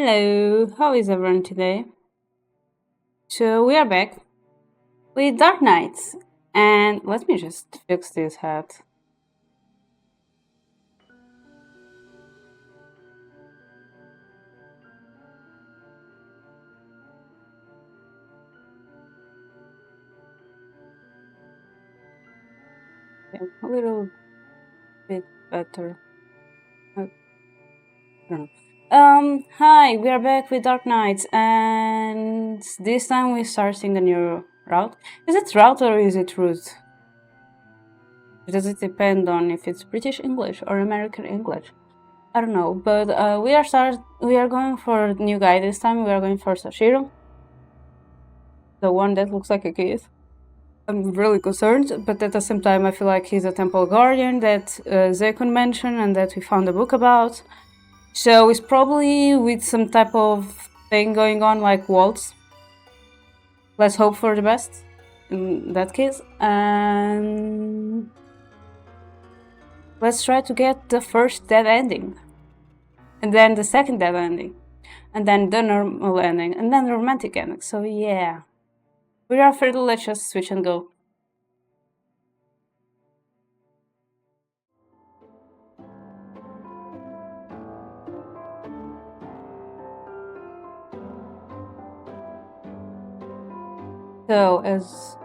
Hello, how is everyone today? So we are back with Dark Knights, and let me just fix this hat. Yeah, a little bit better. I don't know. Hi, we are back with Dark Knights, and this time we're starting a new route. Is it route or is it route? Does it depend on if it's British English or American English? I don't know, but we are going for a new guy this time. We are going for Sachiro, the one that looks like a kid. I'm really concerned, but at the same time, I feel like he's a temple guardian that Zekun mentioned and that we found a book about. So it's probably with some type of thing going on, like waltz. Let's hope for the best in that case. And let's try to get the first dead ending. And then the second dead ending. And then the normal ending. And then the romantic ending. So yeah. Without further, let's just switch and go. So, as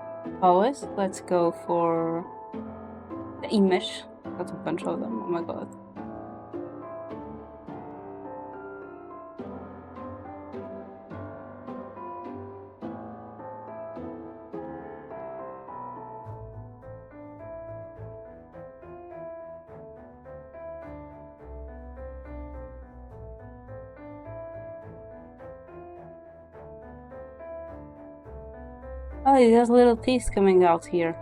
always, let's go for the image. Got a bunch of them, oh my god. Oh, there's little teeth coming out here.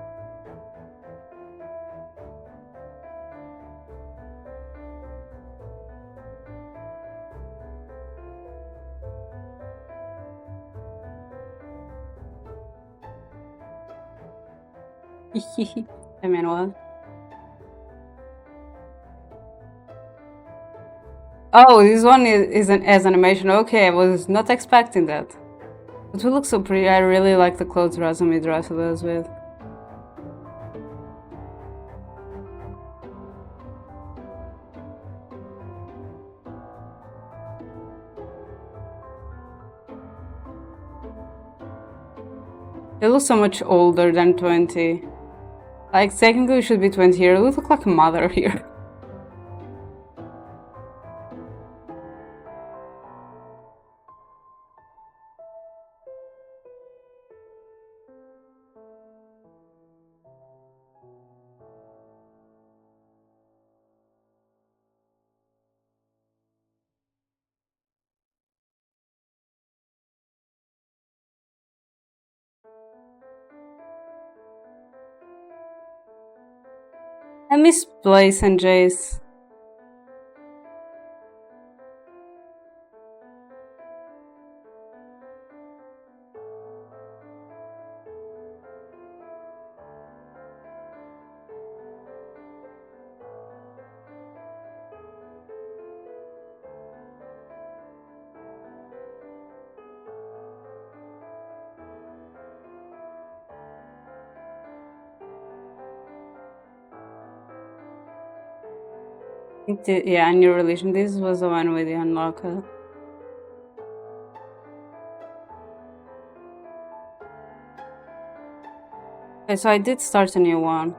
I mean, what? Oh, this one is as animation. Okay, I was not expecting that. But we look so pretty. I really like the clothes Razumi dresses us with. It looks so much older than 20. Like, technically it should be 20 here. It looks like a mother here. I miss Blaze and Jace. Yeah, New Religion. This was the one with the unlocker. Okay, so I did start a new one.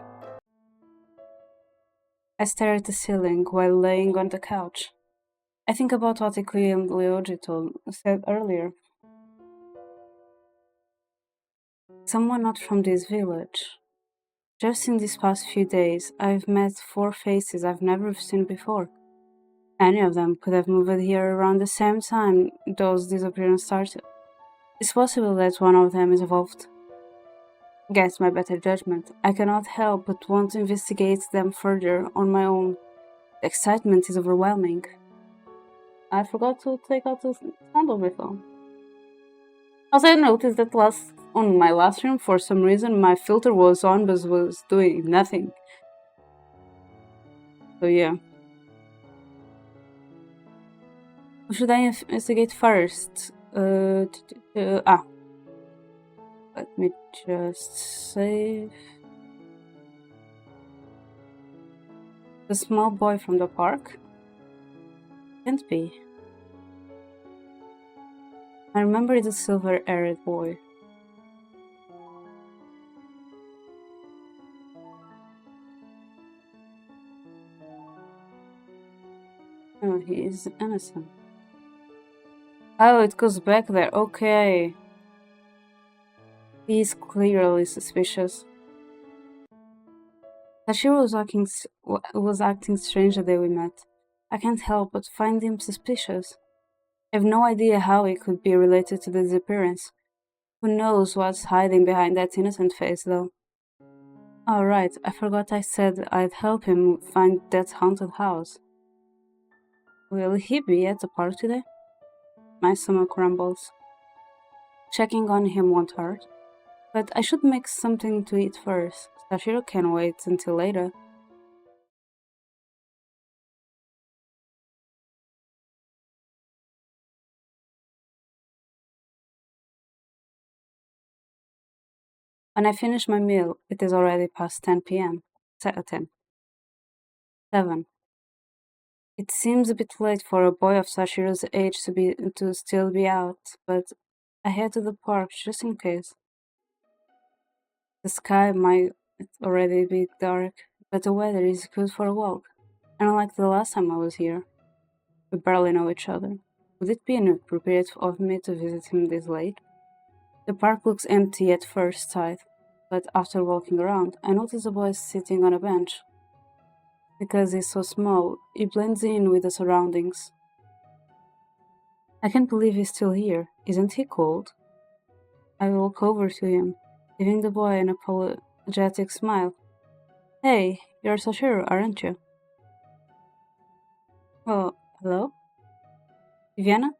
I stare at the ceiling while laying on the couch. I think about what Ikuya and Ryoji said earlier. Someone not from this village. Just in these past few days, I've met 4 faces I've never seen before. Any of them could have moved here around the same time those disappearances started. It's possible that one of them is involved. Against my better judgment, I cannot help but want to investigate them further on my own. The excitement is overwhelming. I forgot to take out the sound of my phone. Also, I noticed that on my last stream, for some reason, my filter was on but was doing nothing. So yeah. Who should I investigate first? Let me just save. The small boy from the park? Can't be. I remember the silver-haired boy. Oh, he is innocent. Oh, it goes back there. Okay. He is clearly suspicious. Sachiro was acting strange the day we met. I can't help but find him suspicious. I have no idea how it could be related to the disappearance. Who knows what's hiding behind that innocent face, though. Oh, right, I forgot I said I'd help him find that haunted house. Will he be at the park today? My stomach rumbles. Checking on him won't hurt. But I should make something to eat first. Sachiro can wait until later. When I finish my meal, it is already past 10 p.m. 10. 7. It seems a bit late for a boy of Sachiro's age to still be out, but I head to the park just in case. The sky might already be dark, but the weather is good for a walk. Unlike the last time I was here, we barely know each other. Would it be inappropriate of me to visit him this late? The park looks empty at first sight, but after walking around, I notice a boy sitting on a bench. Because he's so small, he blends in with the surroundings. I can't believe he's still here. Isn't he cold? I walk over to him, giving the boy an apologetic smile. Hey, you're Sachiro, aren't you? Oh, hello? Viviana?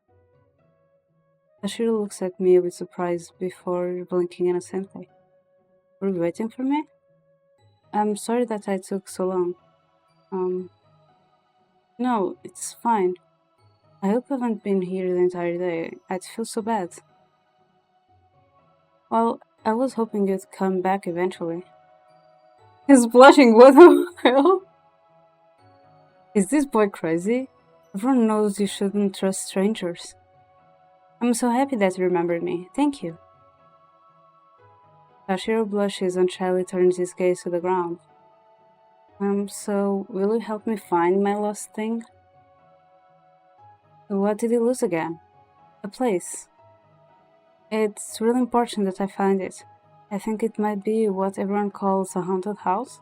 Sachiro looks at me with surprise before blinking innocently. Were you waiting for me? I'm sorry that I took so long. No, it's fine. I hope I haven't been here the entire day. I'd feel so bad. Well, I was hoping you'd come back eventually. He's blushing, what the hell? Is this boy crazy? Everyone knows you shouldn't trust strangers. I'm so happy that you remembered me. Thank you. Sachiro blushes and shyly turns his gaze to the ground. So will you help me find my lost thing? What did you lose again? A place. It's really important that I find it. I think it might be what everyone calls a haunted house.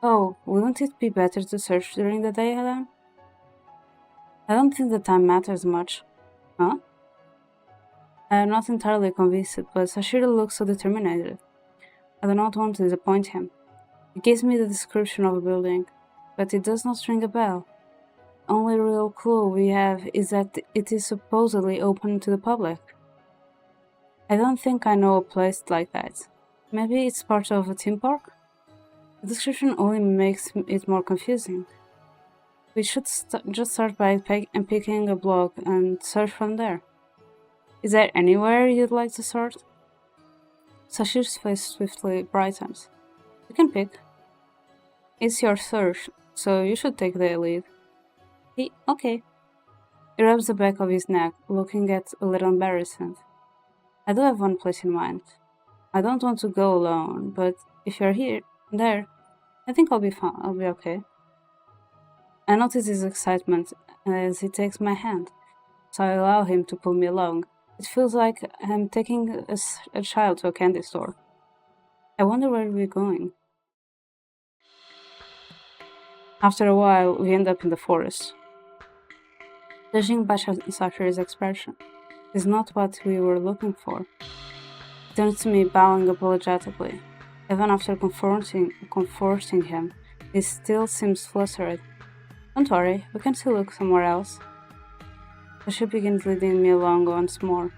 Oh, wouldn't it be better to search during the day, then? I don't think the time matters much. Huh? I'm not entirely convinced, but Sachiro looks so determined. I do not want to disappoint him. He gives me the description of a building, but it does not ring a bell. The only real clue we have is that it is supposedly open to the public. I don't think I know a place like that. Maybe it's part of a theme park? The description only makes it more confusing. We should just start by picking a blog and search from there. Is there anywhere you'd like to start? Sashiro's face swiftly brightens. You can pick. It's your search, so you should take the lead. Okay. He rubs the back of his neck, looking a little embarrassed. I do have one place in mind. I don't want to go alone, but if you're there, I think I'll be fine. I'll be okay. I notice his excitement as he takes my hand, so I allow him to pull me along. It feels like I'm taking a child to a candy store. I wonder where we're going. After a while, we end up in the forest. Judging by Sachiro's expression, it's not what we were looking for. He turns to me, bowing apologetically. Even after comforting him, he still seems flustered. Don't worry, we can still look somewhere else. She begins leading me along once more.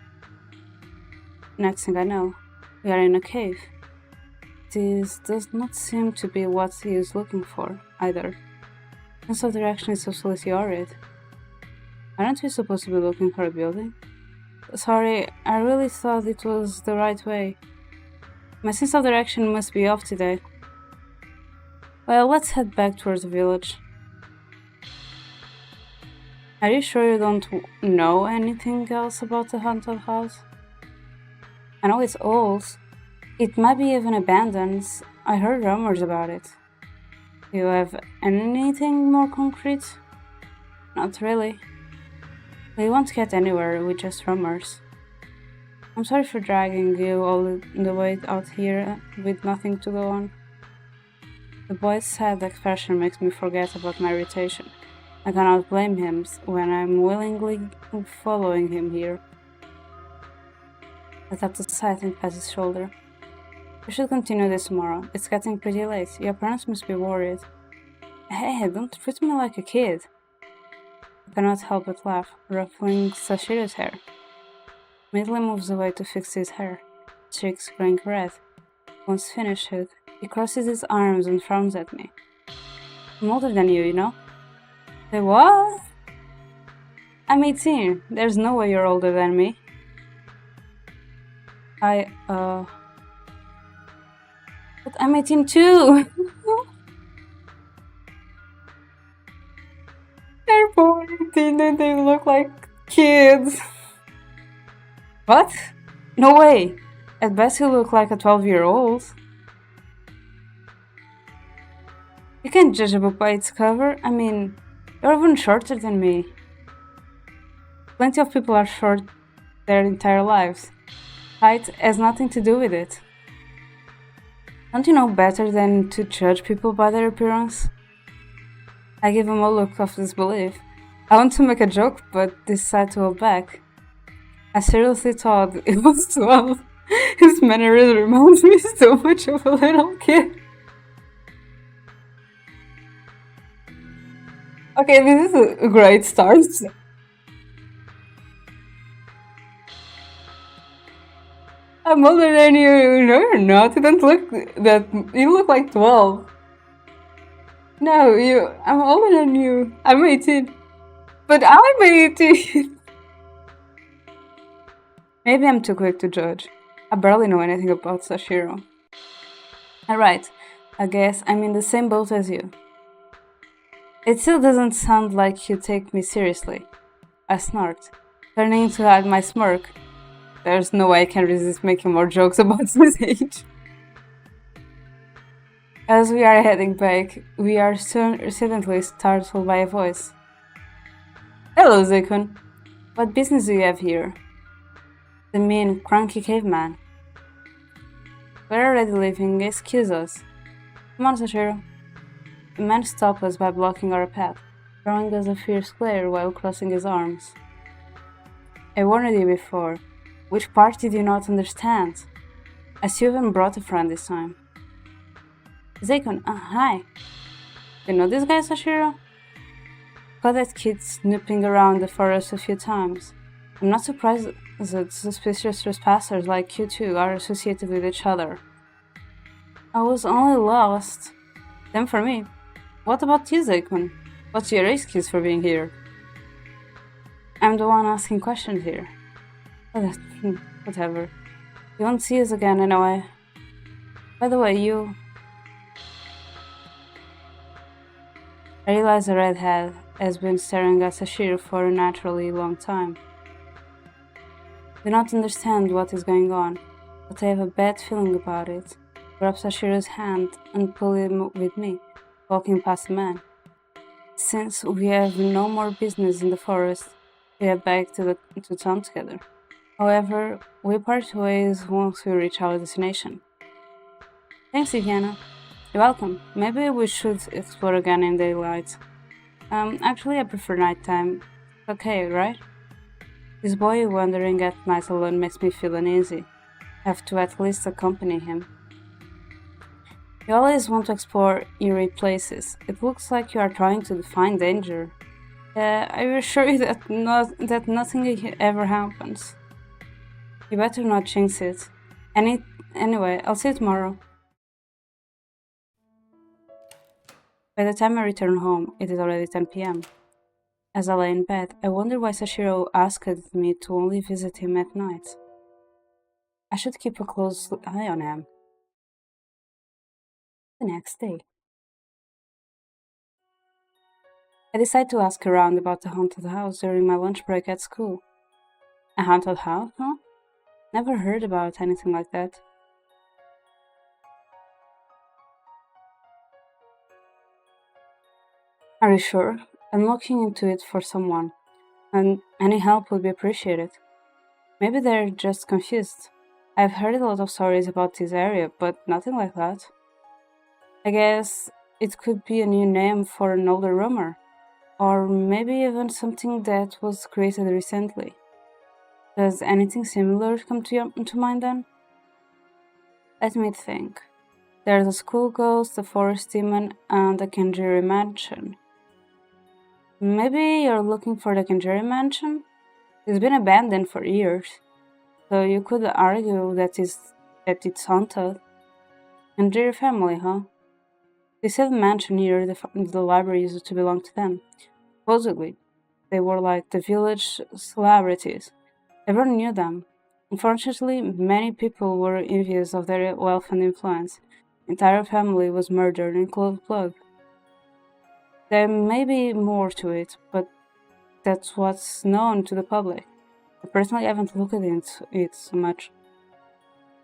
Next thing I know, we are in a cave. This does not seem to be what he is looking for, either. Sense of direction is absolutely horrid. Aren't we supposed to be looking for a building? Sorry, I really thought it was the right way. My sense of direction must be off today. Well, let's head back towards the village. Are you sure you don't know anything else about the haunted house? I know it's old. It might be even abandoned. I heard rumors about it. Do you have anything more concrete? Not really. We won't get anywhere with just rumors. I'm sorry for dragging you all the way out here with nothing to go on. The boy's sad expression makes me forget about my irritation. I cannot blame him when I'm willingly following him here. I tapped aside and pat his shoulder. We should continue this tomorrow. It's getting pretty late. Your parents must be worried. Hey, don't treat me like a kid. I cannot help but laugh, ruffling Sachiro's hair. Immediately moves away to fix his hair, cheeks growing red. Once finished it, he crosses his arms and frowns at me. I'm older than you know? Say what? I'm 18. There's no way you're older than me. But I'm 18 too! They're both 18 and they look like kids. What? No way! At best you look like a 12-year-old. You can't judge a book by its cover. I mean, you're even shorter than me. Plenty of people are short their entire lives. Height has nothing to do with it. Don't you know better than to judge people by their appearance? I give him a look of disbelief. I want to make a joke, but decide to hold back. I seriously thought it was 12. His mannerism reminds me so much of a little kid. Okay, this is a great start. I'm older than you. No, you're not. You don't look that. You look like 12. No, I'm older than you. I'm 18. But I'm 18. Maybe I'm too quick to judge. I barely know anything about Sachiro. Alright, I guess I'm in the same boat as you. It still doesn't sound like you take me seriously. I snarked, turning to hide my smirk. There's no way I can resist making more jokes about his age. As we are heading back, we are suddenly startled by a voice. Hello, Zekun. What business do you have here? The mean, cranky caveman. We're already leaving, excuse us. Come on, Sachiro. The man stopped us by blocking our path, throwing us a fierce glare while crossing his arms. I warned you before. Which part did you not understand? I see you even brought a friend this time. Zekun, hi. You know this guy, Sachiro? Got that kid snooping around the forest a few times. I'm not surprised that suspicious trespassers like you two are associated with each other. I was only lost. Then for me. What about you, Zekun? What's your excuse for being here? I'm the one asking questions here. Whatever. You won't see us again anyway. By the way, I realize the redhead has been staring at Sachiro for a naturally long time. I do not understand what is going on, but I have a bad feeling about it. Grab Sachiro's hand and pull him with me, walking past the man. Since we have no more business in the forest, we head back to town together. However, we part ways once we reach our destination. Thanks, Iviana. You're welcome. Maybe we should explore again in daylight. Actually, I prefer nighttime. Okay, right? This boy wandering at night alone makes me feel uneasy. I have to at least accompany him. You always want to explore eerie places. It looks like you are trying to define danger. I assure you that nothing ever happens. You better not jinx it. Anyway, I'll see you tomorrow. By the time I return home, it is already 10 p.m. As I lay in bed, I wondered why Sachiro asked me to only visit him at night. I should keep a close eye on him. The next day, I decided to ask around about the haunted house during my lunch break at school. A haunted house, huh? Never heard about anything like that. Are you sure? I'm looking into it for someone, and any help would be appreciated. Maybe they're just confused. I've heard a lot of stories about this area, but nothing like that. I guess it could be a new name for an older rumor, or maybe even something that was created recently. Does anything similar come to mind then? Let me think. There's a school ghost, a forest demon, and a Kanjiri mansion. Maybe you're looking for the Kanjiri mansion? It's been abandoned for years, so you could argue that it's haunted. Kanjiri family, huh? They said the mansion near the library used to belong to them. Supposedly, they were like the village celebrities. Everyone knew them. Unfortunately, many people were envious of their wealth and influence. The entire family was murdered in cold blood. There may be more to it, but that's what's known to the public. I personally haven't looked into it so much.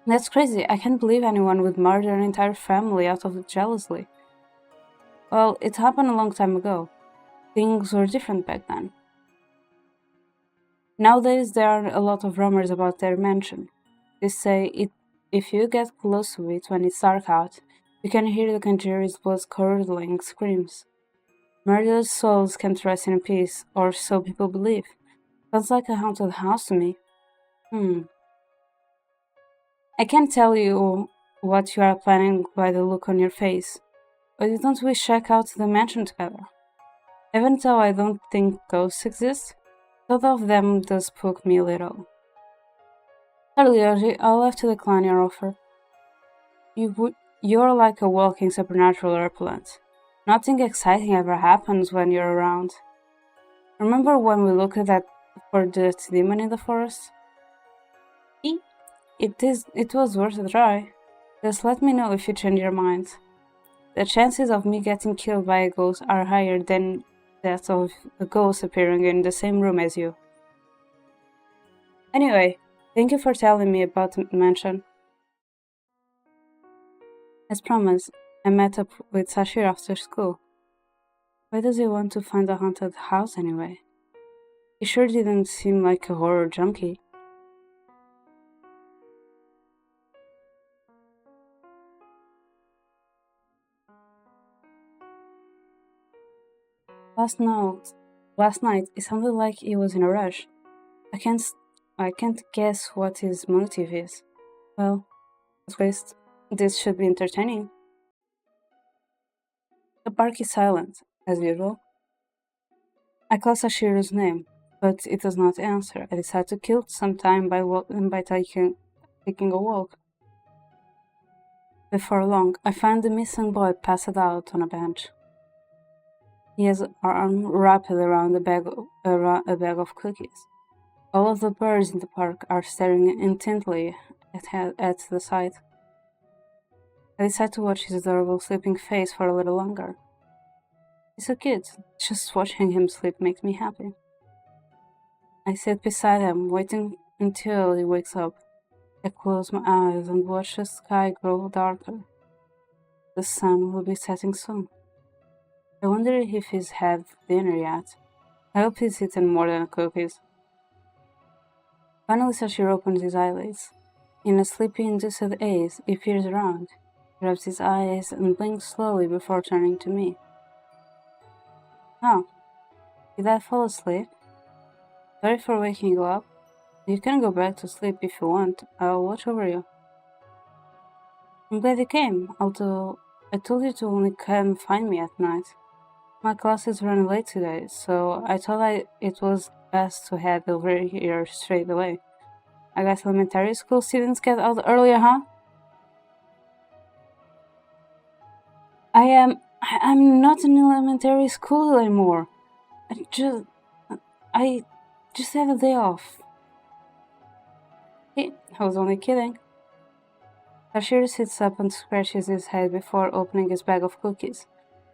That's crazy. I can't believe anyone would murder an entire family out of jealousy. Well, it happened a long time ago. Things were different back then. Nowadays, there are a lot of rumors about their mansion. They say if you get close to it when it's dark out, you can hear the Kanjiri's blood-curdling screams. Murdered souls can't rest in peace, or so people believe. Sounds like a haunted house to me. I can't tell you what you are planning by the look on your face, but don't we check out the mansion together? Even though I don't think ghosts exist, thought of them does spook me a little. Sorry, Yoji, I'll have to decline your offer. You're like a walking supernatural repellent. Nothing exciting ever happens when you're around. Remember when we looked for that demon in the forest? It was worth a try. Just let me know if you change your mind. The chances of me getting killed by a ghost are higher than that of a ghost appearing in the same room as you. Anyway, thank you for telling me about the mansion. As promised, I met up with Sachiro after school. Why does he want to find a haunted house anyway? He sure didn't seem like a horror junkie. Last night, it sounded like he was in a rush. I can't guess what his motive is. Well, at least this should be entertaining. The park is silent, as usual. I call Sachiro's name, but it does not answer. I decide to kill some time by taking a walk. Before long, I find the missing boy passed out on a bench. He has an arm wrapped around a bag of cookies. All of the birds in the park are staring intently at the sight. I decide to watch his adorable sleeping face for a little longer. He's so cute. Just watching him sleep makes me happy. I sit beside him, waiting until he wakes up. I close my eyes and watch the sky grow darker. The sun will be setting soon. I wonder if he's had dinner yet. I hope he's eaten more than cookies. Finally, Sachiro opens his eyelids. In a sleepy-induced haze, he peers around, rubs his eyes, and blinks slowly before turning to me. Oh, did I fall asleep? Sorry for waking you up. You can go back to sleep if you want. I'll watch over you. I'm glad you came, although I told you to only come find me at night. My classes ran late today, so I thought it was best to head over here straight away. I guess elementary school students get out earlier, huh? I'm not in elementary school anymore. I just had a day off. Hey, I was only kidding. Sachiro sits up and scratches his head before opening his bag of cookies.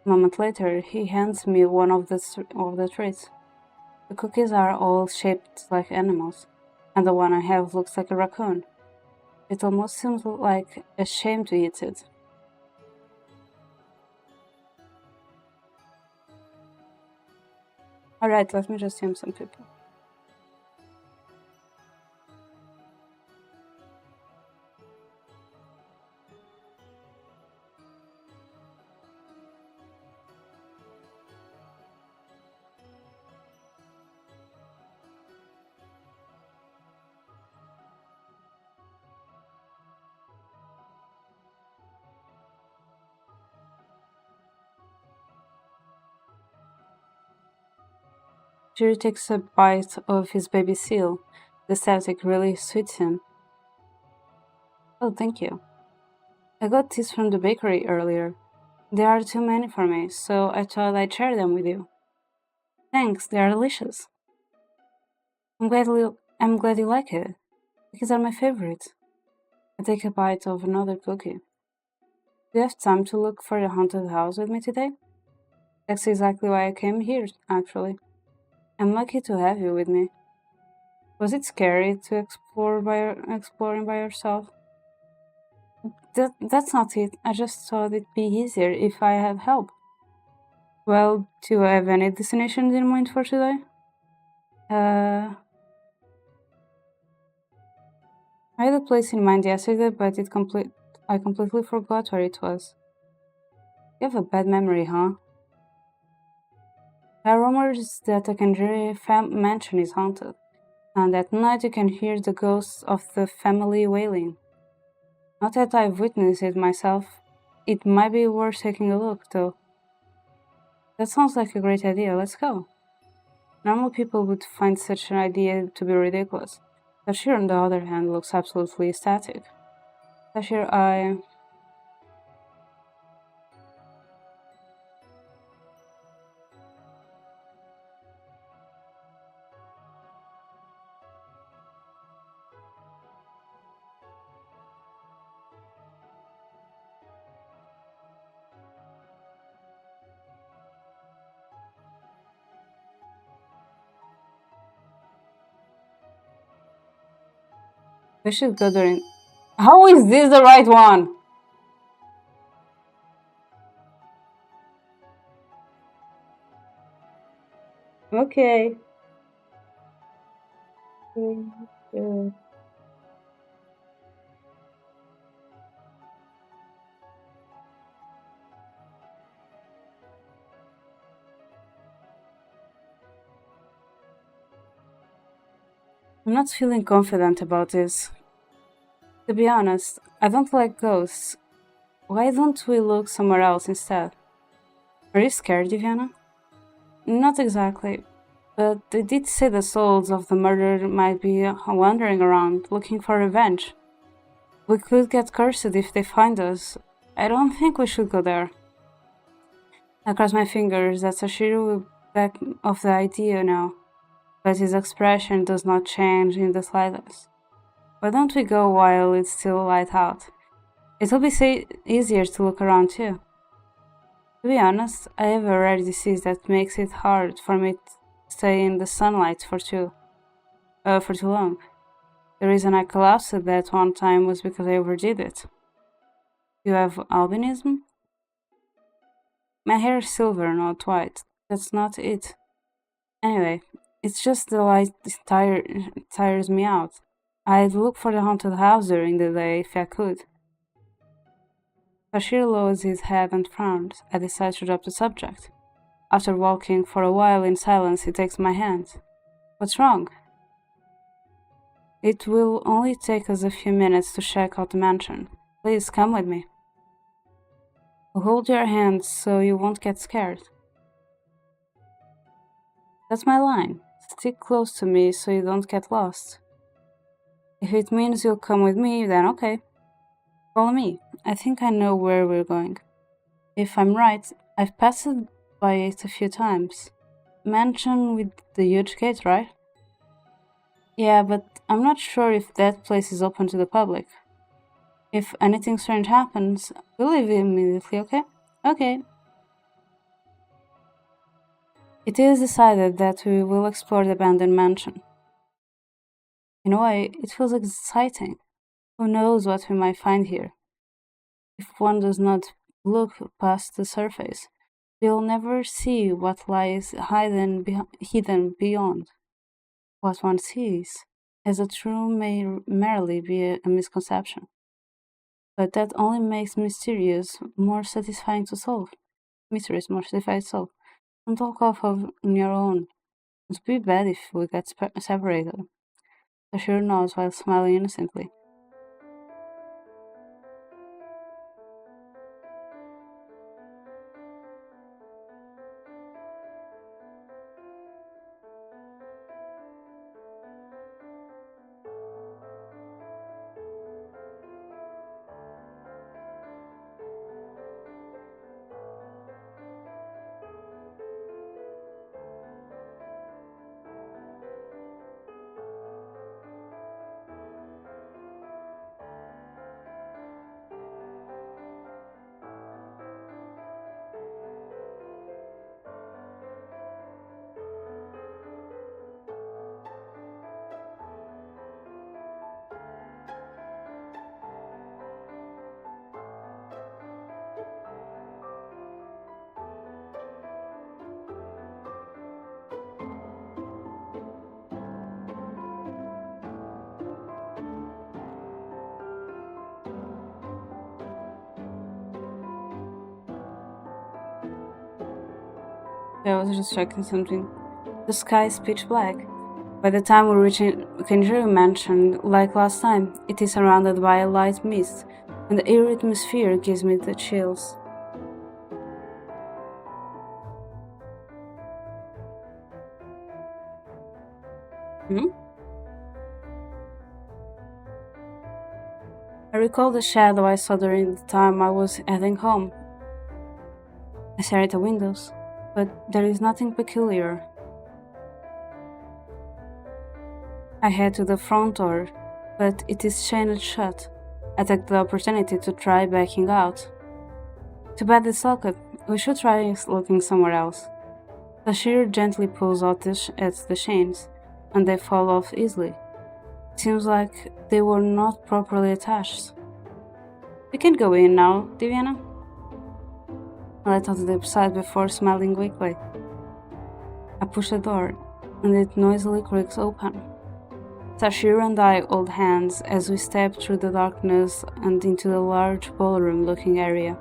A moment later, he hands me one of the treats. The cookies are all shaped like animals, and the one I have looks like a raccoon. It almost seems like a shame to eat it. Alright, let me just name some people. Jerry takes a bite of his baby seal. The static really suits him. Oh, thank you. I got these from the bakery earlier. There are too many for me, so I thought I'd share them with you. Thanks, they are delicious. I'm glad you like it. Cookies are my favorite. I take a bite of another cookie. Do you have time to look for the haunted house with me today? That's exactly why I came here, actually. I'm lucky to have you with me. Was it scary to exploring by yourself? That's not it. I just thought it'd be easier if I had help. Well, do you have any destinations in mind for today? I had a place in mind yesterday, but I completely forgot where it was. You have a bad memory, huh? There are rumors that the Kanduri mansion is haunted, and at night you can hear the ghosts of the family wailing. Not that I've witnessed it myself. It might be worth taking a look, though. That sounds like a great idea. Let's go. Normal people would find such an idea to be ridiculous. Sachiro, on the other hand, looks absolutely ecstatic. Sachiro, we should go during. How is this the right one? Okay. I'm not feeling confident about this. To be honest, I don't like ghosts. Why don't we look somewhere else instead? Are you scared, Diviana? Not exactly, but they did say the souls of the murdered might be wandering around, looking for revenge. We could get cursed if they find us. I don't think we should go there. I cross my fingers that Sachiro will back off the idea now, but his expression does not change in the slightest. Why don't we go while it's still light out? It'll be easier to look around too. To be honest, I have a rare disease that makes it hard for me to stay in the sunlight for too long. The reason I collapsed at that one time was because I overdid it. You have albinism? My hair is silver, not white. That's not it. Anyway, it's just the light tires me out. I'd look for the haunted house during the day if I could. Sachiro lowers his head and frowns. I decide to drop the subject. After walking for a while in silence, he takes my hand. What's wrong? It will only take us a few minutes to check out the mansion. Please come with me. I'll hold your hand so you won't get scared. That's my line. Stick close to me so you don't get lost. If it means you'll come with me, then okay. Follow me. I think I know where we're going. If I'm right, I've passed by it a few times. mansion with the huge gate, right? Yeah, but I'm not sure if that place is open to the public. If anything strange happens, we'll leave immediately, okay? Okay. It is decided that we will explore the abandoned mansion. In a way, it feels exciting. Who knows what we might find here? If one does not look past the surface, we'll never see what lies hidden beyond. What one sees as a truth may merely be a misconception. But that only makes mysteries more satisfying to solve. Mysteries more satisfying to solve. Don't talk off on your own. It would be bad if we get separated. Sachiro nods while smiling innocently. I was just checking something. The sky is pitch black. By the time we reach Kenjiro Mansion, like last time, it is surrounded by a light mist, and the eerie atmosphere gives me the chills. Hmm? I recall the shadow I saw during the time I was heading home. I stare at the windows, but there is nothing peculiar. I head to the front door, but it is chained shut. I take the opportunity to try backing out. Too bad it's locked. We should try looking somewhere else. Sachiro gently pulls out at the chains, and they fall off easily. It seems like they were not properly attached. We can go in now, Diviana. I let out the side before smiling weakly. I push the door, and it noisily creaks open. Sachiro and I hold hands as we step through the darkness and into the large ballroom-looking area.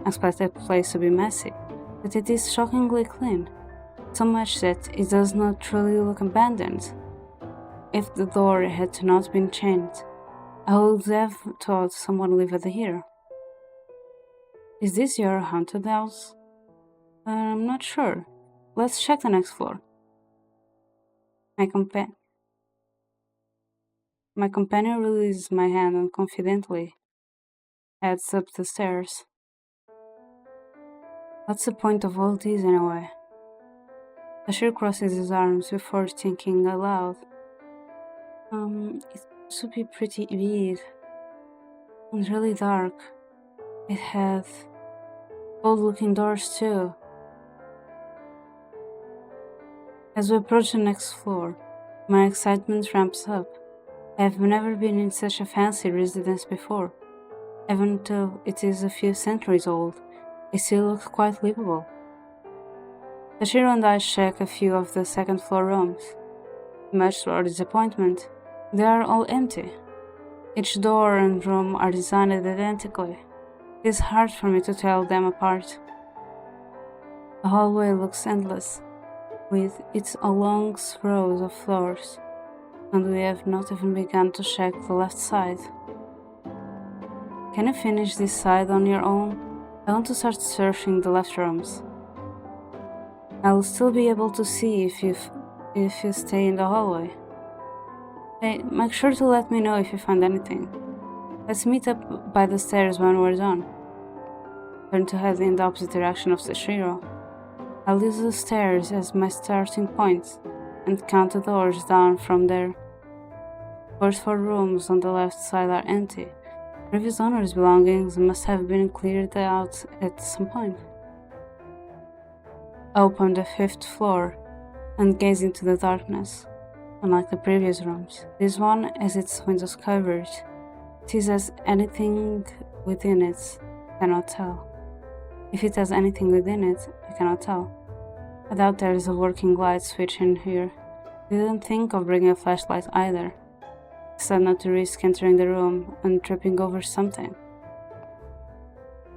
I expect the place to be messy, but it is shockingly clean, so much that it does not truly look abandoned. If the door had not been chained, I would have thought someone lived here. Is this your haunted house? I'm not sure. Let's check the next floor. My companion releases my hand and confidently heads up the stairs. What's the point of all this anyway? Sachiro crosses his arms before thinking aloud. It should be pretty big and really dark. It had old-looking doors too. As we approach the next floor, my excitement ramps up. I have never been in such a fancy residence before. Even though it is a few centuries old, it still looks quite livable. Sachiro and I check a few of the second-floor rooms. Much to our disappointment, they are all empty. Each door and room are designed identically. It is hard for me to tell them apart. The hallway looks endless, with its long rows of floors, and we have not even begun to check the left side. Can you finish this side on your own? I want to start searching the left rooms. I'll still be able to see if you stay in the hallway. Hey, make sure to let me know if you find anything. Let's meet up by the stairs when we're done. Turn to head in the opposite direction of Sachiro. I'll use the stairs as my starting point and count the doors down from there. First 4 rooms on the left side are empty. Previous owner's belongings must have been cleared out at some point. I open the 5th floor and gaze into the darkness. Unlike the previous rooms, this one has its windows covered. If it has anything within it, I cannot tell. If it has anything within it, I cannot tell. I doubt there is a working light switch in here. I didn't think of bringing a flashlight either. I decided not to risk entering the room and tripping over something.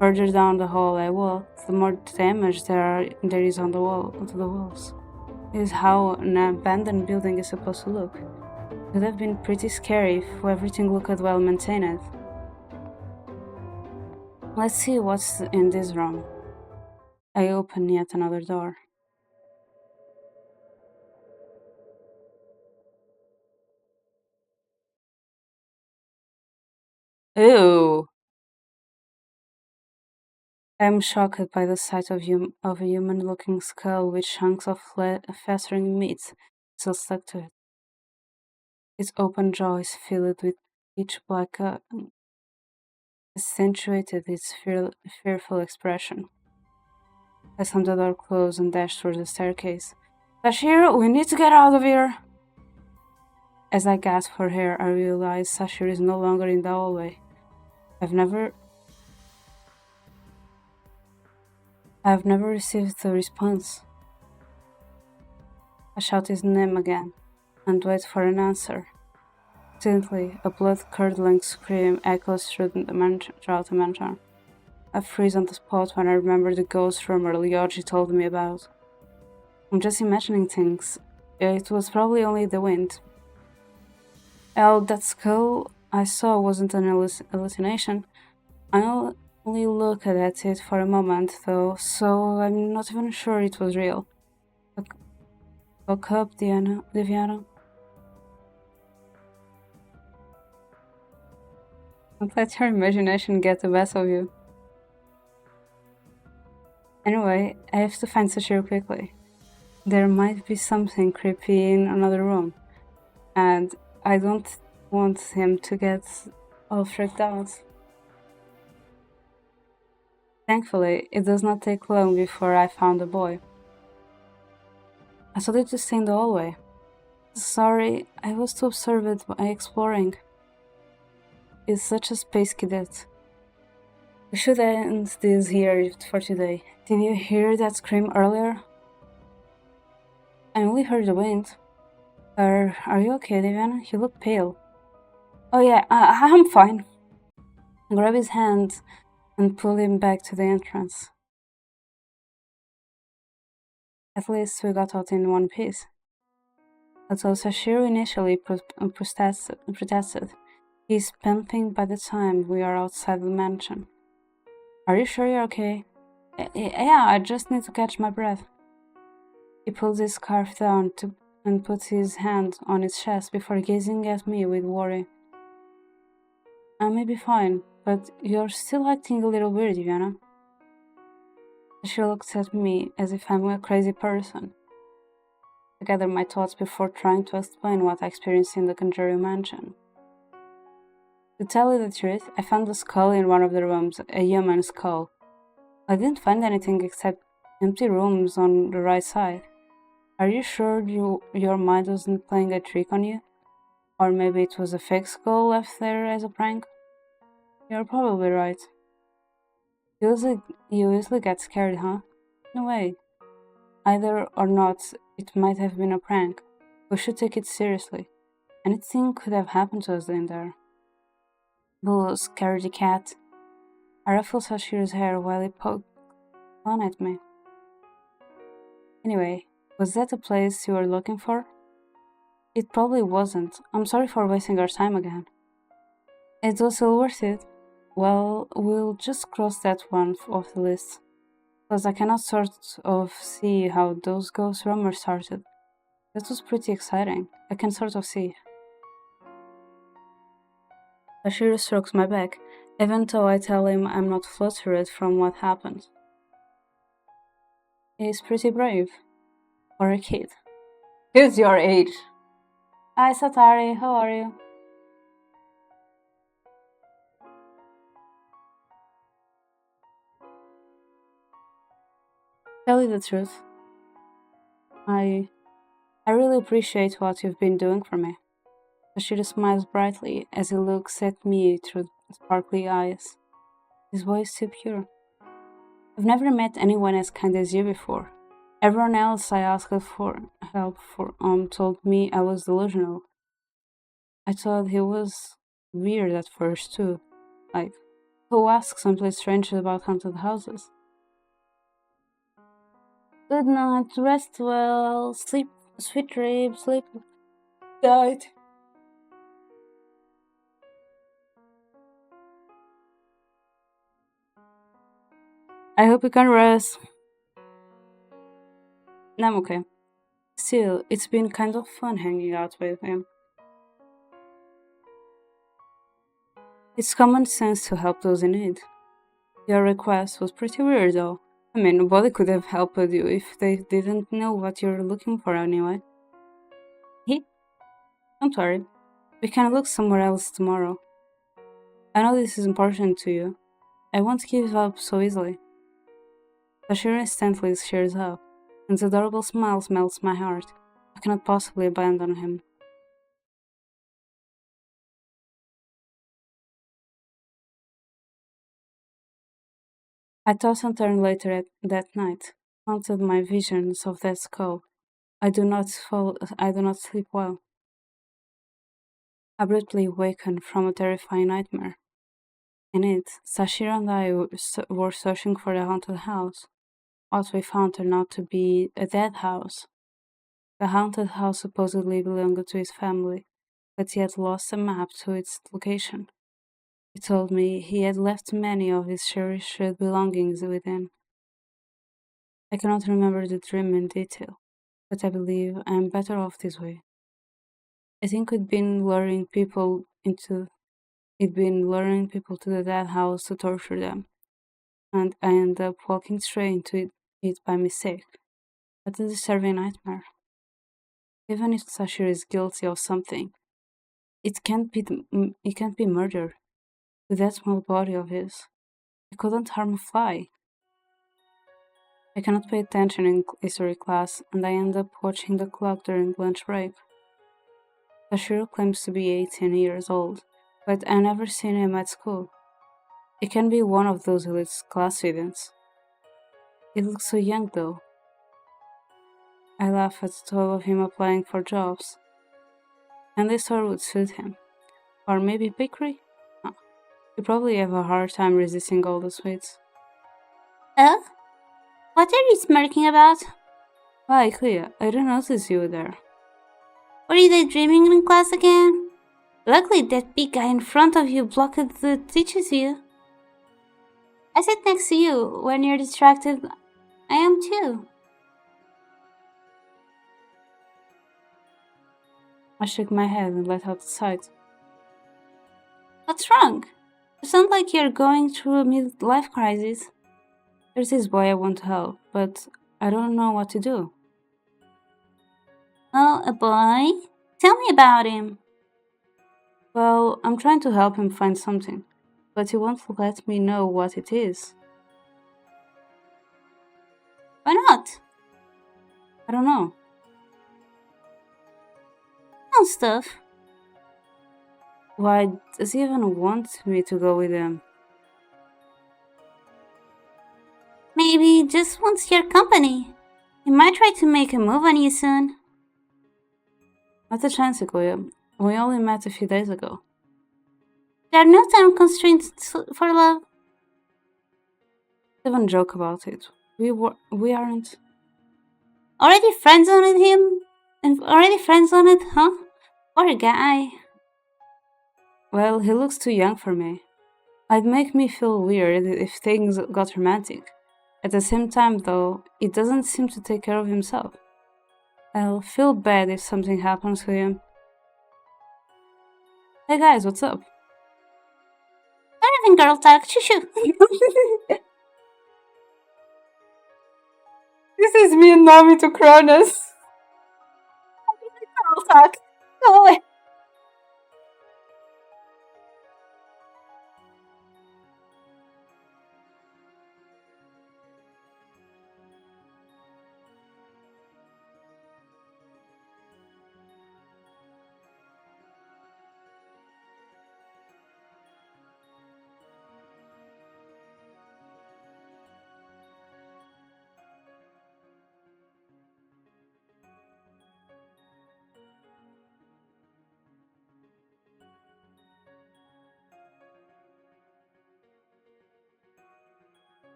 Further down the hall I walk, the more damage there is on the walls. This is how an abandoned building is supposed to look. It would have been pretty scary if everything looked well maintained. Let's see what's in this room. I open yet another door. Ew! I am shocked by the sight of a human-looking skull with chunks of festering meat still stuck to it. Its open jaw is filled with pitch black accentuated its fearful expression. I slammed the door closed and dashed towards the staircase. Sachiro, we need to get out of here! As I gasp for air, I realize Sachiro is no longer in the hallway. I've never received a response. I shout his name again and wait for an answer. Instantly, a blood-curdling scream echoes throughout the mansion. I freeze on the spot when I remember the ghost rumor Ryoji told me about. I'm just imagining things. It was probably only the wind. That skull I saw wasn't an hallucination. I only looked at it for a moment, though, so I'm not even sure it was real. Woke up, Diana. Don't let your imagination get the best of you. Anyway, I have to find Sachiro quickly. There might be something creepy in another room, and I don't want him to get all freaked out. Thankfully, it does not take long before I found the boy. I started to stay in the hallway. Sorry, I was too absorbed by exploring. It's such a space cadet. We should end this here for today. Did you hear that scream earlier? I only heard the wind. Are you okay, Diana? You look pale. Oh yeah, I'm fine. I grab his hand and pull him back to the entrance. At least we got out in one piece. Although Sachiro initially protested, he's pumping by the time we are outside the mansion. Are you sure you're okay? Yeah, I just need to catch my breath. He pulls his scarf down and puts his hand on his chest before gazing at me with worry. I may be fine, but you're still acting a little weird, Diana. She looks at me as if I'm a crazy person. I gather my thoughts before trying to explain what I experienced in the Conjuring mansion. To tell you the truth, I found a skull in one of the rooms, a human skull. I didn't find anything except empty rooms on the right side. Are you sure your mind wasn't playing a trick on you? Or maybe it was a fake skull left there as a prank? You're probably right. You usually get scared, huh? No way. Either or not, it might have been a prank. We should take it seriously. Anything could have happened to us in there. Boo, scaredy cat. I ruffled Sachiro's hair while he poked fun at me. Anyway, was that the place you were looking for? It probably wasn't. I'm sorry for wasting our time again. It was still worth it. Well, we'll just cross that one off the list. Plus, I cannot sort of see how those ghost rumors started. That was pretty exciting. I can sort of see. Sachiro strokes my back, even though I tell him I'm not flustered from what happened. is pretty brave for a kid. Who's your age? Hi, Satari, how are you? Tell you the truth, I really appreciate what you've been doing for me. Sachiro smiles brightly as he looks at me through sparkly eyes. His voice so pure. I've never met anyone as kind as you before. Everyone else I asked for help for told me I was delusional. I thought he was weird at first too. Like, who asks someplace strange about haunted houses? Good night, rest well, sleep, sweet dreams, sleep tight. I hope you can rest. I'm okay. Still, it's been kind of fun hanging out with him. It's common sense to help those in need. Your request was pretty weird though. I mean, nobody could have helped you if they didn't know what you're looking for anyway. He? Don't worry. We can look somewhere else tomorrow. I know this is important to you. I won't give up so easily. Sachiro instantly cheers up, and the adorable smile melts my heart. I cannot possibly abandon him. I toss and turn later that night, haunted my visions of that skull. I do not sleep well. Abruptly awakened from a terrifying nightmare. In it, Sachiro and I were searching for the haunted house. What we found turned out to be a dead house. The haunted house supposedly belonged to his family, but he had lost a map to its location. He told me he had left many of his cherished belongings within. I cannot remember the dream in detail, but I believe I am better off this way. I think it'd been luring people to the dead house to torture them, and I ended up walking straight into it by mistake. What a disturbing nightmare. Even if Sashir is guilty of something, it can't be murder. With that small body of his, he couldn't harm a fly. I cannot pay attention in history class, and I end up watching the clock during lunch break. Sashiro claims to be 18 years old, but I never seen him at school. It can be one of those elite class students. He looks so young though. I laugh at the thought of him applying for jobs. And this store would suit him. Or maybe bakery? Huh. You probably have a hard time resisting all the sweets. Oh? What are you smirking about? Why, Clea, I didn't notice you there. Were you daydreaming in class again? Luckily, that big guy in front of you blocked the teacher's view. I sit next to you. When you're distracted, I am too. I shook my head and let out a sigh. What's wrong? You sound like you're going through a midlife crisis. There's this boy I want to help, but I don't know what to do. Oh, a boy? Tell me about him. Well, I'm trying to help him find something, but he won't let me know what it is. Why not? I don't know. No stuff. Why does he even want me to go with him? Maybe just wants your company. He might try to make a move on you soon. Not a chance, Sequoia. We only met a few days ago. There are no time constraints for love. Don't even joke about it. We aren't. Already friends on him? And already friends on it, huh? Poor guy. Well, he looks too young for me. It'd make me feel weird if things got romantic. At the same time, though, he doesn't seem to take care of himself. I'll feel bad if something happens to him. Hey guys, what's up? Not even girl talk, shoo shoo. This is me and Nami to Cronus. Talk. Go away.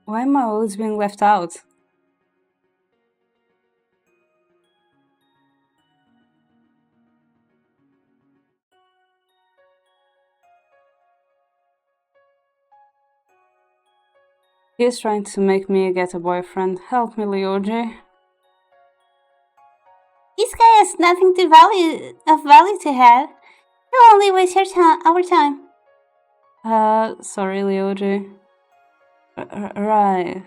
Why am I always being left out? He's trying to make me get a boyfriend. Help me, Lyoji. This guy has nothing of value to have. He'll only waste our time. Sorry, Lyoji. Right.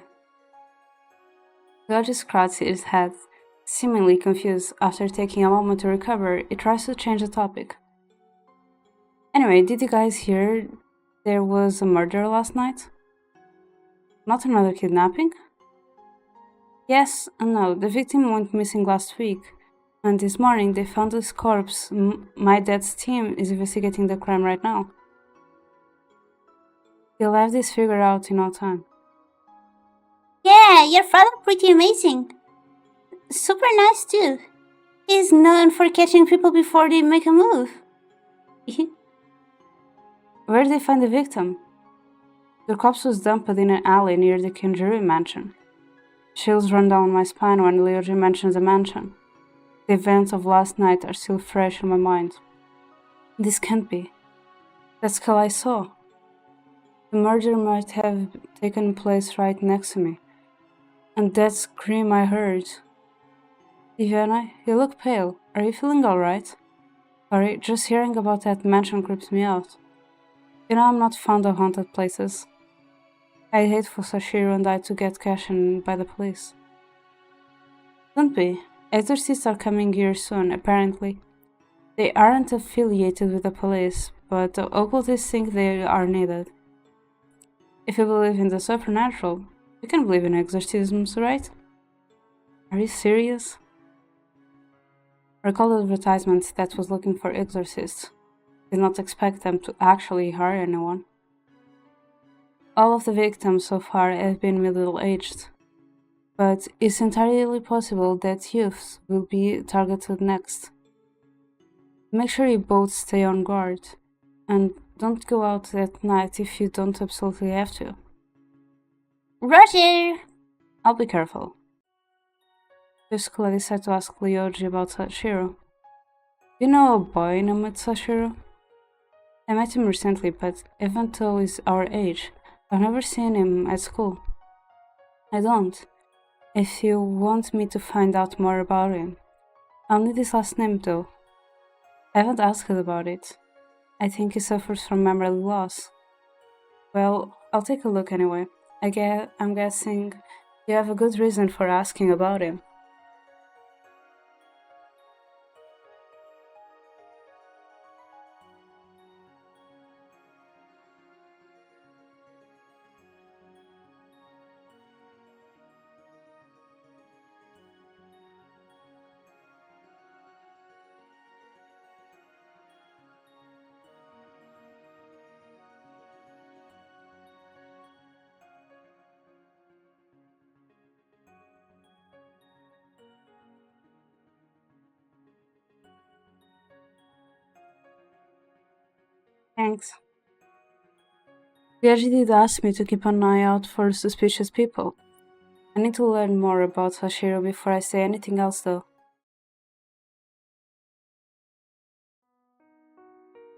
Lyoji scratches his head, seemingly confused. After taking a moment to recover, he tries to change the topic. Anyway, did you guys hear there was a murder last night? Not another kidnapping? Yes and no. The victim went missing last week, and this morning they found his corpse. My dad's team is investigating the crime right now. They'll have this figured out in no time. Yeah, your father pretty amazing. Super nice too. He's known for catching people before they make a move. Where did they find the victim? The corpse was dumped in an alley near the Kinjuru mansion. Chills run down my spine when Lyoji mentions the mansion. The events of last night are still fresh in my mind. This can't be. That skull I saw. The murder might have taken place right next to me. And that scream I heard. Ivana, you look pale. Are you feeling alright? Sorry, just hearing about that mansion creeps me out. You know I'm not fond of haunted places. I'd hate for Sachiro and I to get cashed in by the police. Don't be. Exorcists are coming here soon, apparently. They aren't affiliated with the police, but the occultists think they are needed. If you believe in the supernatural, you can believe in exorcisms, right? Are you serious? Recall the advertisement that was looking for exorcists. Did not expect them to actually hire anyone. All of the victims so far have been middle-aged, but it's entirely possible that youths will be targeted next. Make sure you both stay on guard, and don't go out at night if you don't absolutely have to. Roger! I'll be careful. Basically, I decided to ask Lyoji about Sachiro. You know a boy named Sachiro? I met him recently, but even though he's our age, I've never seen him at school. I don't. If you want me to find out more about him, I'll need his last name though. I haven't asked about it. I think he suffers from memory loss. Well, I'll take a look anyway. I'm guessing you have a good reason for asking about him. Thanks. Vyaji did ask me to keep an eye out for suspicious people. I need to learn more about Sachiro before I say anything else, though.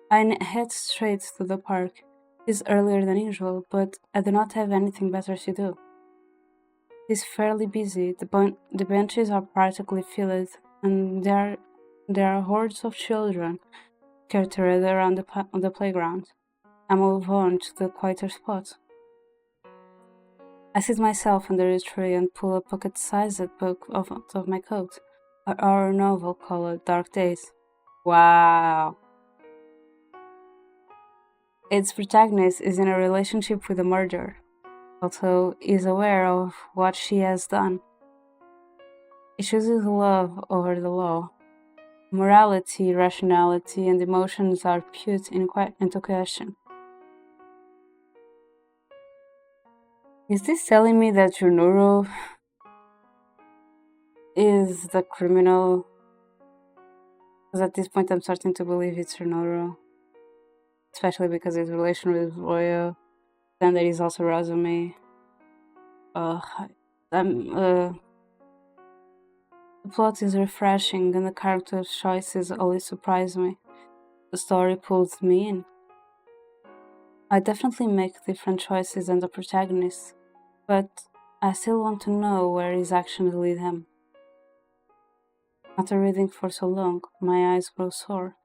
Head straight to the park. It's earlier than usual, but I do not have anything better to do. It's fairly busy. The benches are practically filled, and there are hordes of children scattered around the playground. I move on to the quieter spot. I sit myself under a tree and pull a pocket-sized book out of my coat. Our novel called Dark Days. Wow! Its protagonist is in a relationship with a murderer, although is aware of what she has done. He chooses love over the law. Morality, rationality, and emotions are put into question. Is this telling me that Junuro is the criminal? Because at this point I'm starting to believe it's Junuro. Especially because his relation with Roya, then there is also Razumi. The plot is refreshing and the character choices always surprise me. The story pulls me in. I definitely make different choices than the protagonist, but I still want to know where his actions lead him. After reading for so long, my eyes grow sore.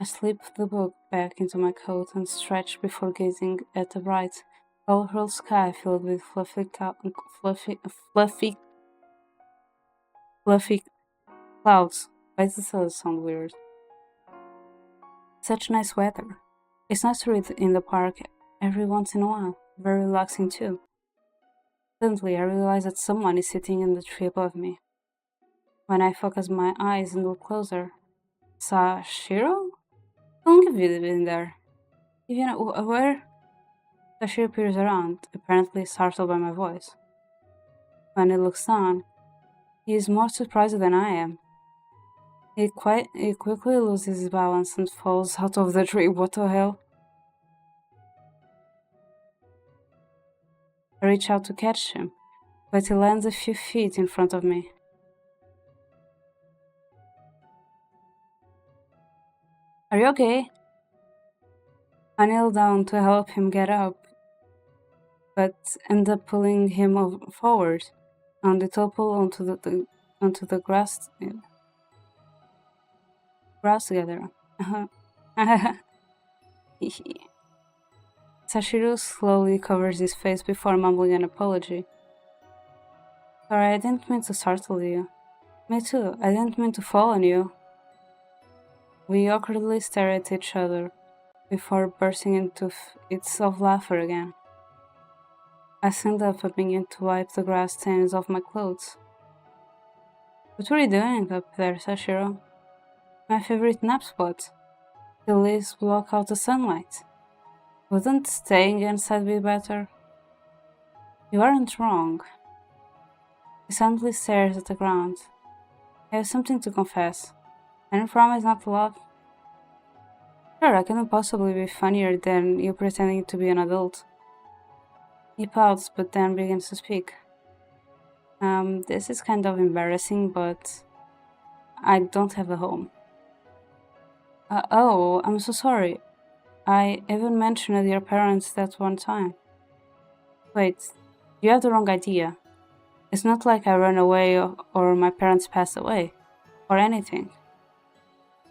I slip the book back into my coat and stretch before gazing at the bright, colorful sky filled with fluffy clouds. Why does that sound weird? Such nice weather. It's nice to read in the park every once in a while. Very relaxing too. Suddenly I realize that someone is sitting in the tree above me. When I focus my eyes and look closer, Sachiro? How long have you been in there? Even where? Sachiro peers around, apparently startled by my voice. When he looks down, he is more surprised than I am. He quickly loses his balance and falls out of the tree. What the hell? I reach out to catch him, but he lands a few feet in front of me. Are you okay? I kneel down to help him get up, but end up pulling him forward, and they topple onto the grass together. Sachiro slowly covers his face before mumbling an apology. Sorry, I didn't mean to startle you. Me too, I didn't mean to fall on you. We awkwardly stare at each other before bursting into fits of laughter again. I stand up and begin to wipe the grass stains off my clothes. What were you doing up there, Sachiro? My favorite nap spot. The leaves block out the sunlight. Wouldn't staying inside be better? You aren't wrong. He suddenly stares at the ground. I have something to confess. Can you promise not to laugh? Sure, I couldn't possibly be funnier than you pretending to be an adult. He pouts, but then begins to speak. This is kind of embarrassing, but I don't have a home. Oh, I'm so sorry. I even mentioned your parents that one time. Wait, you have the wrong idea. It's not like I ran away or my parents passed away, or anything.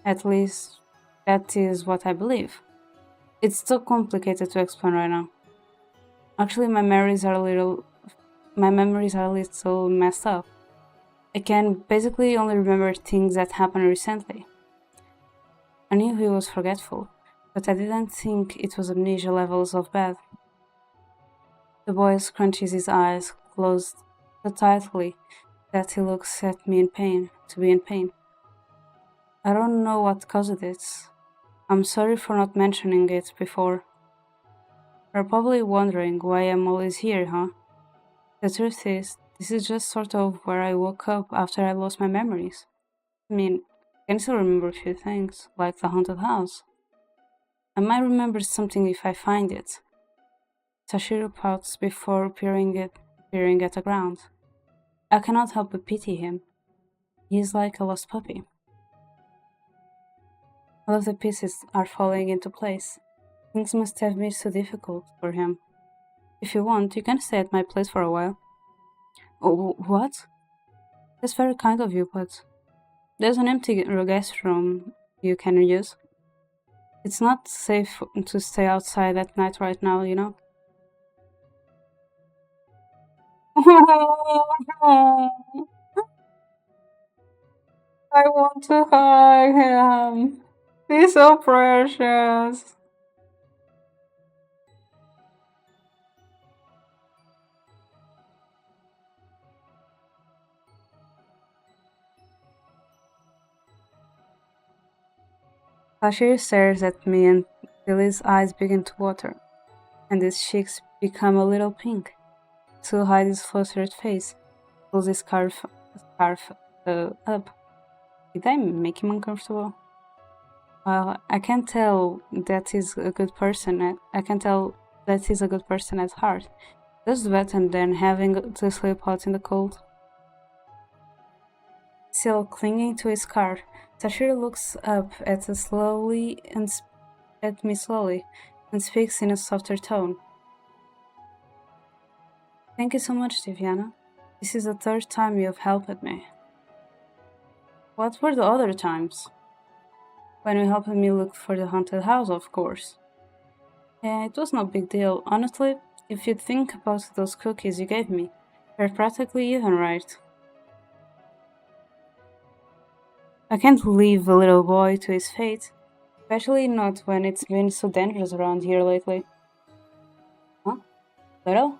At least, that is what I believe. It's too complicated to explain right now. Actually, my memories are a little messed up. I can basically only remember things that happened recently. I knew he was forgetful, but I didn't think it was amnesia levels of bad. The boy scrunches his eyes closed so tightly that he looks at me in pain, to be in pain. I don't know what caused it. I'm sorry for not mentioning it before. You're probably wondering why I'm always here, huh? The truth is, this is just sort of where I woke up after I lost my memories. I mean, I can still remember a few things, like the haunted house. I might remember something if I find it. Sachiro pouts before peering at the ground. I cannot help but pity him. He is like a lost puppy. All of the pieces are falling into place. Things must have been so difficult for him. If you want, you can stay at my place for a while. Oh, what? That's very kind of you, but there's an empty guest room you can use. It's not safe to stay outside at night right now, you know? I want to hug him. He's so precious. Bashir stares at me until his eyes begin to water, and his cheeks become a little pink. To hide his flustered face, pulls his scarf up. Did I make him uncomfortable? Well, I can tell that he's a good person. I can tell that he's a good person at heart. That's better than having to sleep out in the cold. Still clinging to his scarf, Sachiro looks up at me slowly and speaks in a softer tone. Thank you so much, Tiviana. This is the third time you've helped me. What were the other times? When you helped me look for the haunted house, of course. Yeah, it was no big deal. Honestly, if you think about those cookies you gave me, they're practically even, right? I can't leave a little boy to his fate, especially not when it's been so dangerous around here lately. Huh? Little?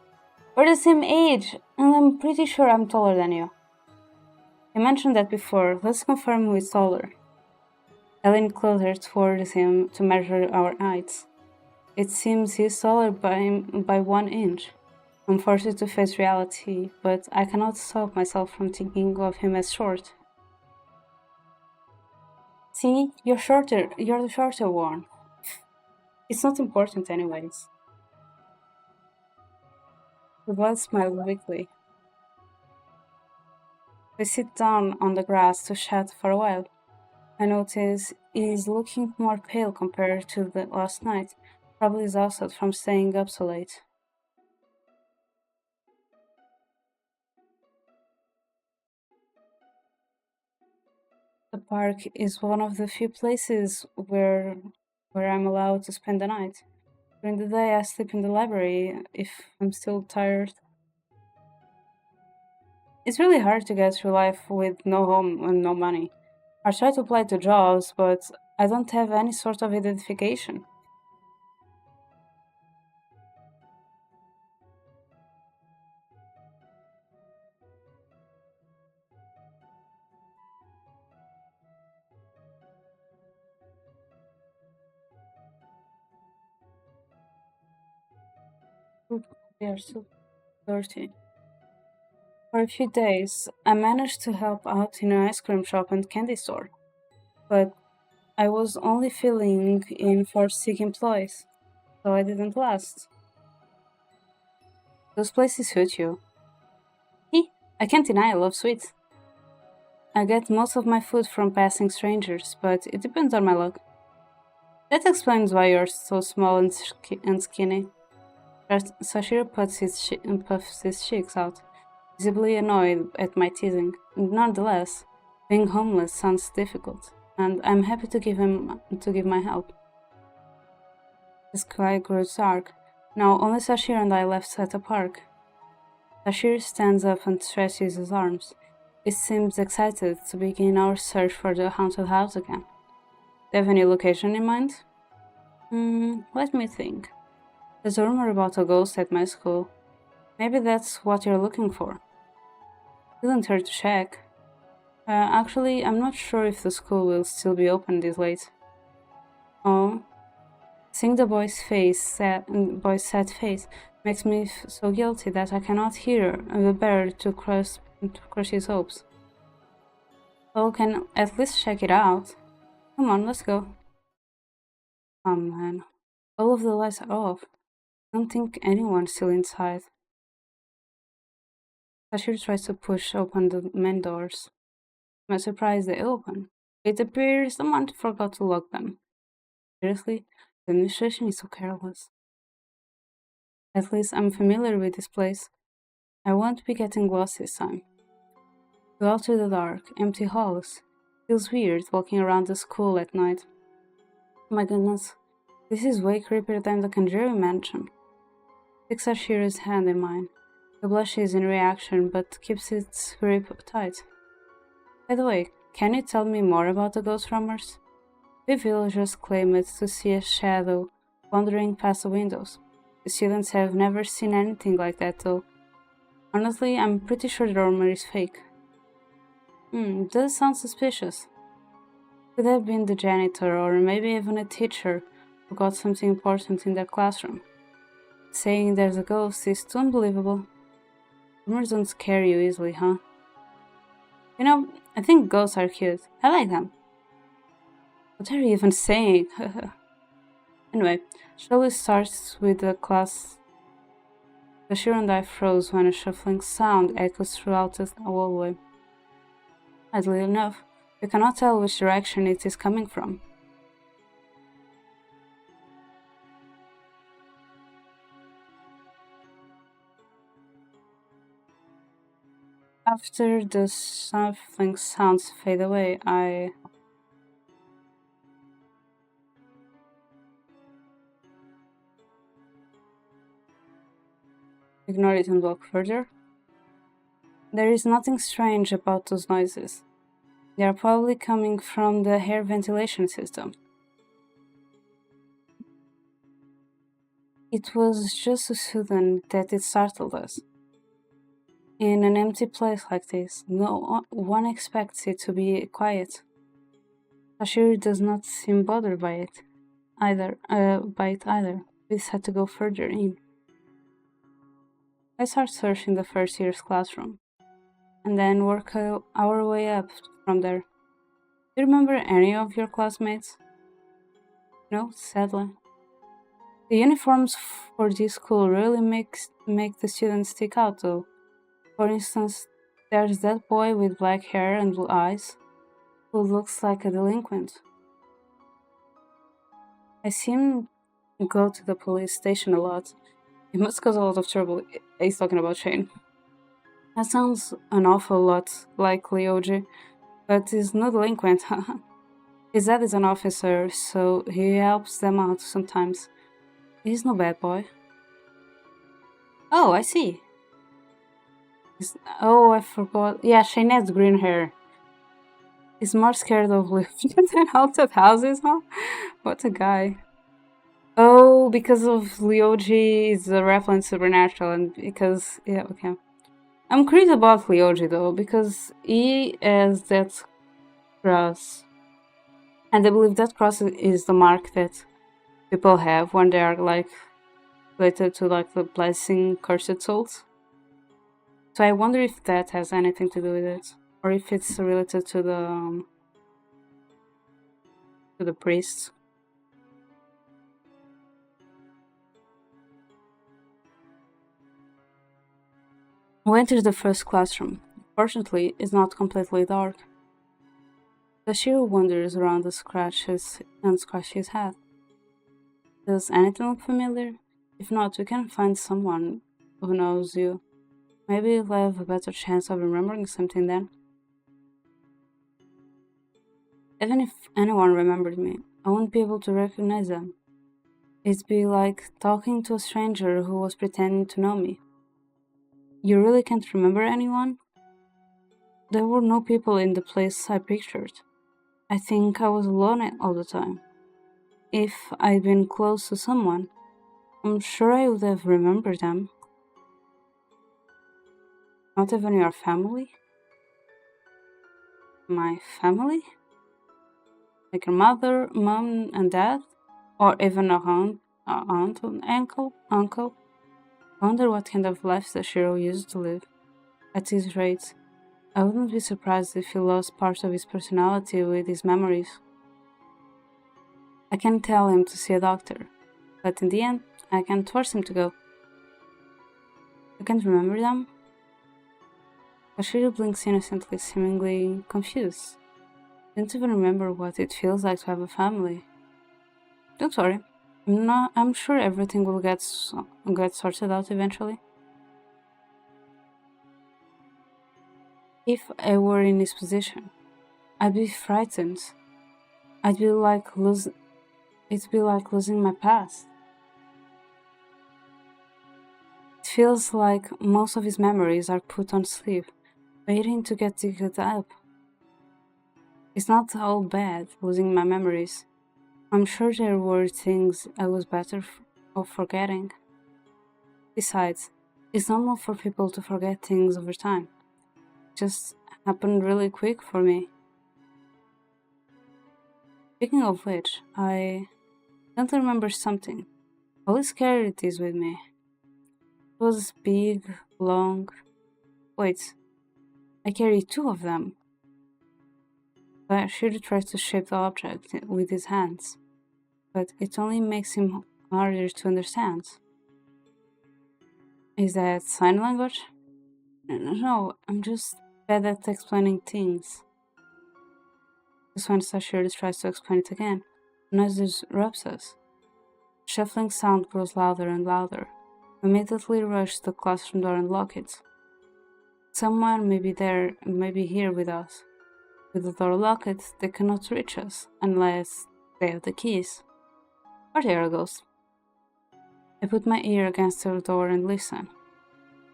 We're the same age, and I'm pretty sure I'm taller than you. You mentioned that before. Let's confirm who is taller. I leaned closer towards him to measure our heights. It seems he's taller by 1 inch. I'm forced to face reality, but I cannot stop myself from thinking of him as short. See, you're shorter. You're the shorter one. It's not important, anyways. The boy smiled weakly. We sit down on the grass to chat for a while. I notice he's looking more pale compared to the last night, probably exhausted from staying up so late. The park is one of the few places where I'm allowed to spend the night. During the day, I sleep in the library if I'm still tired. It's really hard to get through life with no home and no money. I try to apply to jobs, but I don't have any sort of identification. They are so dirty. For a few days, I managed to help out in an ice cream shop and candy store, but I was only filling in for sick employees, so I didn't last. Those places suit you. He, I can't deny I love sweets. I get most of my food from passing strangers, but it depends on my luck. That explains why you're so small and skinny. Sashiro puffs his cheeks out, visibly annoyed at my teasing. Nonetheless, being homeless sounds difficult, and I'm happy to give my help. The sky grows dark. Now only Sashiro and I left at the park. Sashiro stands up and stretches his arms. He seems excited to begin our search for the haunted house again. Do you have any location in mind? Let me think. There's a rumor about a ghost at my school. Maybe that's what you're looking for. Didn't hurt to check. Actually, I'm not sure if the school will still be open this late. Oh, seeing the boy's sad face makes me so guilty that I cannot hear the bear to crush his hopes. Well, can at least check it out. Come on, let's go. Oh man, all of the lights are off. I don't think anyone's still inside. Sachiro tries to push open the main doors. To my surprise, they open. It appears someone forgot to lock them. Seriously, the administration is so careless. At least I'm familiar with this place. I won't be getting lost this time. We go out to the dark, empty halls. Feels weird walking around the school at night. My goodness, this is way creepier than the Conjuring mansion. Takes Sachiro's hand in mine. He blushes in reaction, but keeps its grip tight. By the way, can you tell me more about the ghost rumors? The villagers claimed to see a shadow wandering past the windows. The students have never seen anything like that though. Honestly, I'm pretty sure the rumor is fake. Does sound suspicious. Could have been the janitor or maybe even a teacher who got something important in their classroom. Saying there's a ghost is too unbelievable. Rumors don't scare you easily, huh? You know, I think ghosts are cute. I like them. What are you even saying? Anyway, Shirley starts with the class. Sachiro and I froze when a shuffling sound echoes throughout the hallway. Oddly enough, we cannot tell which direction it is coming from. After the shuffling sounds fade away, I ignore it and walk further. There is nothing strange about those noises. They are probably coming from the air ventilation system. It was just so sudden that it startled us. In an empty place like this, no one expects it to be quiet. Sachiro does not seem bothered by it either. We just had to go further in. I start searching the first year's classroom, and then work our way up from there. Do you remember any of your classmates? No, sadly. The uniforms for this school really make the students stick out though. For instance, there's that boy with black hair and blue eyes who looks like a delinquent. I see him go to the police station a lot. He must cause a lot of trouble. He's talking about Shane. That sounds an awful lot like Lyoji, but he's no delinquent. His dad is an officer, so he helps them out sometimes. He's no bad boy. Oh, I see. Oh, I forgot. Yeah, Shane has green hair. He's more scared of living than haunted houses, huh? What a guy. Oh, because of Lyoji is a reference to Supernatural, and because... Yeah, okay. I'm curious about Lyoji, though, because he has that cross. And I believe that cross is the mark that people have when they are, like, related to, like, the blessing cursed souls. So I wonder if that has anything to do with it, or if it's related to the priest. We enter the first classroom. Fortunately, it's not completely dark. Sachiro wanders around and scratches his head. Does anything look familiar? If not, we can find someone who knows you. Maybe you'll have a better chance of remembering something then. Even if anyone remembered me, I wouldn't be able to recognize them. It'd be like talking to a stranger who was pretending to know me. You really can't remember anyone? There were no people in the place I pictured. I think I was alone all the time. If I'd been close to someone, I'm sure I would have remembered them. Not even your family? My family? Like your mother, mom, and dad? Or even a aunt and uncle? I wonder what kind of life Sachiro used to live. At his rate, I wouldn't be surprised if he lost part of his personality with his memories. I can tell him to see a doctor, but in the end, I can't force him to go. You can't remember them? Sachiro blinks innocently, seemingly confused. I don't even remember what it feels like to have a family. Don't worry. I'm sure everything will get sorted out eventually. If I were in his position, I'd be frightened. I'd be like it'd be like losing my past. It feels like most of his memories are put on sleep, waiting to get digged up. It's not all bad, losing my memories. I'm sure there were things I was better off forgetting. Besides, it's normal for people to forget things over time. It just happened really quick for me. Speaking of which, I don't remember something. I always carried this with me. It was big, long. Wait, I carry two of them. Sachiro tries to shape the object with his hands, but it only makes him harder to understand. Is that sign language? No, I'm just bad at explaining things. Just when Sachiro tries to explain it again, the noise disrupts us. The shuffling sound grows louder and louder. We immediately rush to the classroom door and lock it. Someone may be there, may be here with us. With the door locked, they cannot reach us unless they have the keys. Or they are a ghost. I put my ear against the door and listen.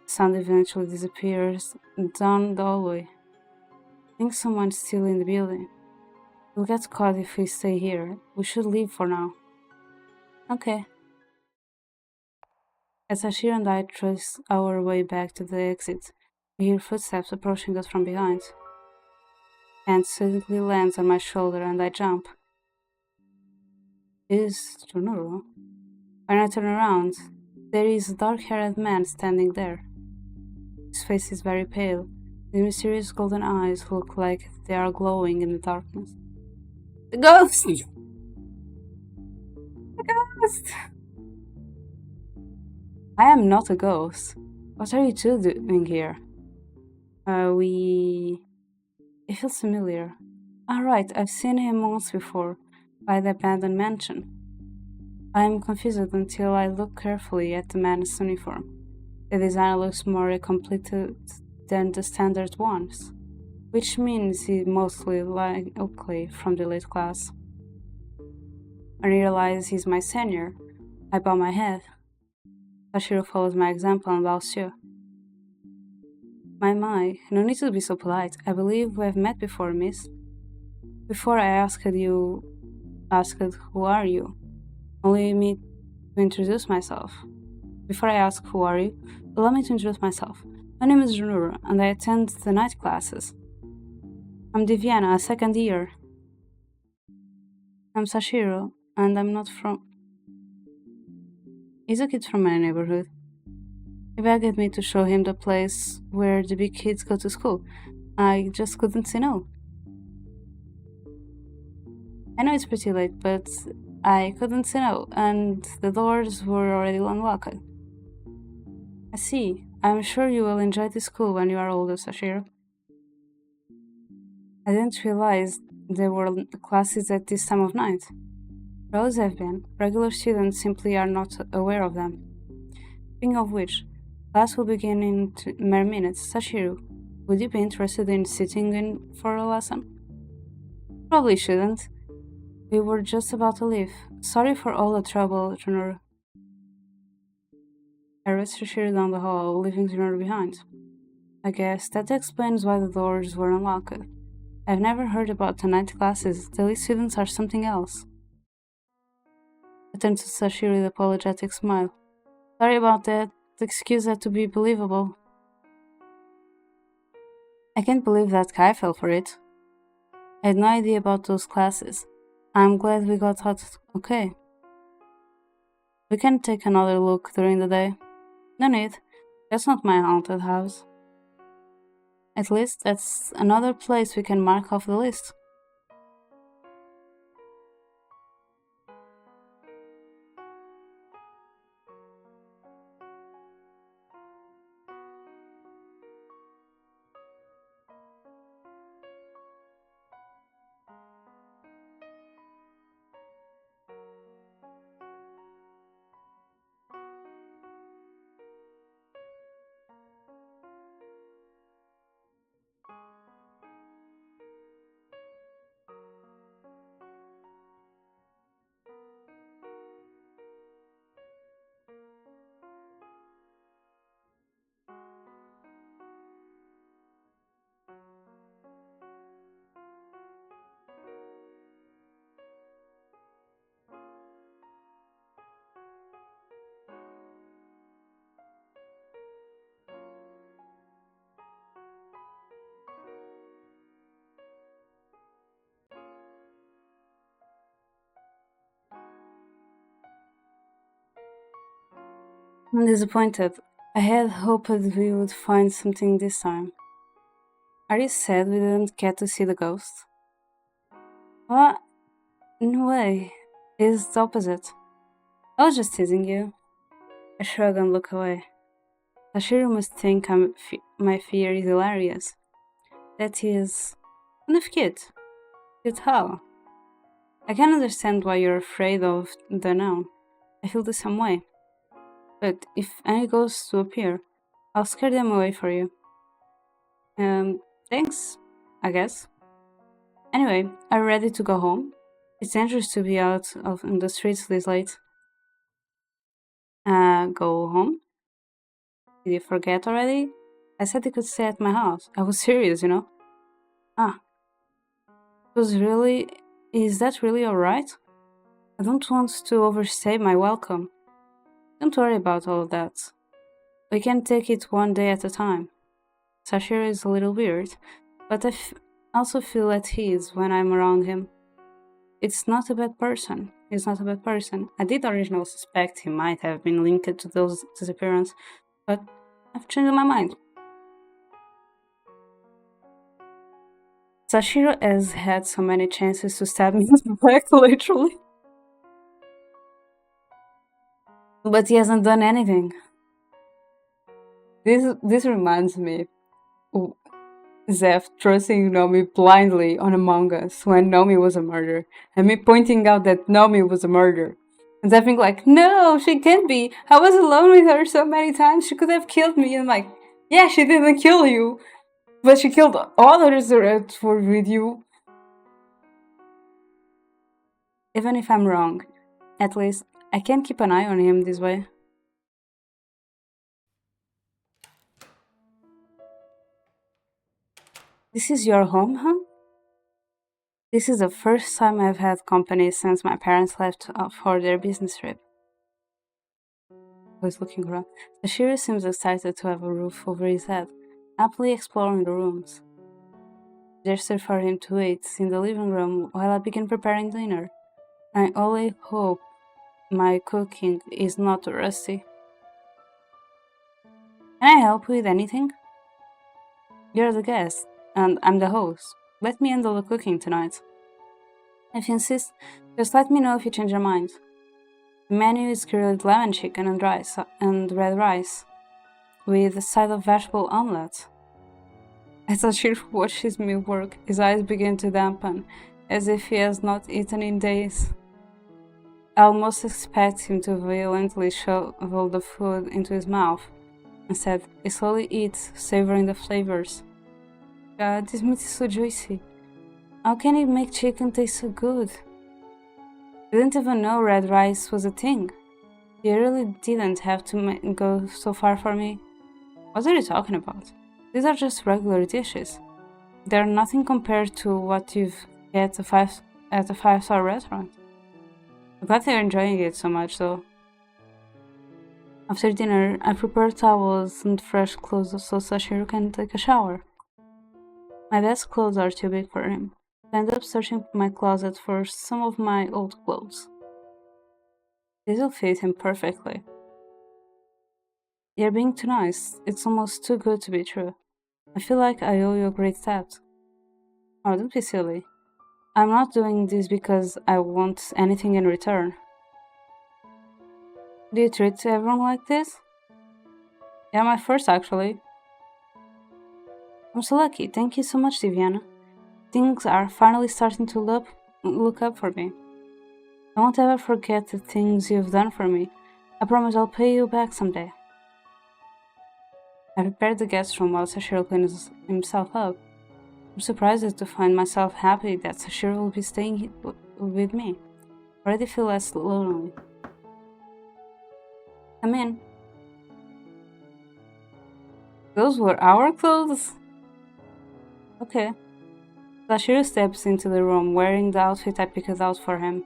The sound eventually disappears down the hallway. I think someone's still in the building. We'll get caught if we stay here. We should leave for now. Okay. As Sachiro and I trace our way back to the exit, we hear footsteps approaching us from behind. Hand suddenly lands on my shoulder and I jump. Is Junoro? When I turn around, there is a dark-haired man standing there. His face is very pale. His mysterious golden eyes look like they are glowing in the darkness. The ghost! The ghost! I am not a ghost. What are you two doing here? It feels familiar. Right, I've seen him once before, by the abandoned mansion. I am confused until I look carefully at the man's uniform. The design looks more completed than the standard ones, which means he's mostly likely from the elite class. I realize he's my senior. I bow my head. Sachiro follows my example and bows too. My, no need to be so polite. I believe we have met before, miss. Before I asked who are you? Only me to introduce myself. Before I ask who are you, allow me to introduce myself. My name is Junura, and I attend the night classes. I'm Diviana, a second year. I'm Sachiro, and I'm not from... He's a kid from my neighborhood. He begged me to show him the place where the big kids go to school. I just couldn't say no. I know it's pretty late, but I couldn't say no, and the doors were already unlocked. I see. I'm sure you will enjoy this school when you are older, Sachiro. I didn't realize there were classes at this time of night. There always have been. Regular students simply are not aware of them. Speaking of which, class will begin in mere minutes. Sachiro, would you be interested in sitting in for a lesson? Probably shouldn't. We were just about to leave. Sorry for all the trouble, Junor. I raced Sachiro down the hall, leaving Junor behind. I guess that explains why the doors were unlocked. I've never heard about the night classes. The elite students are something else. I turned to Sachiro with an apologetic smile. Sorry about that. The excuse had to be believable. I can't believe that guy fell for it. I had no idea about those classes. I'm glad we got out okay. We can take another look during the day. No need. That's not my haunted house. At least that's another place we can mark off the list. I'm disappointed. I had hoped we would find something this time. Are you sad we didn't get to see the ghost? What? No way. It's the opposite. I was just teasing you. I shrug and look away. Sachiro must think my fear is hilarious. That is kind of cute. Cute how? I can understand why you're afraid of the unknown. I feel the same way. But if any ghosts do appear, I'll scare them away for you. Thanks, I guess. Anyway, are you ready to go home? It's dangerous to be out in the streets this late. Go home? Did you forget already? I said you could stay at my house. I was serious, you know? Ah. Is that really alright? I don't want to overstay my welcome. Don't worry about all of that. We can take it one day at a time. Sachiro is a little weird, but I also feel at ease when I'm around him. It's not a bad person. He's not a bad person. I did originally suspect he might have been linked to those disappearances, but I've changed my mind. Sachiro has had so many chances to stab me in the back, literally. But he hasn't done anything. This reminds me of Zeph trusting Nomi blindly on Among Us when Nomi was a murderer, and me pointing out that Nomi was a murderer. And Zeph being like, no, she can't be. I was alone with her so many times, she could have killed me. And I'm like, yeah, she didn't kill you, but she killed others that were with you. Even if I'm wrong, at least I can keep an eye on him this way. This is your home, huh? This is the first time I've had company since my parents left for their business trip. I was looking around. Sachiro seems excited to have a roof over his head, happily exploring the rooms. I gestured for him to wait in the living room while I begin preparing dinner. I only hope my cooking is not rusty. Can I help with anything? You're the guest, and I'm the host. Let me handle the cooking tonight. If you insist, just let me know if you change your mind. The menu is grilled lemon chicken and rice and red rice, with a side of vegetable omelette. As Sachiro watches me work, his eyes begin to dampen, as if he has not eaten in days. I almost expect him to violently shovel the food into his mouth. Instead, he slowly eats, savoring the flavors. God, this meat is so juicy. How can he make chicken taste so good? I didn't even know red rice was a thing. You really didn't have to go so far for me. What are you talking about? These are just regular dishes. They're nothing compared to what you've get at a five-star restaurant. I'm glad you're enjoying it so much, though. After dinner, I prepare towels and fresh clothes so Sachiro can take a shower. My best clothes are too big for him. I end up searching my closet for some of my old clothes. These will fit him perfectly. You're being too nice. It's almost too good to be true. I feel like I owe you a great debt. Oh, don't be silly. I'm not doing this because I want anything in return. Do you treat everyone like this? Yeah, my first actually. I'm so lucky. Thank you so much, Viviana. Things are finally starting to look up for me. I won't ever forget the things you've done for me. I promise I'll pay you back someday. I prepared the guest room while Sachiro cleans himself up. I'm surprised to find myself happy that Sachiro will be staying with me. I already feel less lonely. Come in. Those were our clothes? Okay. Sachiro steps into the room wearing the outfit I picked out for him.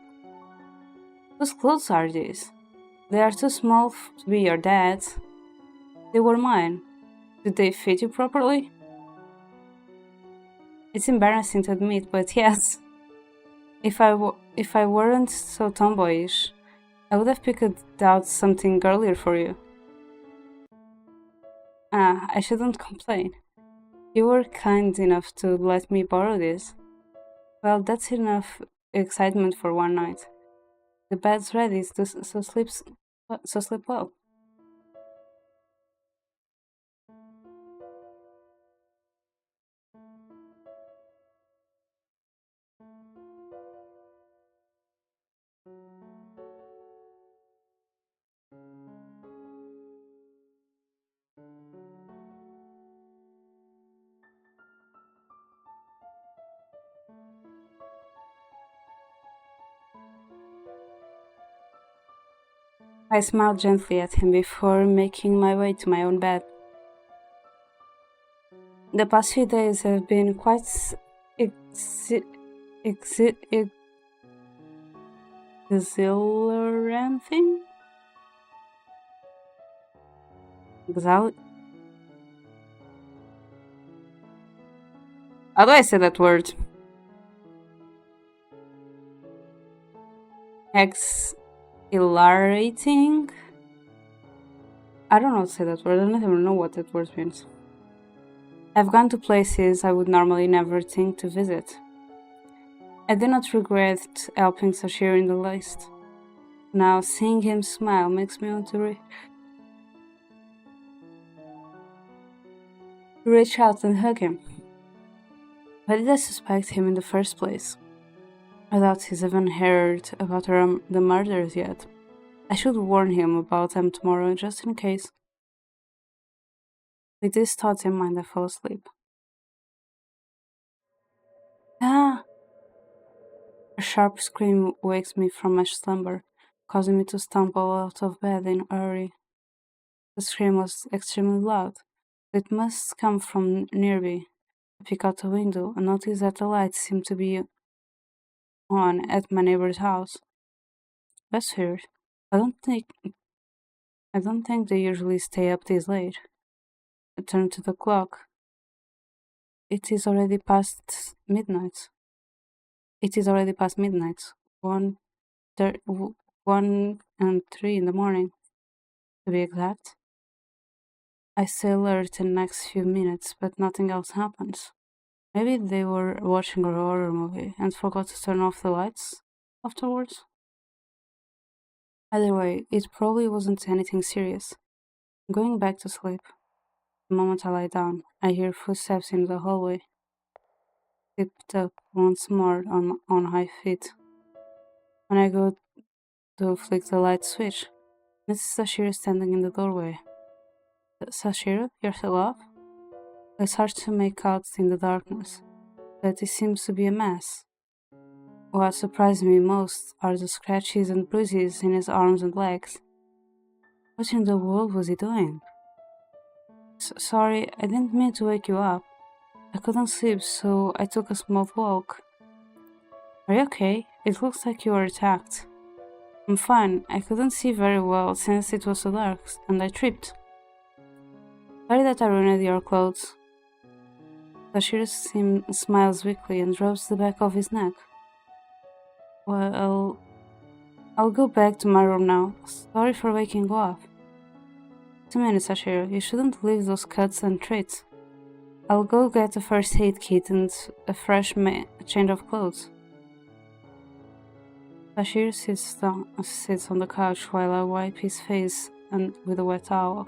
Whose clothes are these? They are too small to be your dad's. They were mine. Did they fit you properly? It's embarrassing to admit, but yes. If I weren't so tomboyish, I would have picked out something girlier for you. I shouldn't complain. You were kind enough to let me borrow this. Well, that's enough excitement for one night. The bed's ready, so sleep well. I smiled gently at him before making my way to my own bed. The past few days have been quite exhilarating. Exhal- How do I say that word? Exhilarating? I don't know how to say that word. I don't even know what that word means. I've gone to places I would normally never think to visit. I do not regret helping Sachiro in the least. Now, seeing him smile makes me want to reach out and hug him. Why did I suspect him in the first place? I doubt he's even heard about the murders yet. I should warn him about them tomorrow just in case. With these thoughts in mind, I fall asleep. Ah! A sharp scream wakes me from my slumber, causing me to stumble out of bed in a hurry. The scream was extremely loud. It must come from nearby. I peek out the window and notice that the lights seem to be on at my neighbor's house. That's weird. I don't think I don't think they usually stay up this late. I turn to the clock. It is already past midnight. It is already past midnight. 1 and 3 in the morning, to be exact. I stay alert in the next few minutes, but nothing else happens. Maybe they were watching a horror movie and forgot to turn off the lights afterwards. Either way, it probably wasn't anything serious. I'm going back to sleep. The moment I lie down, I hear footsteps in the hallway. Tipped up once more on high feet. When I go to flick the light switch, Mrs. Sachiro standing in the doorway. Sachiro, you're still up? It's hard to make out in the darkness, but it seems to be a mess. What surprised me most are the scratches and bruises in his arms and legs. What in the world was he doing? Sorry, I didn't mean to wake you up. I couldn't sleep, so I took a small walk. Are you okay? It looks like you were attacked. I'm fine. I couldn't see very well since it was so dark, and I tripped. Sorry that I ruined your clothes. Sachiro smiles weakly and rubs the back of his neck. Well, I'll go back to my room now. Sorry for waking you up. 2 minutes, Sachiro. You shouldn't leave those cuts and treats. I'll go get a first aid kit and a fresh change of clothes. Sachiro sits on the couch while I wipe his face with a wet towel.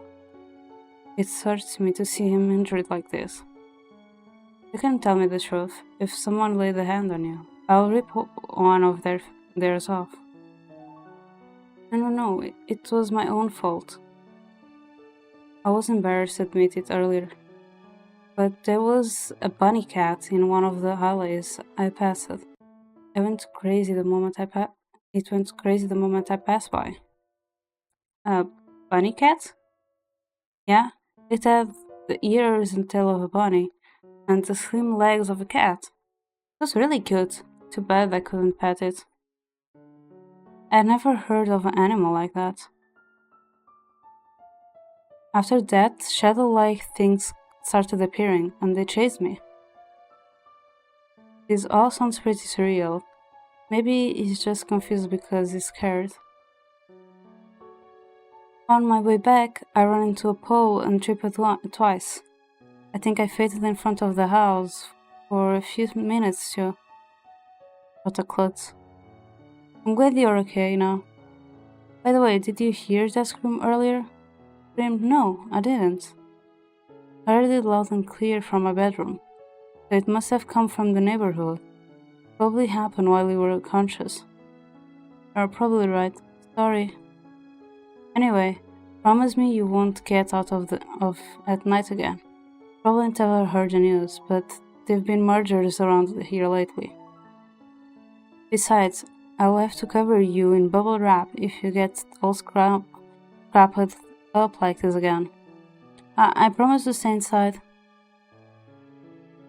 It hurts me to see him injured like this. You can tell me the truth. If someone laid a hand on you, I'll rip one of theirs off. No, it was my own fault. I was embarrassed to admit it earlier. But there was a bunny cat in one of the alleys I passed. It went crazy the moment I passed by. A bunny cat? Yeah, it had the ears and tail of a bunny, and the slim legs of a cat. It was really cute. Too bad I couldn't pet it. I never heard of an animal like that. After that, shadow-like things started appearing, and they chased me. This all sounds pretty surreal. Maybe he's just confused because he's scared. On my way back, I ran into a pole and tripped twice. I think I fainted in front of the house for a few minutes too. What a klutz. I'm glad you're okay now. By the way, did you hear that scream earlier? No, I didn't. I heard it loud and clear from my bedroom, so it must have come from the neighborhood. Probably happened while you were unconscious. You're probably right. Sorry. Anyway, promise me you won't get out of at night again. Probably never heard the news, but there've been murders around here lately. Besides, I'll have to cover you in bubble wrap if you get all scrapped up like this again. I promise to stay inside.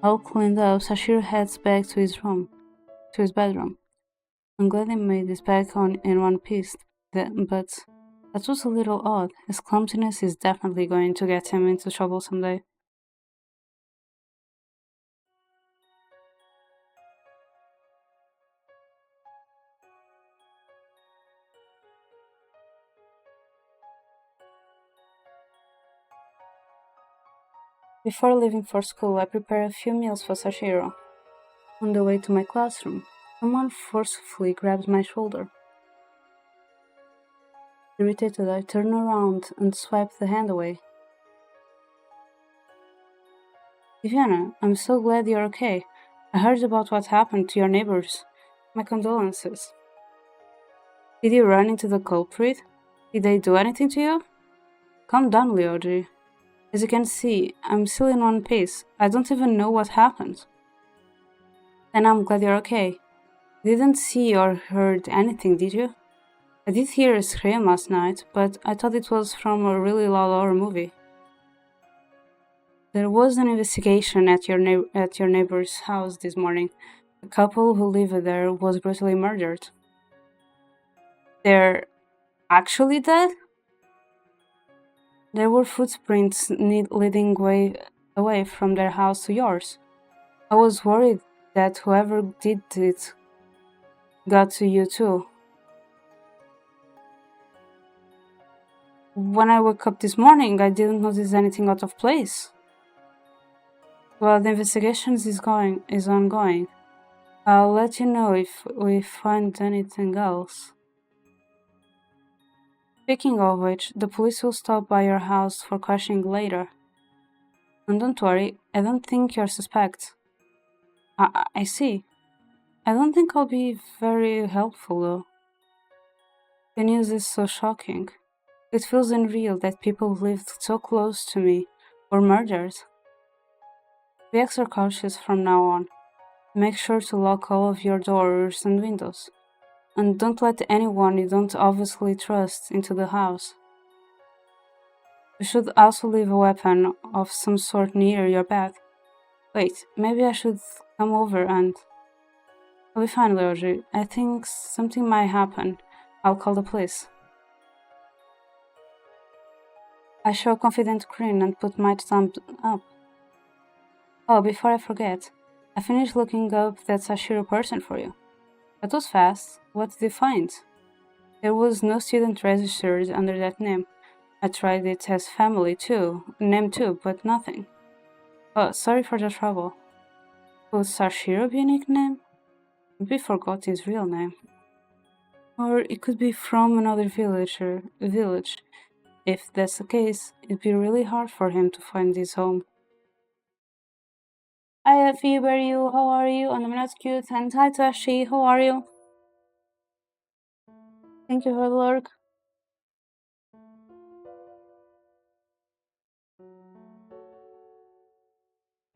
All cleaned up, Sachiro heads back to his bedroom. I'm glad he made this back in one piece, but that was a little odd. His clumsiness is definitely going to get him into trouble someday. Before leaving for school, I prepare a few meals for Sachiro. On the way to my classroom, someone forcefully grabs my shoulder. Irritated, I turn around and swipe the hand away. Viviana, I'm so glad you're okay. I heard about what happened to your neighbors. My condolences. Did you run into the culprit? Did they do anything to you? Calm down, Leoji. As you can see, I'm still in one piece. I don't even know what happened. And I'm glad you're okay. You didn't see or heard anything, did you? I did hear a scream last night, but I thought it was from a really loud horror movie. There was an investigation at your neighbor's house this morning. The couple who lived there was brutally murdered. They're actually dead? There were footprints leading away from their house to yours. I was worried that whoever did it got to you too. When I woke up this morning, I didn't notice anything out of place. Well, the investigation is ongoing. I'll let you know if we find anything else. Speaking of which, the police will stop by your house for questioning later. And don't worry, I don't think you're suspect. I see. I don't think I'll be very helpful though. The news is so shocking. It feels unreal that people who lived so close to me were murdered. Be extra cautious from now on. Make sure to lock all of your doors and windows. And don't let anyone you don't obviously trust into the house. You should also leave a weapon of some sort near your bed. Wait, maybe I should come over and... I'll be fine, Leoji. I think something might happen. I'll call the police. I show a confident grin and put my thumb up. Oh, before I forget, I finished looking up that Sachiro person for you. That was fast. What did you find? There was no student registered under that name. I tried it as name too, but nothing. Oh, sorry for the trouble. Could Sachiro be a nickname? Maybe forgot his real name. Or it could be from another village. If that's the case, it'd be really hard for him to find his home. Hi Effie, where are you? How are you? And I'm not cute. And hi Tashi, how are you? Thank you for the lurk.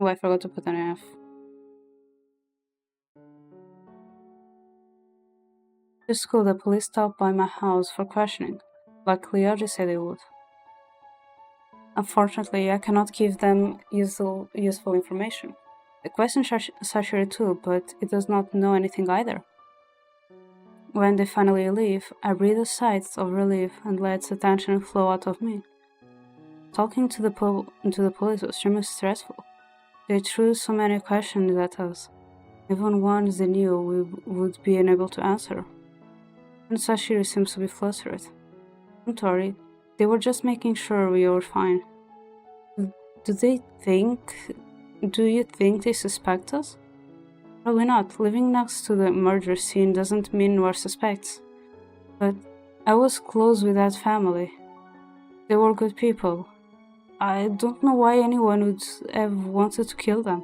Oh, I forgot to put an F. To school, the police stopped by my house for questioning, like Leoji said they would. Unfortunately, I cannot give them useful information. I question Sachiro too, but it does not know anything either. When they finally leave, I breathe a sigh of relief and let the tension flow out of me. Talking to the police was extremely stressful. They threw so many questions at us, even ones they knew we would be unable to answer. And Sachiro seems to be flustered. Don't worry, They were just making sure we were fine. Do you think they suspect us? Probably not. Living next to the murder scene doesn't mean we're suspects. But I was close with that family. They were good people. I don't know why anyone would have wanted to kill them.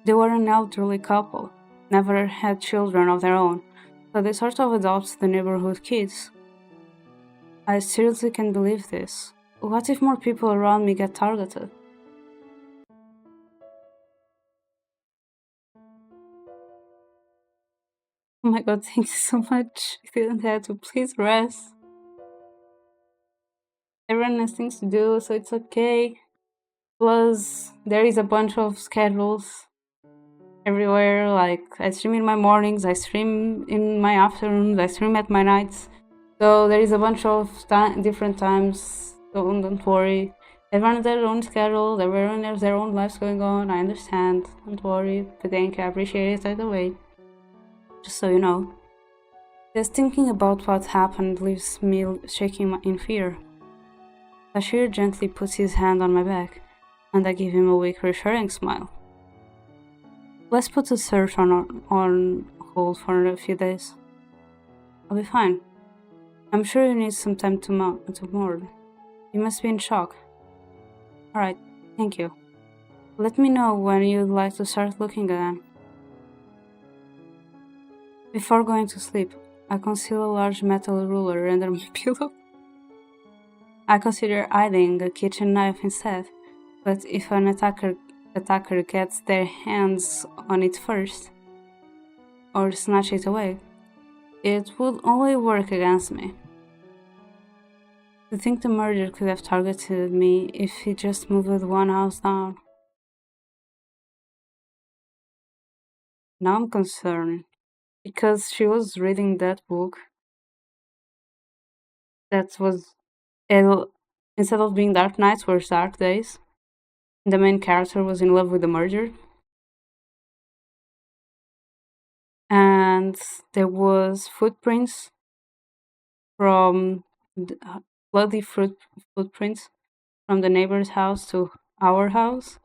They were an elderly couple, never had children of their own, but they sort of adopt the neighborhood kids. I seriously can't believe this. What if more people around me get targeted? Oh my god, thank you so much. I didn't have to. Please rest. Everyone has things to do, so it's okay. Plus, there is a bunch of schedules everywhere. Like, I stream in my mornings, I stream in my afternoons, I stream at my nights. So there is a bunch of different times, so don't worry. Everyone has their own schedule, everyone has their own lives going on, I understand. Don't worry, but thank you, I appreciate it either way. Just so you know. Just thinking about what happened leaves me shaking in fear. Sachiro gently puts his hand on my back, and I give him a weak, reassuring smile. Let's put the search on hold for a few days. I'll be fine. I'm sure you need some time to mourn. You must be in shock. Alright, thank you. Let me know when you'd like to start looking again. Before going to sleep, I conceal a large metal ruler under my pillow. I consider hiding a kitchen knife instead, but if an attacker gets their hands on it first, or snatch it away, it would only work against me. To think the murderer could have targeted me if he just moved one house down. Now I'm concerned, because she was reading that book that was, instead of being dark nights, were dark days. The main character was in love with the murderer. And there was footprints from bloody footprints from the neighbor's house to our house.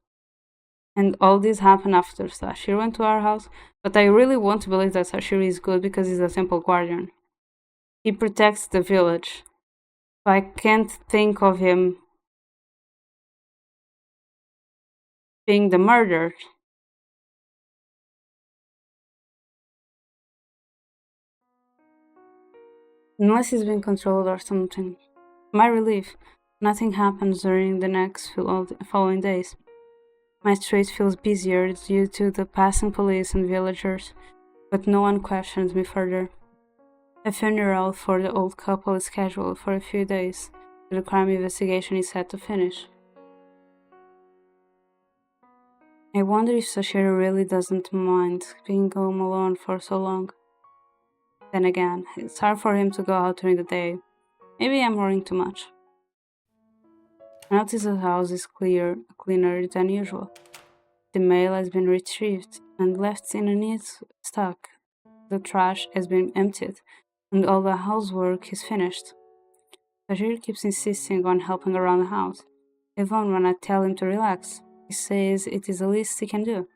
And all this happened after Sachiro went to our house. But I really want to believe that Sachiro is good because he's a temple guardian. He protects the village. So I can't think of him being the murderer. Unless he's been controlled or something. To my relief, nothing happens during the next following days. My street feels busier due to the passing police and villagers, but no one questions me further. A funeral for the old couple is scheduled for a few days. The crime investigation is set to finish. I wonder if Sachiro really doesn't mind being home alone for so long. Then again, it's hard for him to go out during the day. Maybe I'm worrying too much. I notice the house is cleaner than usual. The mail has been retrieved and left in a neat stack. The trash has been emptied, and all the housework is finished. Sachiro keeps insisting on helping around the house, even when I tell him to relax. He says it is the least he can do.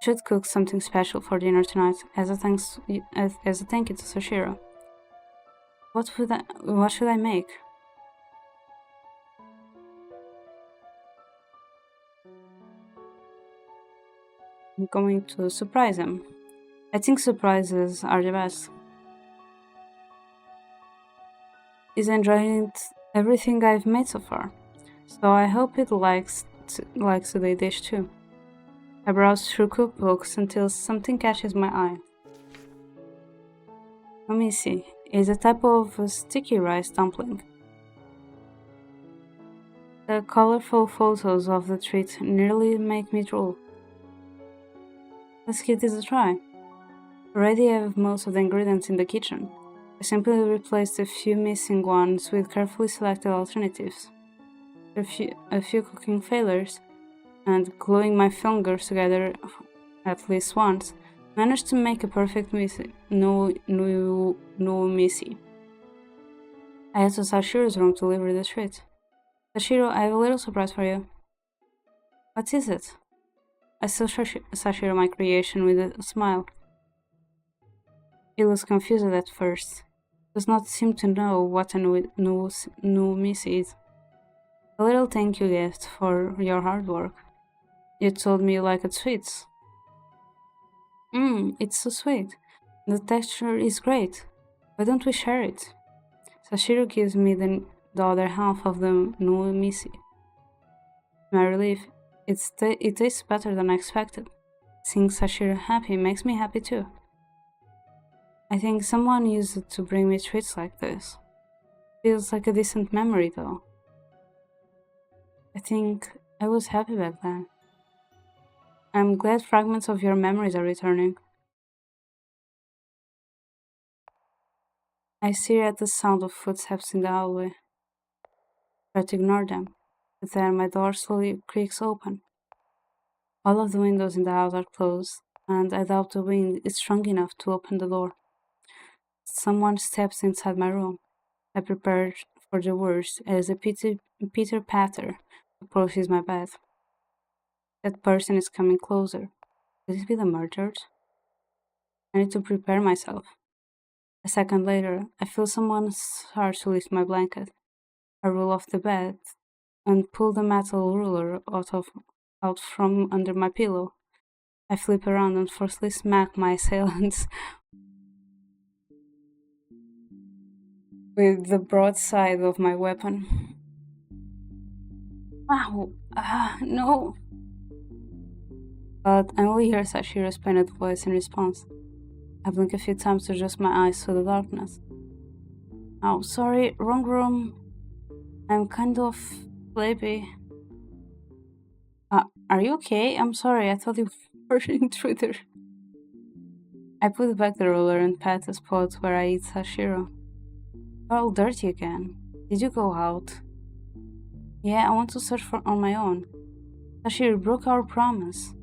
I should cook something special for dinner tonight as a thank you to Sachiro. What should I make? I'm going to surprise him. I think surprises are the best. He's enjoying everything I've made so far, so I hope he likes today's dish too. I browse through cookbooks until something catches my eye. Let me see. It's a type of sticky rice dumpling. The colorful photos of the treat nearly make me drool. Let's give this a try. Already I have most of the ingredients in the kitchen. I simply replaced a few missing ones with carefully selected alternatives. A few cooking failures, and gluing my fingers together at least once, managed to make a perfect missy. No missy. I head to Sachiro's room to deliver the treat. Sachiro, I have a little surprise for you. What is it? I still show Sachiro my creation with a smile. He looks confused at first. Does not seem to know what a new miss is. A little thank you gift for your hard work. You told me you liked sweets. It's so sweet. The texture is great. Why don't we share it? Sachiro gives me the other half of the new misi. To my relief, it tastes better than I expected. Seeing Sachiro happy makes me happy too. I think someone used it to bring me treats like this. Feels like a decent memory though. I think I was happy back then. I'm glad fragments of your memories are returning. I stare at the sound of footsteps in the hallway. Try to ignore them, but then my door slowly creaks open. All of the windows in the house are closed, and I doubt the wind is strong enough to open the door. Someone steps inside my room. I prepare for the worst as a Peter Patter approaches my bed. That person is coming closer. Could it be the murdered? I need to prepare myself. A second later, I feel someone start to lift my blanket. I roll off the bed and pull the metal ruler out from under my pillow. I flip around and forcefully smack my assailants with the broadside of my weapon. Ow! No! But I only hear Sachiro's pained voice in response. I blink a few times to adjust my eyes to the darkness. Oh, sorry, wrong room. I'm kind of sleepy. Are you okay? I'm sorry, I thought you were an intruder. I put back the ruler and pat the spot where I eat Sachiro. You're all dirty again. Did you go out? Yeah, I want to search on my own. Sachiro broke our promise.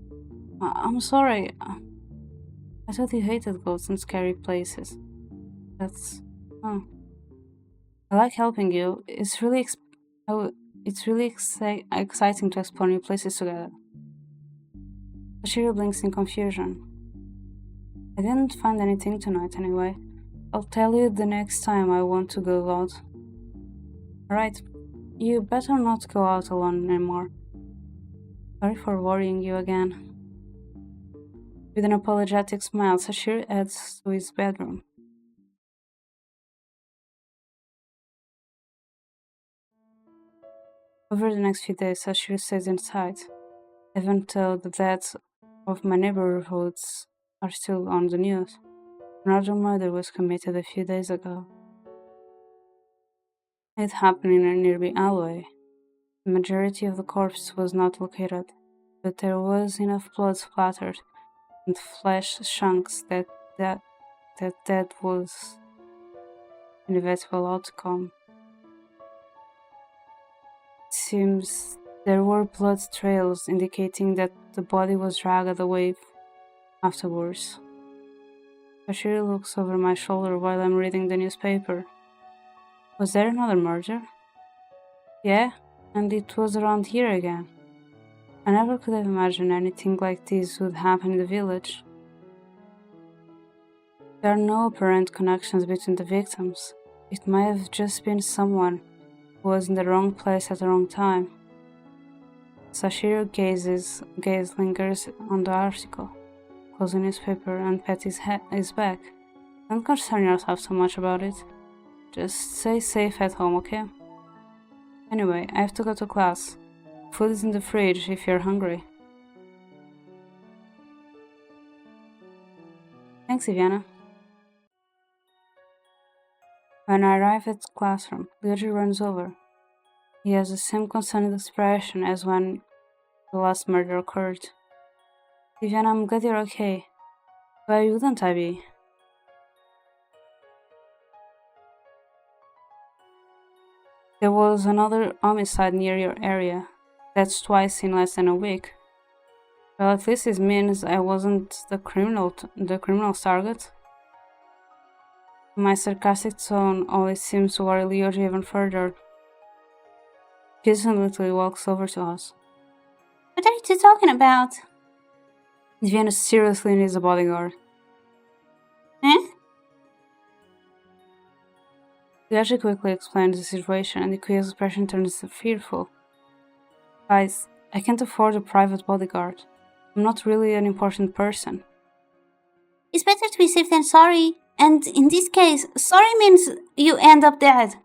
I'm sorry. I thought you hated ghosts and scary places. That's... Oh. I like helping you. It's really exciting to explore new places together. Sachiro blinks in confusion. I didn't find anything tonight anyway. I'll tell you the next time I want to go out. Alright, you better not go out alone anymore. Sorry for worrying you again. With an apologetic smile, Sachiro heads to his bedroom. Over the next few days, Sachiro stays inside, even though the deaths of my neighborhoods are still on the news. Another murder was committed a few days ago. It happened in a nearby alleyway. The majority of the corpse was not located, but there was enough blood splattered and flesh chunks that was an inevitable outcome. It seems there were blood trails indicating that the body was dragged away afterwards. Sachiro looks over my shoulder while I'm reading the newspaper. Was there another murder? Yeah, and it was around here again. I never could have imagined anything like this would happen in the village. There are no apparent connections between the victims. It might have just been someone who was in the wrong place at the wrong time. Sachiro gaze lingers on the article, closes the newspaper and pats his back. Don't concern yourself so much about it. Just stay safe at home, okay? Anyway, I have to go to class. Food is in the fridge if you're hungry. Thanks, Iviana. When I arrive at the classroom, Luigi runs over. He has the same concerned expression as when the last murder occurred. Iviana, I'm glad you're okay. Why wouldn't I be? There was another homicide near your area. That's twice in less than a week. Well, at least it means I wasn't the criminal's target. My sarcastic tone always seems to worry Leo even further. He instantly walks over to us. What are you two talking about? Vienna seriously needs a bodyguard. Eh? Leo quickly explains the situation, and the Kuya's expression turns fearful. Guys, I can't afford a private bodyguard. I'm not really an important person. It's better to be safe than sorry. And in this case, sorry means you end up dead.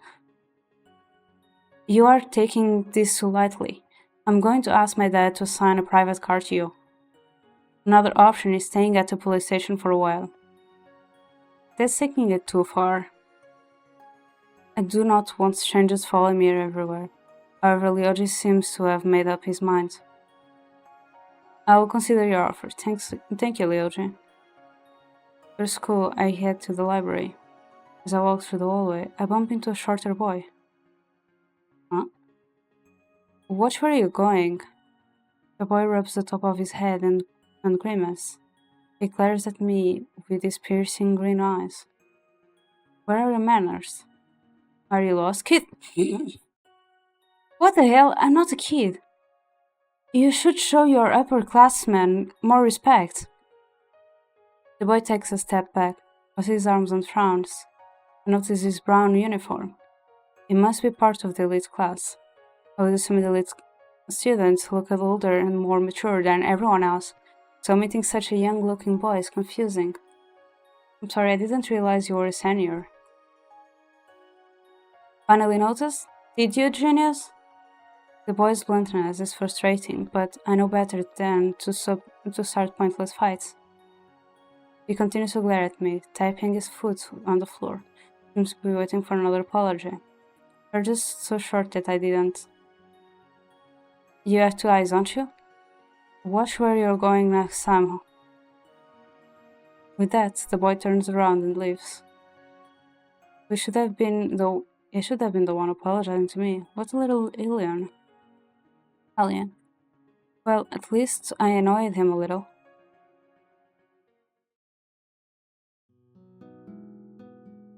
You are taking this too lightly. I'm going to ask my dad to assign a private car to you. Another option is staying at the police station for a while. That's taking it too far. I do not want strangers following me everywhere. However, Lyoji seems to have made up his mind. I will consider your offer. Thank you, Lyoji. After school, I head to the library. As I walk through the hallway, I bump into a shorter boy. Huh? Watch where you're going. The boy rubs the top of his head and grimaces. He glares at me with his piercing green eyes. Where are your manners? Are you lost, kid? What the hell? I'm not a kid. You should show your upperclassmen more respect. The boy takes a step back, crosses his arms and frowns. I notice his brown uniform. He must be part of the elite class. I would assume the elite students look older and more mature than everyone else, so meeting such a young-looking boy is confusing. I'm sorry, I didn't realize you were a senior. Finally noticed? Did you, genius? The boy's bluntness is frustrating, but I know better than to start pointless fights. He continues to glare at me, tapping his foot on the floor. Seems to be waiting for another apology. You're just so short that I didn't. You have two eyes, don't you? Watch where you're going next time. With that, the boy turns around and leaves. He should have been the one apologizing to me. What a little alien. Well, at least I annoyed him a little.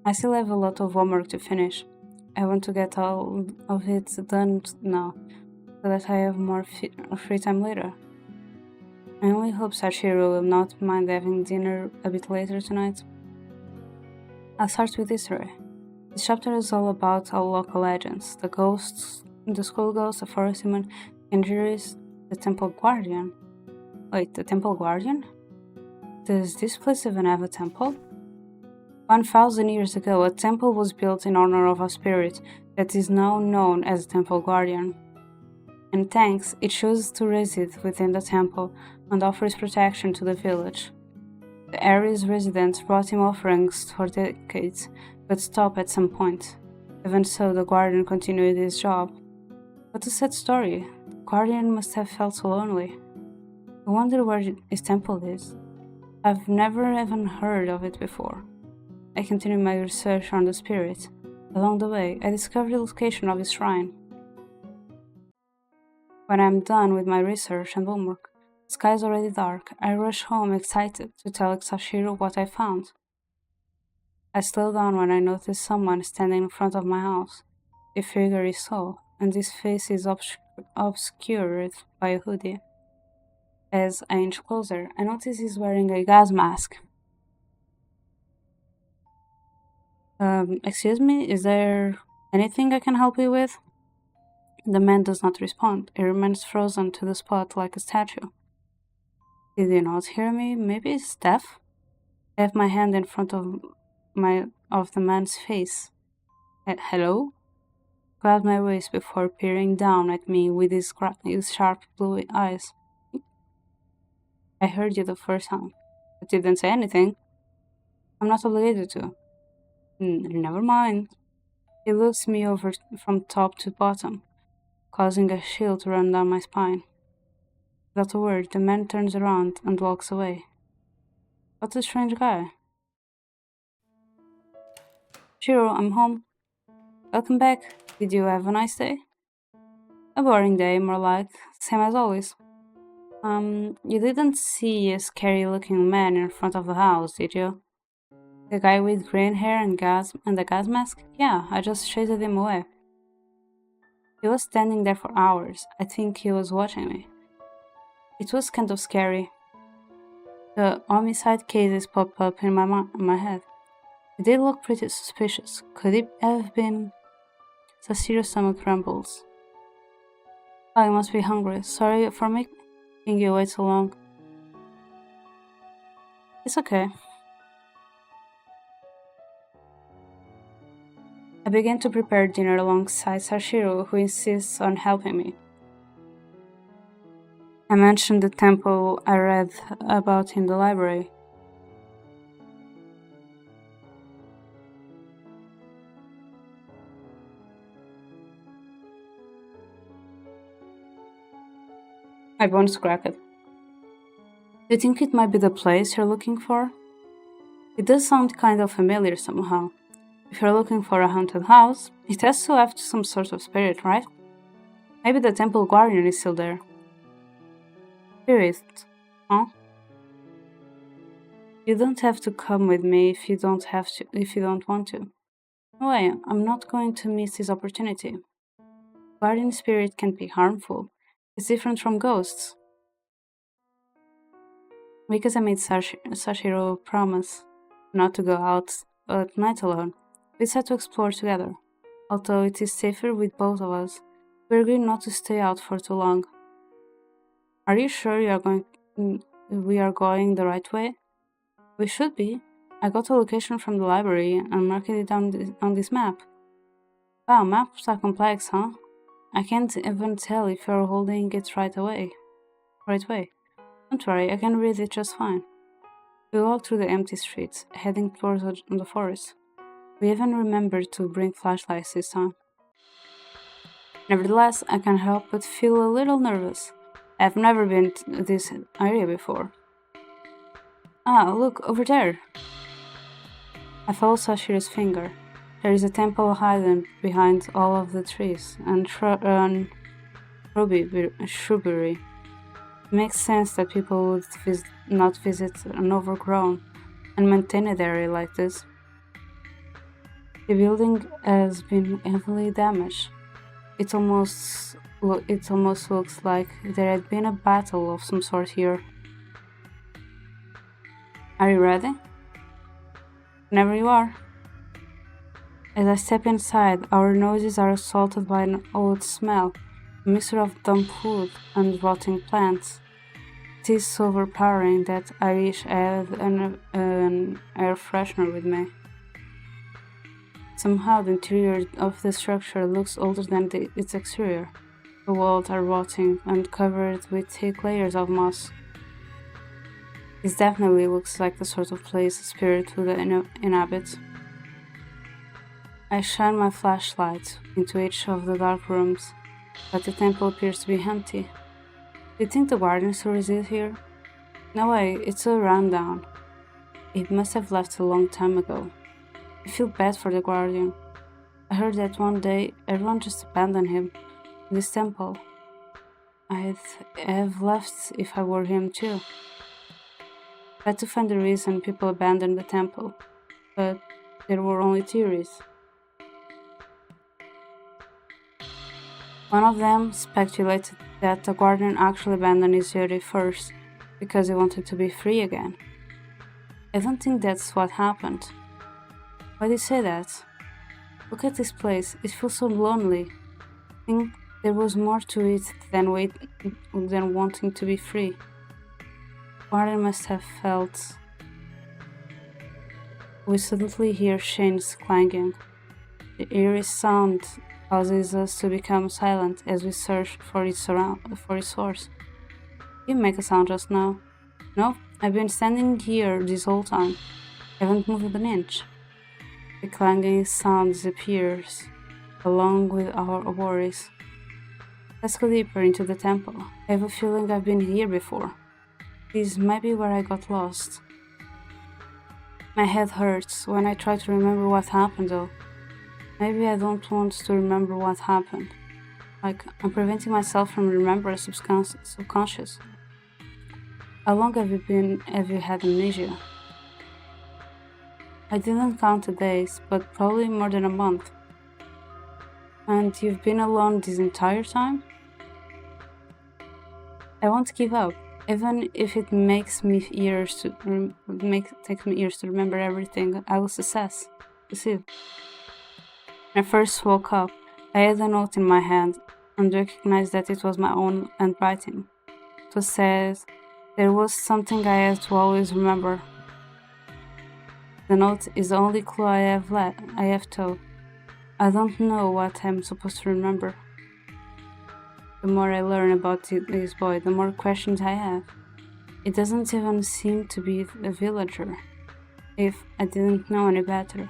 I still have a lot of homework to finish. I want to get all of it done now, so that I have more free time later. I only hope Sachiro will not mind having dinner a bit later tonight. I'll start with history. This chapter is all about our local legends, the ghosts, the school ghost, the forest demon, injuries, the temple guardian. Wait, the temple guardian? Does this place even have a temple? 1,000 years ago, a temple was built in honor of a spirit that is now known as the temple guardian. And thanks, it chose to reside within the temple and offers protection to the village. The area's residents brought him offerings for decades, but stopped at some point. Even so, the guardian continued his job. What a sad story. The guardian must have felt so lonely. I wonder where his temple is. I've never even heard of it before. I continued my research on the spirit. Along the way, I discovered the location of his shrine. When I'm done with my research and homework, the sky is already dark. I rush home excited to tell Sachiro what I found. I slow down when I notice someone standing in front of my house. The figure is tall, and his face is obscured by a hoodie. As I inch closer, I notice he's wearing a gas mask. Excuse me, is there anything I can help you with? The man does not respond. He remains frozen to the spot like a statue. Did you not hear me? Maybe he's deaf? I have my hand in front of the man's face. Hello? Grabbed my waist before peering down at me with his sharp blue eyes. I heard you the first time, but you didn't say anything. I'm not obligated to. Never mind. He looks me over from top to bottom, causing a chill to run down my spine. Without a word, the man turns around and walks away. What a strange guy. Shiro, I'm home. Welcome back. Did you have a nice day? A boring day, more like. Same as always. You didn't see a scary-looking man in front of the house, did you? The guy with green hair and the gas mask? Yeah, I just chased him away. He was standing there for hours. I think he was watching me. It was kind of scary. The homicide cases popped up in my head. It did look pretty suspicious. Could it have been? Sachiro's stomach rumbles. Oh, I must be hungry. Sorry for making you wait so long. It's okay. I begin to prepare dinner alongside Sachiro, who insists on helping me. I mentioned the temple I read about in the library. My bones cracked. Do you think it might be the place you're looking for? It does sound kind of familiar somehow. If you're looking for a haunted house, it has to have some sort of spirit, right? Maybe the temple guardian is still there. Spirit, huh? You don't have to come with me if you don't want to. No way, I'm not going to miss this opportunity. Guardian spirit can be harmful. It's different from ghosts. Because I made Sachiro promise not to go out at night alone, we decided to explore together. Although it is safer with both of us, we agreed not to stay out for too long. Are you sure we are going the right way? We should be. I got a location from the library and marked it on this map. Wow, maps are complex, huh? I can't even tell if you're holding it right way. Don't worry, I can read it just fine. We walk through the empty streets, heading towards the forest. We even remembered to bring flashlights this time. Nevertheless, I can't help but feel a little nervous. I've never been to this area before. Ah, look, over there! I follow Sachiro's finger. There is a temple hidden behind all of the trees and shrubbery. It makes sense that people would not visit an overgrown and maintained area like this. The building has been heavily damaged. It almost looks like there had been a battle of some sort here. Are you ready? Whenever you are. As I step inside, our noses are assaulted by an old smell, a mixture of damp wood and rotting plants. It is so overpowering that I wish I had an air freshener with me. Somehow the interior of the structure looks older than its exterior. The walls are rotting and covered with thick layers of moss. This definitely looks like the sort of place a spirit would inhabit. I shine my flashlight into each of the dark rooms, but the temple appears to be empty. Do you think the guardian still resides here? No way, it's a rundown. It must have left a long time ago. I feel bad for the guardian. I heard that one day everyone just abandoned him in this temple. I'd have left if I were him too. Tried to find the reason people abandoned the temple, but there were only theories. One of them speculated that the guardian actually abandoned his duty first because he wanted to be free again. I don't think that's what happened. Why do you say that? Look at this place, it feels so lonely. I think there was more to it than wanting to be free. Guardian must have felt. We suddenly hear chains clanging. The eerie sound causes us to become silent as we search for its source. You make a sound just now. No, I've been standing here this whole time. I haven't moved an inch. The clanging sound disappears, along with our worries. Let's go deeper into the temple. I have a feeling I've been here before. This might be where I got lost. My head hurts when I try to remember what happened though. Maybe I don't want to remember what happened. Like, I'm preventing myself from remembering subconscious. How long have you had amnesia? I didn't count the days, but probably more than a month. And you've been alone this entire time? I won't give up, even if it makes me takes me years to remember everything I will success. Succeed. When I first woke up, I had a note in my hand and recognized that it was my own handwriting. It was said there was something I had to always remember. The note is the only clue I have told. I don't know what I'm supposed to remember. The more I learn about this boy, the more questions I have. It doesn't even seem to be a villager. If I didn't know any better,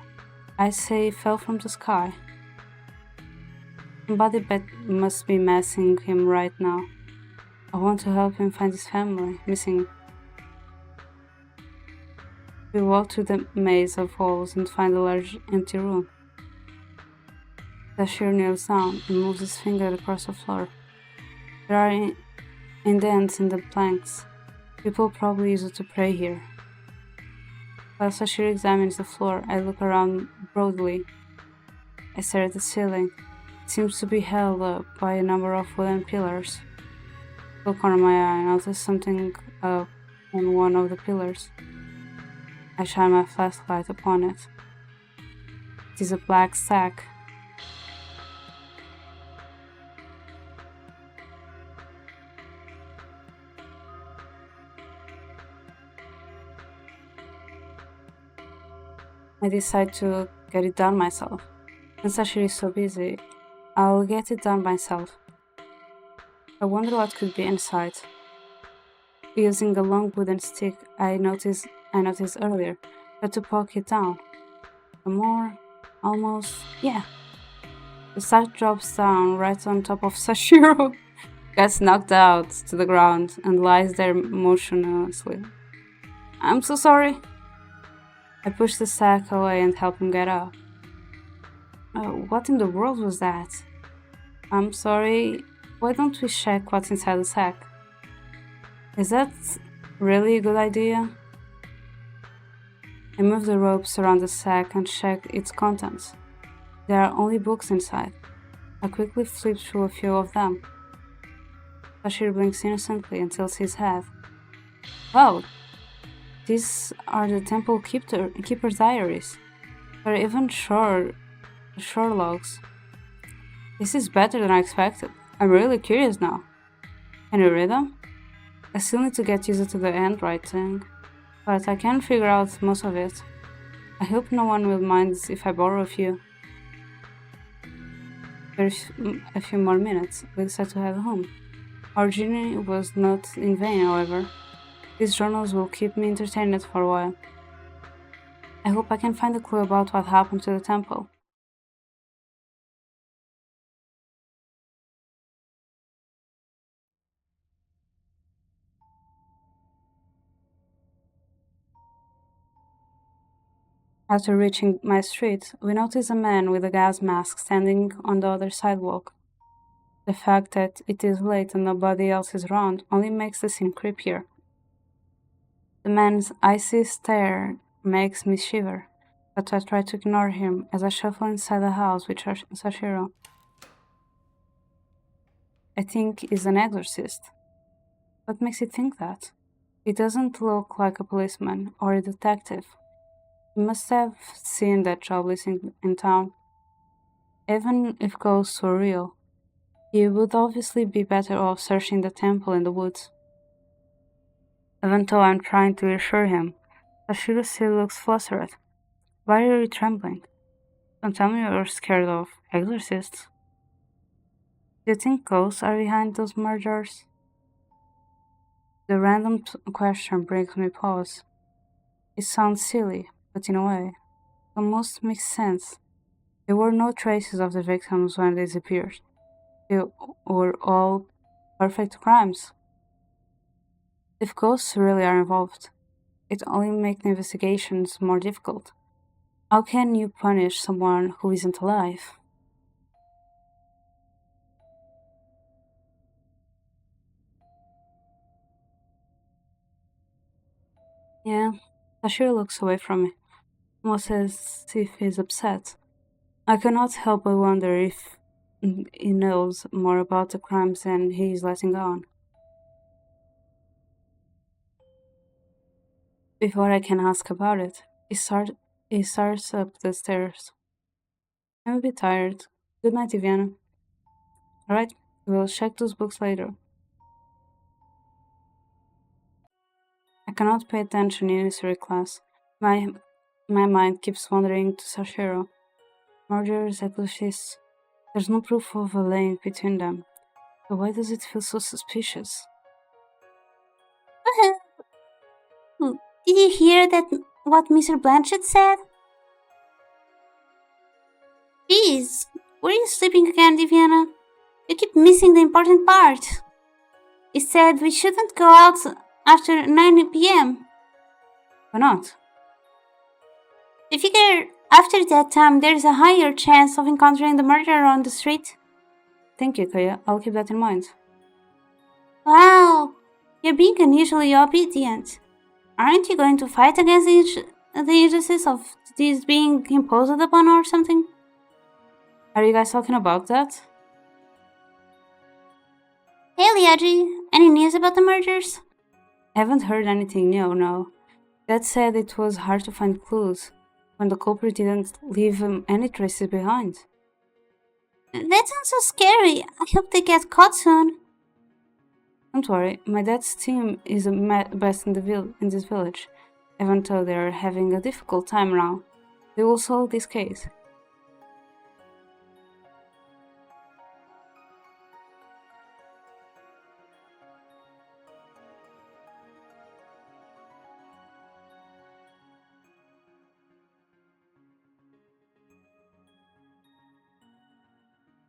I'd say he fell from the sky. Somebody must be missing him right now. I want to help him find his family missing. We walk through the maze of halls and find a large empty room. Sachiro kneels down and moves his finger across the floor. There are indents in the planks. People probably use it to pray here. While Sachiro examines the floor, I look around broadly. I stare at the ceiling. It seems to be held up by a number of wooden pillars. I look corner of my eye and notice something up on one of the pillars. I shine my flashlight upon it. It is a black sack. I decide to get it done myself. Since Sachiro is so busy, I'll get it done myself. I wonder what could be inside. Using a long wooden stick I noticed earlier, but to poke it down. The more, yeah. The sack drops down right on top of Sachiro, gets knocked out to the ground, and lies there motionlessly. I'm so sorry. I push the sack away and help him get up. What in the world was that? I'm sorry. Why don't we check what's inside the sack? Is that really a good idea? I move the ropes around the sack and check its contents. There are only books inside. I quickly flip through a few of them. Sachiro blinks innocently and tilts his head. Wow, these are the temple keeper's diaries. There are even shore logs. This is better than I expected. I'm really curious now. Can you read them? I still need to get used to the handwriting, but I can figure out most of it. I hope no one will mind if I borrow a few. There's a few more minutes. We decide to head home. Our journey was not in vain, however. These journals will keep me entertained for a while. I hope I can find a clue about what happened to the temple. After reaching my street, we notice a man with a gas mask standing on the other sidewalk. The fact that it is late and nobody else is around only makes the scene creepier. The man's icy stare makes me shiver, but I try to ignore him as I shuffle inside the house with Sachiro. I think he's an exorcist. What makes you think that? He doesn't look like a policeman or a detective. He must have seen that job listing in town. Even if ghosts were real, he would obviously be better off searching the temple in the woods. Even though I'm trying to reassure him, Sachiro still looks flustered. Why are you trembling? Don't tell me you're scared of exorcists. Do you think ghosts are behind those murders? The random question brings me pause. It sounds silly, but in a way, it almost makes sense. There were no traces of the victims when they disappeared. They were all perfect crimes. If ghosts really are involved, it only makes investigations more difficult. How can you punish someone who isn't alive? Yeah, Sachiro looks away from me. almost as if he's upset. I cannot help but wonder if he knows more about the crimes than he is letting on. Before I can ask about it, he starts up the stairs. I'm a bit tired. Good night, Iviana. Alright, we'll check those books later. I cannot pay attention in history class. My mind keeps wandering to Sachiro. Murderers at Lucis. There's no proof of a link between them. So why does it feel so suspicious? Did you hear what Mr. Blanchett said? Jeez, were you sleeping again, Diviana? You keep missing the important part. He said we shouldn't go out after 9 p.m. Why not? I figure after that time there's a higher chance of encountering the murderer on the street. Thank you, Kaya. I'll keep that in mind. Wow, you're being unusually obedient. Aren't you going to fight against the injustice of this being imposed upon or something? Are you guys talking about that? Hey Liadri, any news about the murders? I haven't heard anything new, no. That said, it was hard to find clues when the culprit didn't leave any traces behind. That sounds so scary. I hope they get caught soon. Don't worry, my dad's team is the best in this village. Even though they're having a difficult time now, they will solve this case.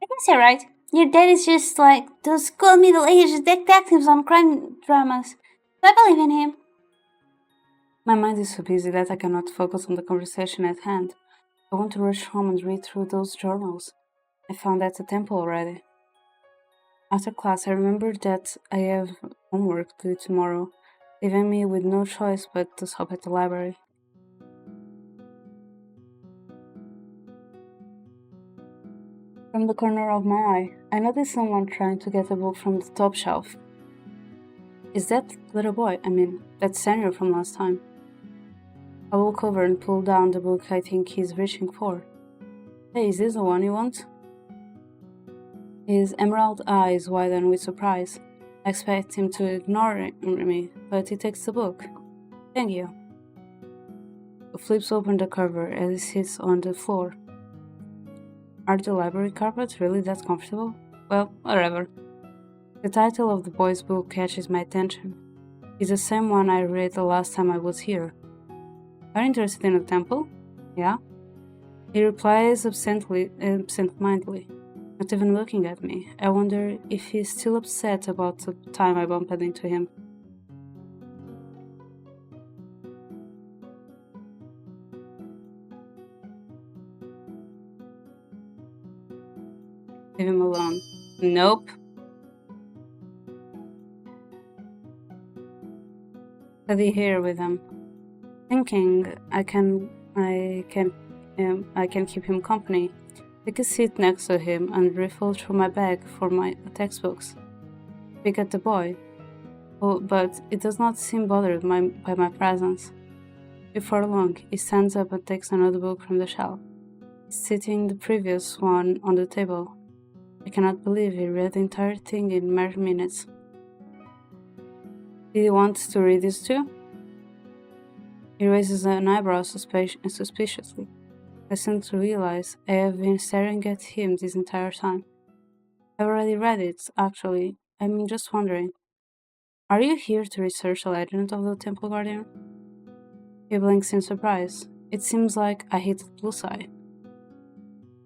I guess you're right. Your dad is just like those cool middle-aged detectives on crime dramas. I believe in him. My mind is so busy that I cannot focus on the conversation at hand. I want to rush home and read through those journals I found at the temple already. After class, I remembered that I have homework due tomorrow, leaving me with no choice but to stop at the library. From the corner of my eye, I noticed someone trying to get a book from the top shelf. Is that little boy, that's Senior from last time? I walk over and pull down the book I think he's reaching for. Hey, is this the one you want? His emerald eyes widen with surprise. I expect him to ignore me, but he takes the book. Thank you. He flips open the cover as he sits on the floor. Are the library carpets really that comfortable? Well, whatever. The title of the boy's book catches my attention. It's the same one I read the last time I was here. Are you interested in the temple? Yeah? He replies absent-mindedly, not even looking at me. I wonder if he's still upset about the time I bumped into him. Leave him alone. Nope. Study here with him, thinking I can keep him company. Take a seat next to him and riffle through my bag for my textbooks. Pick at the boy, but it does not seem bothered by my presence. Before long, he stands up and takes another book from the shelf, sitting the previous one on the table. I cannot believe he read the entire thing in mere minutes. Did he want to read this too? He raises an eyebrow suspiciously. I seem to realize I have been staring at him this entire time. I've already read it, actually. I'm just wondering. Are you here to research the legend of the Temple Guardian? He blinks in surprise. It seems like I hit the bullseye.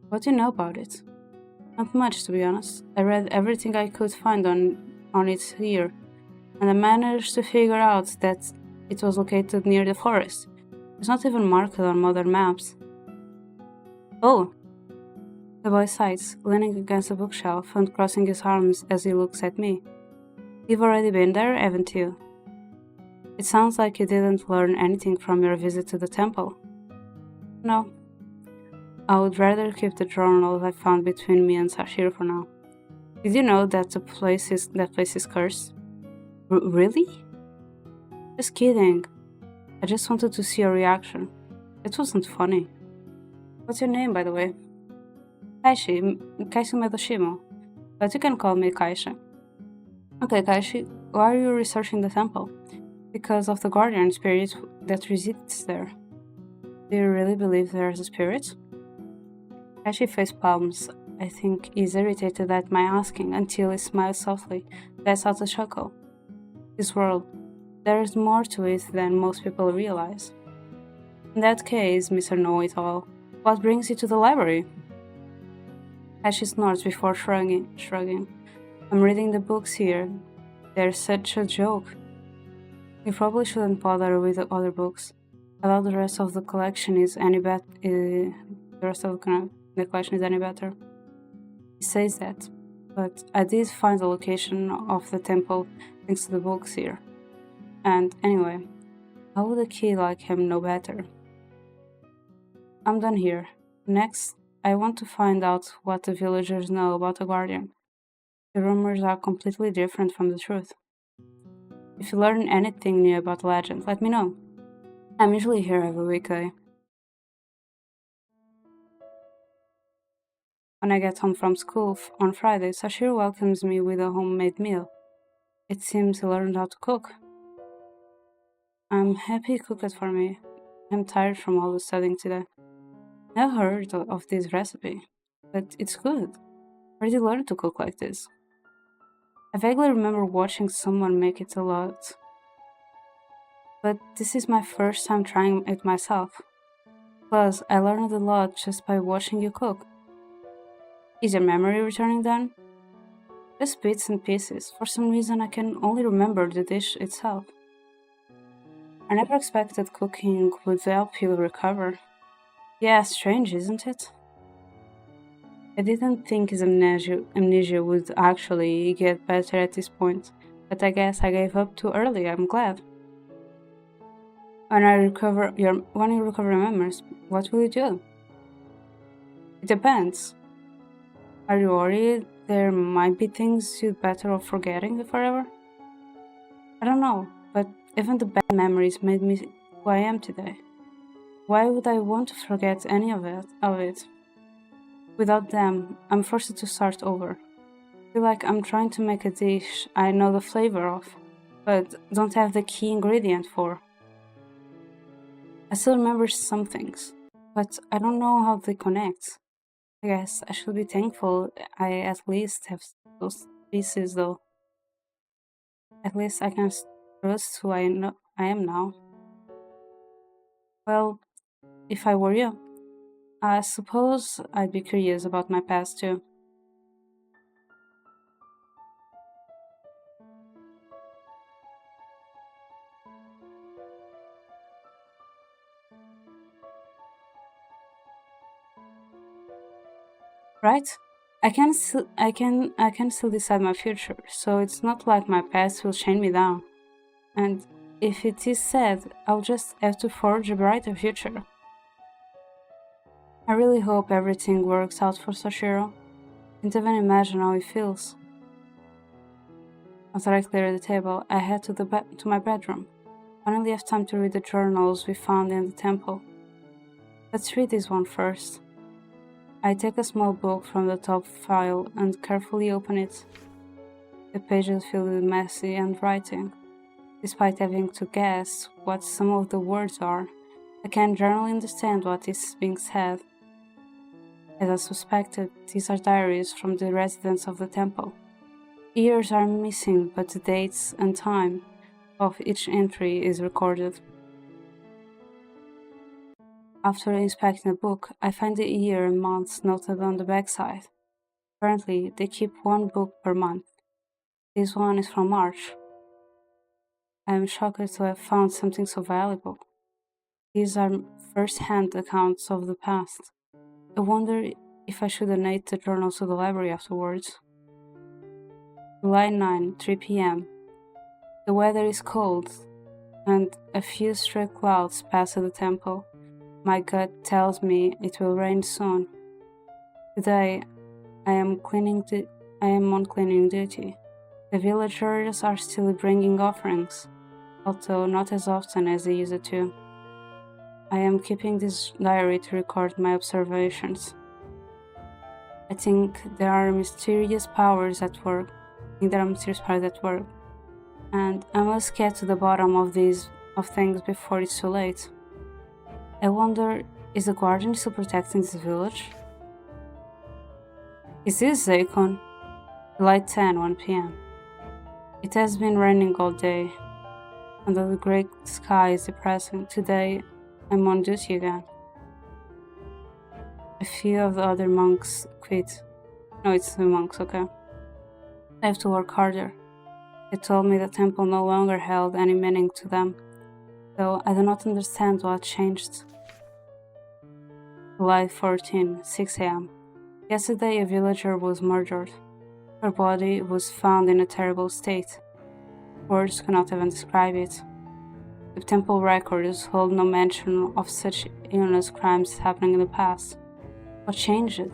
What do you know about it? Not much, to be honest. I read everything I could find on it here, and I managed to figure out that it was located near the forest. It's not even marked on modern maps. Oh! The boy sighs, leaning against a bookshelf and crossing his arms as he looks at me. You've already been there, haven't you? It sounds like you didn't learn anything from your visit to the temple. No, I would rather keep the journals I found between me and Sachiro for now. Did you know that that place is cursed? Really? Just kidding. I just wanted to see your reaction. It wasn't funny. What's your name, by the way? Kaishi Medoshimo. But you can call me Kaishi. Okay, Kaishi, why are you researching the temple? Because of the guardian spirit that resides there. Do you really believe there's a spirit? Kaishi face palms. I think he's irritated at my asking until he smiles softly, lets out a chuckle. This world, there is more to it than most people realize. In that case, Mr. Know-It-All, what brings you to the library? Kaishi snorts before shrugging. I'm reading the books here. They're such a joke. You probably shouldn't bother with the other books. I doubt the rest of the collection is any better. The rest of the collection is any better. He says that, but I did find the location of the temple thanks to the books here. And anyway, how would a kid like him know better? I'm done here. Next, I want to find out what the villagers know about the guardian. The rumors are completely different from the truth. If you learn anything new about the legend, let me know. I'm usually here every weekday. When I get home from school on Friday, Sachiro welcomes me with a homemade meal. It seems he learned how to cook. I'm happy he cooked it for me. I'm tired from all the studying today. Never heard of this recipe, but it's good. Where did you learn to cook like this? I vaguely remember watching someone make it a lot, but this is my first time trying it myself. Plus, I learned a lot just by watching you cook. Is your memory returning then? Just bits and pieces. For some reason, I can only remember the dish itself. I never expected cooking would help you recover. Yeah, strange, isn't it? I didn't think his amnesia would actually get better at this point, but I guess I gave up too early. I'm glad. When you recover your memories, what will you do? It depends. Are you worried there might be things you'd better off forgetting forever? I don't know, but even the bad memories made me who I am today. Why would I want to forget any of it? Without them, I'm forced to start over. I feel like I'm trying to make a dish I know the flavor of, but don't have the key ingredient for. I still remember some things, but I don't know how they connect. I guess I should be thankful I at least have those pieces though. At least I can trust who I am now. Well, if I were you, I suppose I'd be curious about my past too. Right? I can still decide my future, so it's not like my past will chain me down. And if it is sad, I'll just have to forge a brighter future. I really hope everything works out for Sachiro. Can't even imagine how he feels. After I cleared the table, I head to my bedroom. Finally have time to read the journals we found in the temple. Let's read this one first. I take a small book from the top file and carefully open it. The pages filled with messy handwriting. Despite having to guess what some of the words are, I can generally understand what is being said. As I suspected, these are diaries from the residents of the temple. Years are missing, but the dates and time of each entry is recorded. After inspecting the book, I find the year and months noted on the backside. Apparently, they keep one book per month. This one is from March. I am shocked to have found something so valuable. These are first-hand accounts of the past. I wonder if I should donate the journals to the library afterwards. July 9, 3 p.m. The weather is cold, and a few stray clouds pass at the temple. My gut tells me it will rain soon. Today, I am on cleaning duty. The villagers are still bringing offerings, although not as often as they used to. I am keeping this diary to record my observations. I think there are mysterious powers at work. And I must get to the bottom of things before it's too late. I wonder, is the guardian still protecting this village? Is this Zakon? July 10, 1 p.m. It has been raining all day, and the grey sky is depressing. Today, I'm on duty again. A few of the other monks quit. No, it's the monks, okay. I have to work harder. They told me the temple no longer held any meaning to them, though I do not understand what changed. July 14, 6 a.m. Yesterday a villager was murdered. Her body was found in a terrible state. Words cannot even describe it. The temple records hold no mention of such heinous crimes happening in the past. What changed it?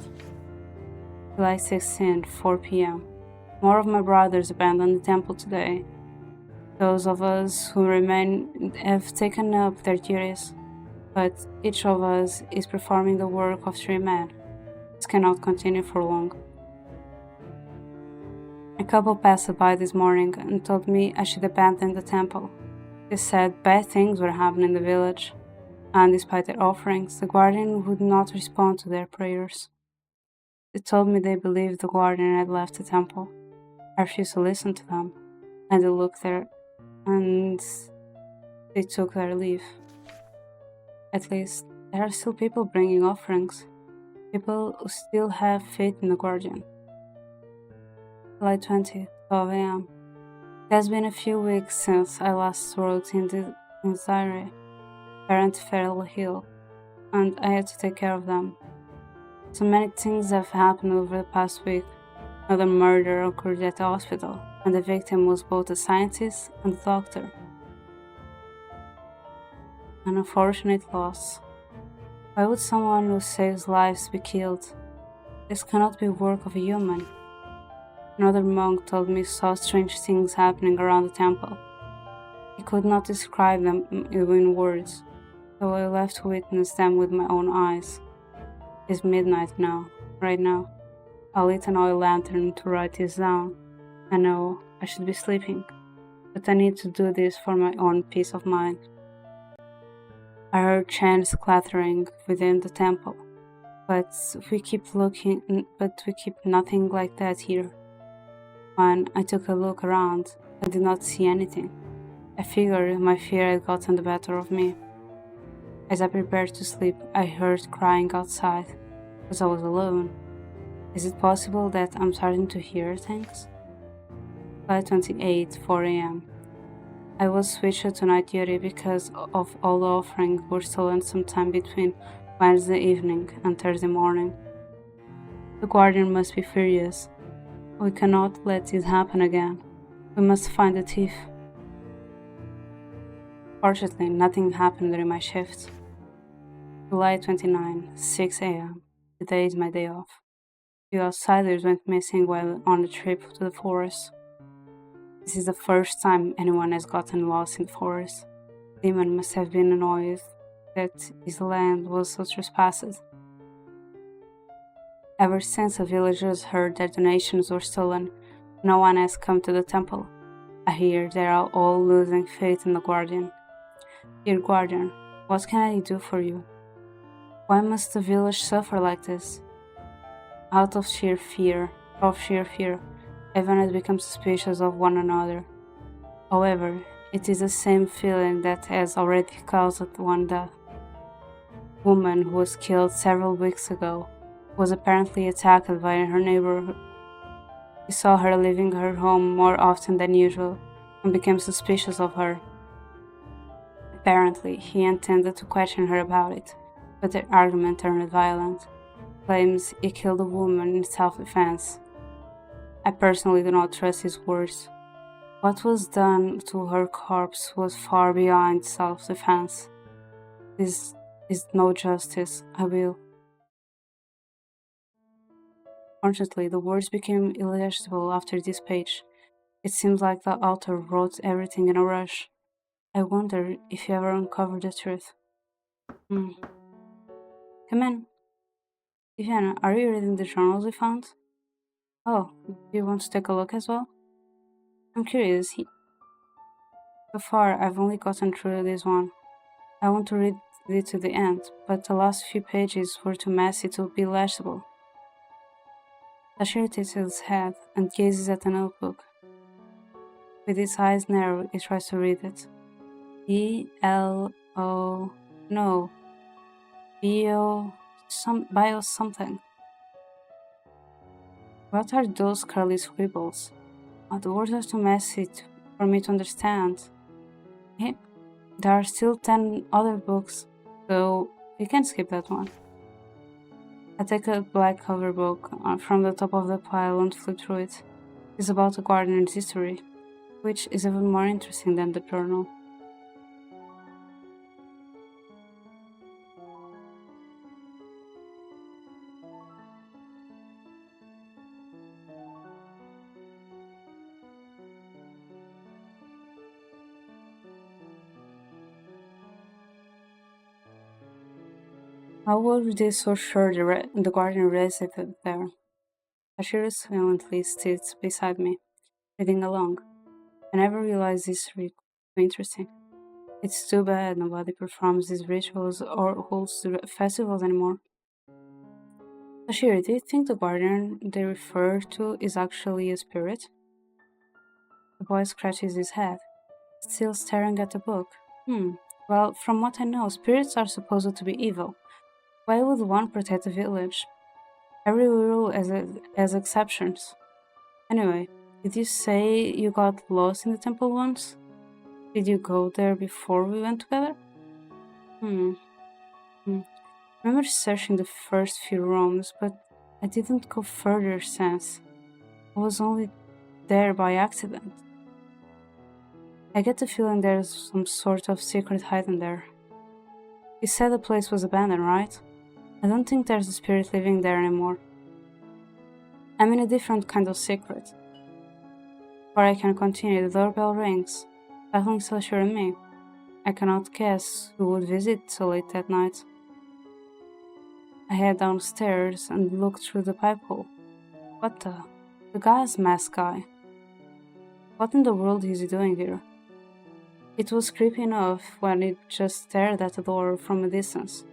July 16, 4 p.m. More of my brothers abandoned the temple today. Those of us who remain have taken up their duties, but each of us is performing the work of 3 men. This cannot continue for long. A couple passed by this morning and told me I should abandon the temple. They said bad things were happening in the village, and despite their offerings, the guardian would not respond to their prayers. They told me they believed the guardian had left the temple. I refused to listen to them, and they looked there, and they took their leave. At least, there are still people bringing offerings, people who still have faith in the guardian. July 20, 12 a.m. It has been a few weeks since I last wrote in the diary. Parents fell ill, and I had to take care of them. So many things have happened over the past week. Another murder occurred at the hospital, and the victim was both a scientist and a doctor. An unfortunate loss. Why would someone who saves lives be killed? This cannot be work of a human. Another monk told me he saw strange things happening around the temple. He could not describe them in words, so I left to witness them with my own eyes. It's midnight now, right now. I'll lit an oil lantern to write this down. I know I should be sleeping, but I need to do this for my own peace of mind. I heard chants clattering within the temple, but we keep nothing like that here. When I took a look around, I did not see anything. I figured my fear had gotten the better of me. As I prepared to sleep, I heard crying outside, but I was alone. Is it possible that I'm starting to hear things? July 28, 4 a.m. I was switched to night duty because of all the offerings were stolen sometime between Wednesday evening and Thursday morning. The guardian must be furious. We cannot let this happen again. We must find the thief. Fortunately, nothing happened during my shift. July 29, 6 a.m. Today is my day off. Two outsiders went missing while on a trip to the forest. This is the first time anyone has gotten lost in the forest. Demon must have been annoyed that his land was so trespassed. Ever since the villagers heard that donations were stolen, no one has come to the temple. I hear they are all losing faith in the guardian. Dear guardian, what can I do for you? Why must the village suffer like this? Out of sheer fear, everyone has become suspicious of one another. However, it is the same feeling that has already caused one death. A woman who was killed several weeks ago was apparently attacked by her neighbor. He saw her leaving her home more often than usual and became suspicious of her. Apparently, he intended to question her about it, but their argument turned violent. Claims he killed a woman in self-defense. I personally do not trust his words. What was done to her corpse was far beyond self-defense. This is no justice. I will. Fortunately, the words became illegible after this page. It seems like the author wrote everything in a rush. I wonder if you ever uncovered the truth. Hmm. Come in. Viviana, are you reading the journals we found? Oh, do you want to take a look as well? I'm curious. So far, I've only gotten through this one. I want to read it to the end, but the last few pages were too messy to be legible. Sachiro tilts his head and gazes at the notebook. With his eyes narrowed, he tries to read it. B-L-O... No. Bio... Bio something. What are those curly scribbles? Oh, the words are too messy for me to understand. Hey, there are still 10 other books, so we can skip that one. I take a black cover book from the top of the pile and flip through it. It's about a gardener's history, which is even more interesting than the journal. How were they so sure the gardener resided there? Sachiro silently sits beside me, reading along. I never realized this was so interesting. It's too bad nobody performs these rituals or holds the festivals anymore. Sachiro, do you think the gardener they refer to is actually a spirit? The boy scratches his head, still staring at the book. Well, from what I know, spirits are supposed to be evil. Why would one protect the village? Every rule has exceptions. Anyway, did you say you got lost in the temple once? Did you go there before we went together? Hmm. I remember searching the first few rooms, but I didn't go further since. I was only there by accident. I get the feeling there's some sort of secret hidden there. You said the place was abandoned, right? I don't think there's a spirit living there anymore. I mean a different kind of secret. Or I can continue. The doorbell rings, battling Slasher and me. I cannot guess who would visit so late that night. I head downstairs and look through the pipe hole. What the? The gas mask guy. What in the world is he doing here? It was creepy enough when it just stared at the door from a distance.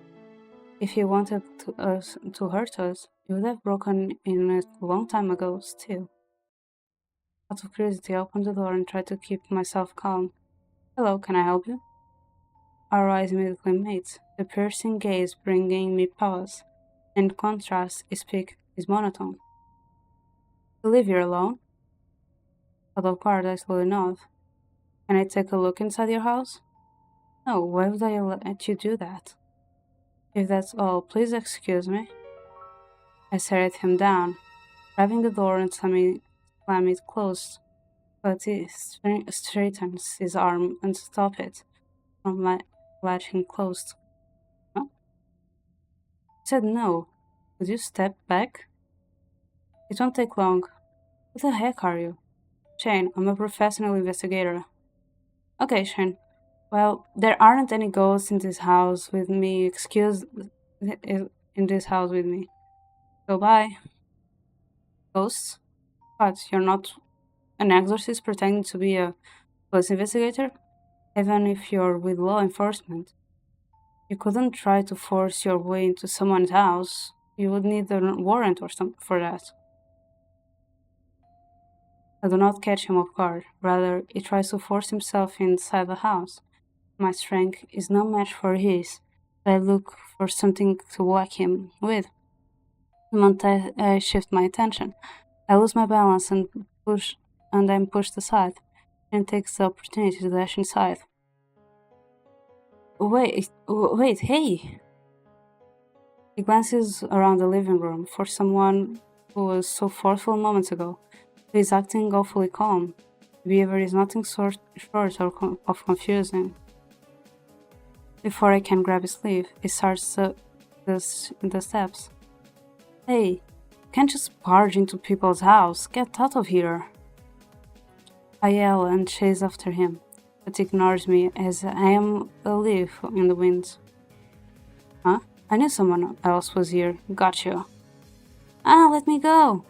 If he wanted to hurt us, he would have broken in a long time ago still. Out of curiosity, I opened the door and tried to keep myself calm. Hello, can I help you? Our eyes immediately meet, the piercing gaze bringing me pause. In contrast, his speak is monotone. You live here alone? Out of guard, I slowly nod. Can I take a look inside your house? No, why would I let you do that? If that's all, please excuse me. I stare at him down, grabbing the door and slam it closed, but he straightens his arm and stops it from latching closed. Huh? I said no. Could you step back? It won't take long. Who the heck are you? Shane, I'm a professional investigator. Okay, Shane. Well, there aren't any ghosts in this house with me. In this house with me. So bye. Ghosts? What, you're not an exorcist pretending to be a police investigator? Even if you're with law enforcement. You couldn't try to force your way into someone's house. You would need a warrant or something for that. I do not catch him off guard. Rather, he tries to force himself inside the house. My strength is no match for his, but I look for something to whack him with. The moment I shift my attention, I lose my balance and I'm pushed aside, and takes the opportunity to dash inside. Wait, hey! He glances around the living room for someone who was so forceful moments ago. He is acting awfully calm. The behavior is nothing short of confusing. Before I can grab his sleeve, he starts the steps. Hey, you can't just barge into people's house. Get out of here. I yell and chase after him, but he ignores me as I am a leaf in the wind. Huh? I knew someone else was here. Gotcha. Ah, let me go.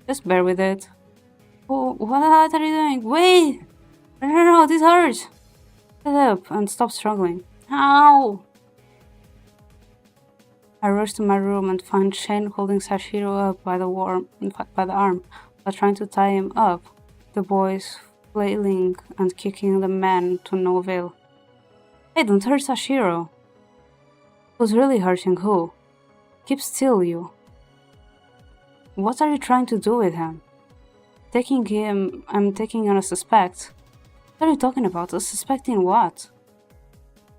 Just bear with it. Oh, what are you doing? Wait! No, this hurts! Shut up and stop struggling. Ow! I rush to my room and find Shane holding Sachiro up by the arm while trying to tie him up. The boys flailing and kicking the man to no avail. Hey, don't hurt Sachiro! Who's really hurting who? Keep still, you. What are you trying to do with him? I'm taking on a suspect. What are you talking about? A suspect in what?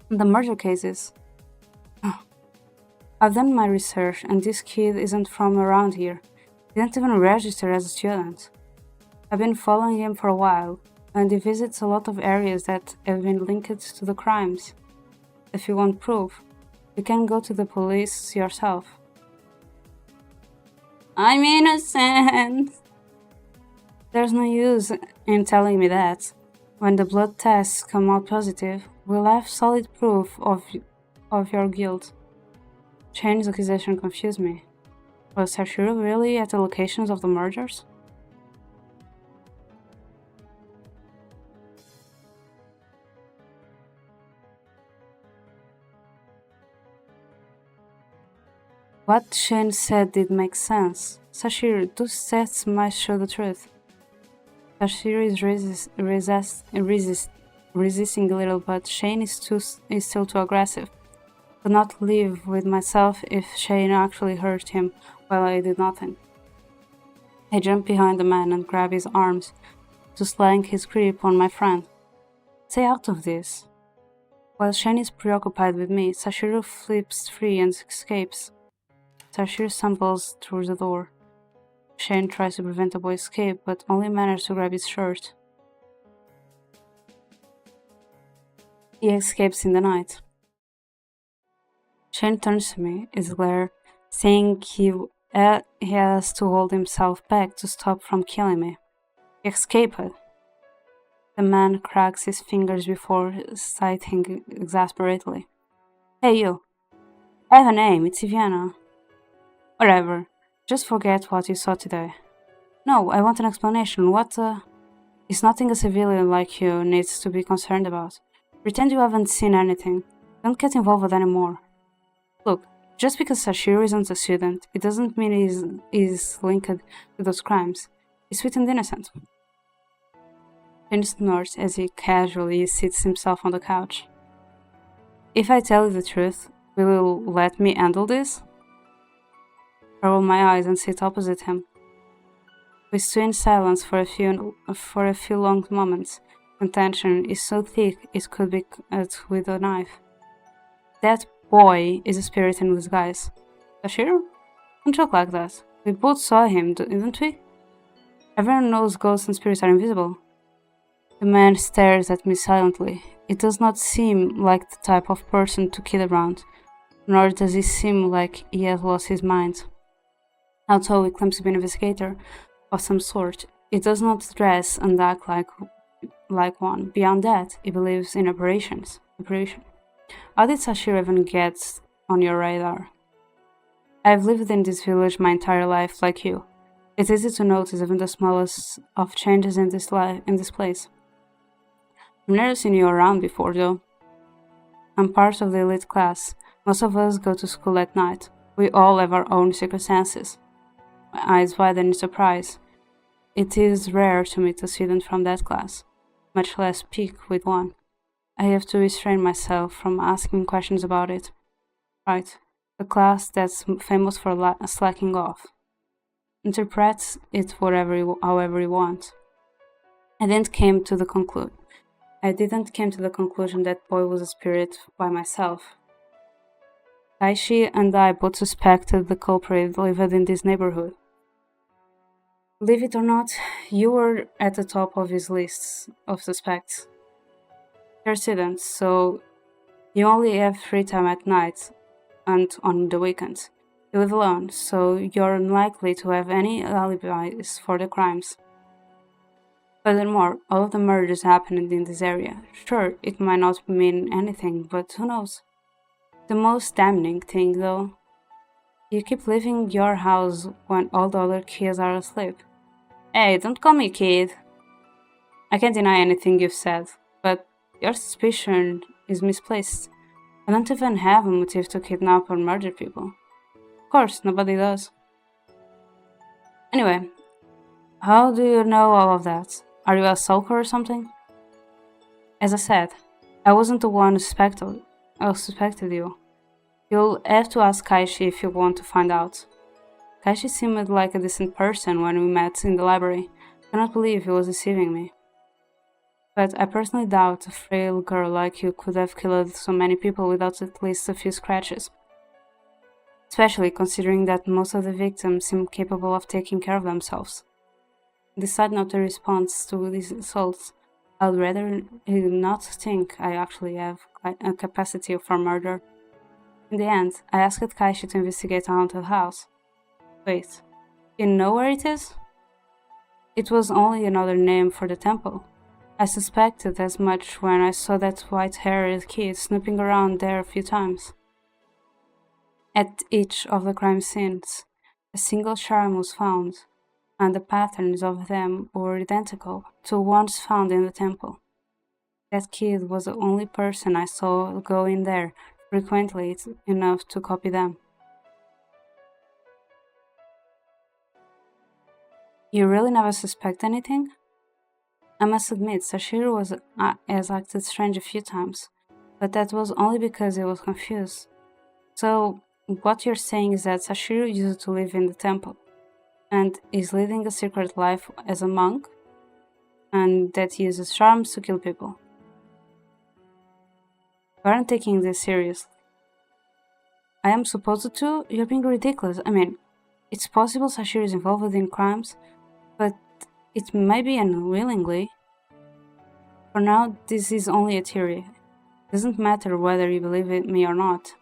The murder cases. I've done my research and this kid isn't from around here. He didn't even register as a student. I've been following him for a while, and he visits a lot of areas that have been linked to the crimes. If you want proof, you can go to the police yourself. I'm innocent! There's no use in telling me that. When the blood tests come out positive, we'll have solid proof of your guilt. Shane's accusation confused me. Was Sachiro really at the locations of the murders? What Shane said did make sense. Sachiro, those tests might show the truth. Sachiro is resisting a little, but Shane is still too aggressive. Could not live with myself if Shane actually hurt him while I did nothing. I jump behind the man and grab his arms to slang his grip on my friend. Stay out of this. While Shane is preoccupied with me, Sachiro flips free and escapes. Sachiro stumbles through the door. Shane tries to prevent the boy's escape, but only manages to grab his shirt. He escapes in the night. Shane turns to me, his glare, saying he has to hold himself back to stop from killing me. He escaped. The man cracks his fingers before citing exasperatedly. Hey you, I have a name, it's Iviana. Whatever, just forget what you saw today. No, I want an explanation. It's nothing a civilian like you needs to be concerned about. Pretend you haven't seen anything. Don't get involved anymore. Look, just because Sachiro isn't a student, it doesn't mean he's linked to those crimes. He's sweet and innocent. Finn snorts as he casually seats himself on the couch. If I tell you the truth, will you let me handle this? I roll my eyes and sit opposite him. We stew in silence for a few long moments. The tension is so thick it could be cut with a knife. That boy is a spirit in disguise. Sachiro? Don't joke like that. We both saw him, didn't we? Everyone knows ghosts and spirits are invisible. The man stares at me silently. It does not seem like the type of person to kid around, nor does he seem like he has lost his mind. Although he claims to be an investigator of some sort, he does not dress and act like one. Beyond that, he believes in apparitions. How did Sachiro even get on your radar? I've lived in this village my entire life, like you. It's easy to notice even the smallest of changes in this place. I've never seen you around before, though. I'm part of the elite class. Most of us go to school at night. We all have our own circumstances. My eyes widen in surprise. It is rare to meet a student from that class, much less speak with one. I have to restrain myself from asking questions about it. Right, the class that's famous for slacking off. Interpret it however you want. I didn't came to the conclusion that boy was a spirit by myself. Taishi and I both suspected the culprit lived in this neighborhood. Believe it or not, you were at the top of his lists of suspects. You're a student, so You only have free time at night and on the weekends. You live alone, so you're unlikely to have any alibis for the crimes. Furthermore, all of the murders happened in this area. Sure, it might not mean anything, but who knows? The most damning thing, though, you keep leaving your house when all the other kids are asleep. Hey, don't call me kid. I can't deny anything you've said, but your suspicion is misplaced. I don't even have a motive to kidnap or murder people. Of course, nobody does. Anyway, how do you know all of that? Are you a stalker or something? As I said, I wasn't the one who suspected you. You'll have to ask Kaishi if you want to find out. Kaishi seemed like a decent person when we met in the library. I cannot believe he was deceiving me. But I personally doubt a frail girl like you could have killed so many people without at least a few scratches. Especially considering that most of the victims seem capable of taking care of themselves. Decide not to respond to these assaults. I'd rather not think I actually have a capacity for murder. In the end, I asked Kaishi to investigate a haunted house. Wait, you know where it is? It was only another name for the temple. I suspected as much when I saw that white-haired kid snooping around there a few times. At each of the crime scenes, a single charm was found, and the patterns of them were identical to ones found in the temple. That kid was the only person I saw go in there frequently enough to copy them. You really never suspect anything? I must admit, has acted strange a few times, but that was only because he was confused. So, what you're saying is that Sachiro used to live in the temple, and is leading a secret life as a monk, and that he uses charms to kill people. You aren't taking this seriously. I am supposed to? You're being ridiculous. I mean, it's possible Sachiro is involved in crimes, but it may be unwillingly. For now, this is only a theory. It doesn't matter whether you believe me or not.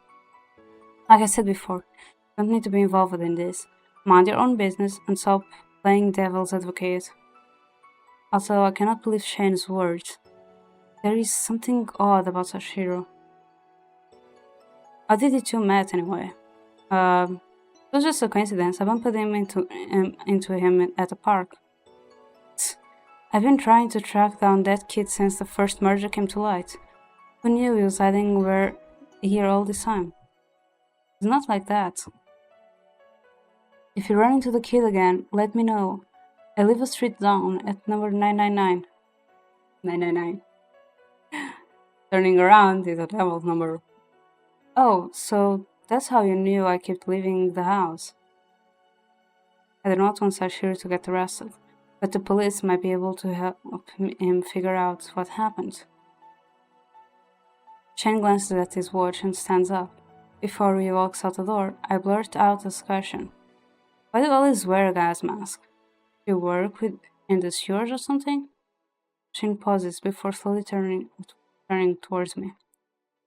Like I said before, you don't need to be involved in this. Mind your own business and stop playing devil's advocate. Also, I cannot believe Shane's words. There is something odd about Sachiro. How did you two met anyway? It was just a coincidence. I bumped into him at the park. I've been trying to track down that kid since the first murder came to light. Who knew he was hiding here all this time? It's not like that. If you run into the kid again, let me know. I live a street down at number 999. 999. Turning around is a devil's number. Oh, so that's how you knew I kept leaving the house. I did not want Sachiro to get arrested, but the police might be able to help him figure out what happened. Shane glances at his watch and stands up. Before he walks out the door, I blurt out a question. Why do you always wear a gas mask? Do you work in the sewers or something? Shane pauses before slowly turning towards me.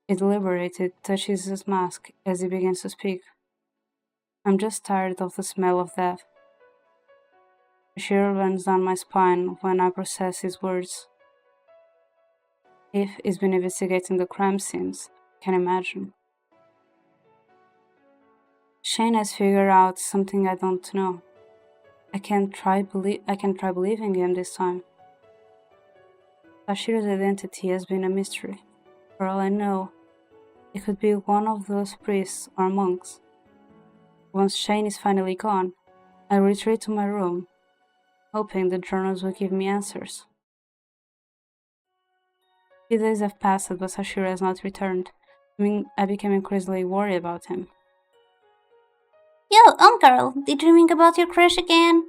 He deliberately touches his mask as he begins to speak. I'm just tired of the smell of death. A shiver runs down my spine when I process his words. If he's been investigating the crime scenes, I can imagine. Shane has figured out something I don't know. I can try believing him this time. Sashiro's identity has been a mystery. For all I know, it could be one of those priests or monks. Once Shane is finally gone, I retreat to my room, hoping the journals will give me answers. Few days have passed, but Sachiro has not returned. I became increasingly worried about him. Yo, girl, daydreaming about your crush again?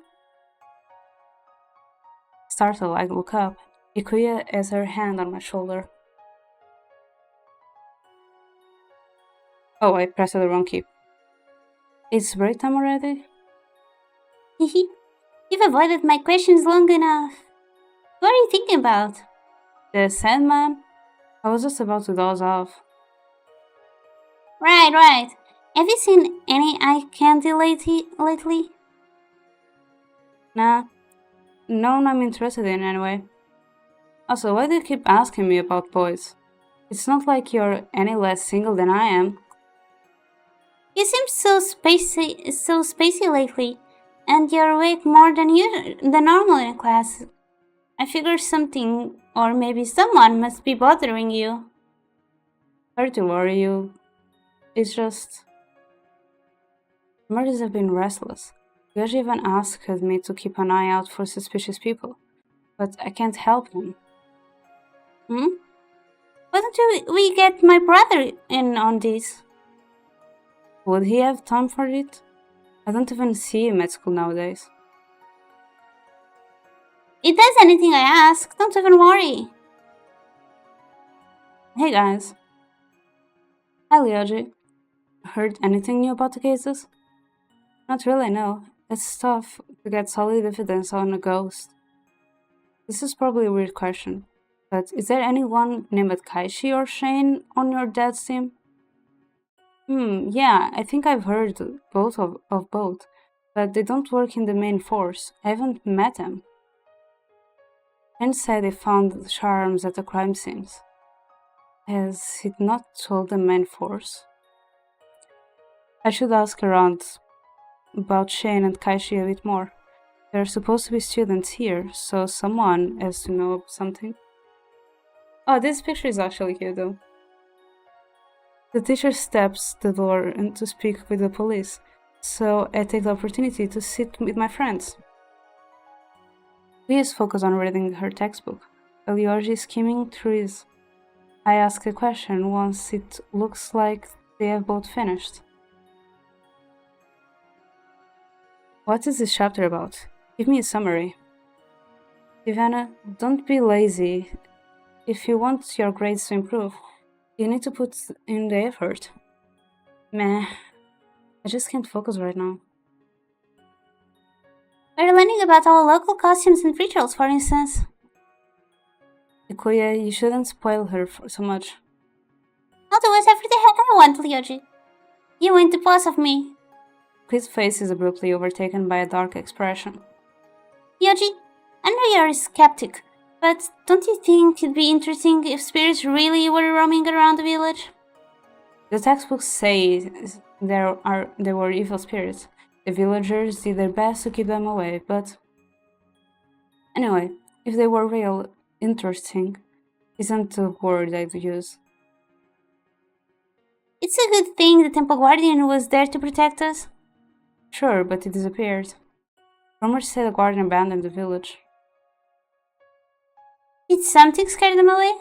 Startled, I look up. Ikuya has her hand on my shoulder. Oh, I pressed the wrong key. It's break time already? Hehe. You've avoided my questions long enough. What are you thinking about? The Sandman? I was just about to doze off. Right, right. Have you seen any eye candy lately? Nah, none I'm interested in anyway. Also, why do you keep asking me about boys? It's not like you're any less single than I am. You seem so spacey lately, and you're awake more than normal in class. I figure something, or maybe someone, must be bothering you. Sorry to worry you. It's just murders have been restless. Yoshi even asked me to keep an eye out for suspicious people, but I can't help them. Hmm? Why don't we get my brother in on this? Would he have time for it? I don't even see him at school nowadays. He does anything I ask, don't even worry. Hey guys. Hi Lyoji. Heard anything new about the cases? Not really, no. It's tough to get solid evidence on a ghost. This is probably a weird question, but is there anyone named Kaishi or Shane on your dad's team? Yeah, I think I've heard of both, but they don't work in the main force. I haven't met them. Shane said they found charms at the crime scenes. Has he not told the main force? I should ask around about Shane and Kaishi a bit more. They're supposed to be students here, so someone has to know something. Oh, this picture is actually cute though. The teacher steps the door and to speak with the police, so I take the opportunity to sit with my friends. Please focus on reading her textbook. Elioji is skimming through it. I ask a question once it looks like they have both finished. What is this chapter about? Give me a summary. Ivana, don't be lazy. If you want your grades to improve, you need to put in the effort. Meh, I just can't focus right now. We're learning about our local costumes and rituals, for instance. Ikuya, you shouldn't spoil her so much. I'll do whatever the heck I want, Ryoji. You ain't the boss of me. His face is abruptly overtaken by a dark expression. Ryoji, I know you're a skeptic, but don't you think it'd be interesting if spirits really were roaming around the village? The textbooks say there were evil spirits. The villagers did their best to keep them away, but anyway, if they were real, interesting isn't the word I'd use. It's a good thing the Temple Guardian was there to protect us. Sure, but it disappeared. Rumors say the guardian abandoned the village. Did something scare them away?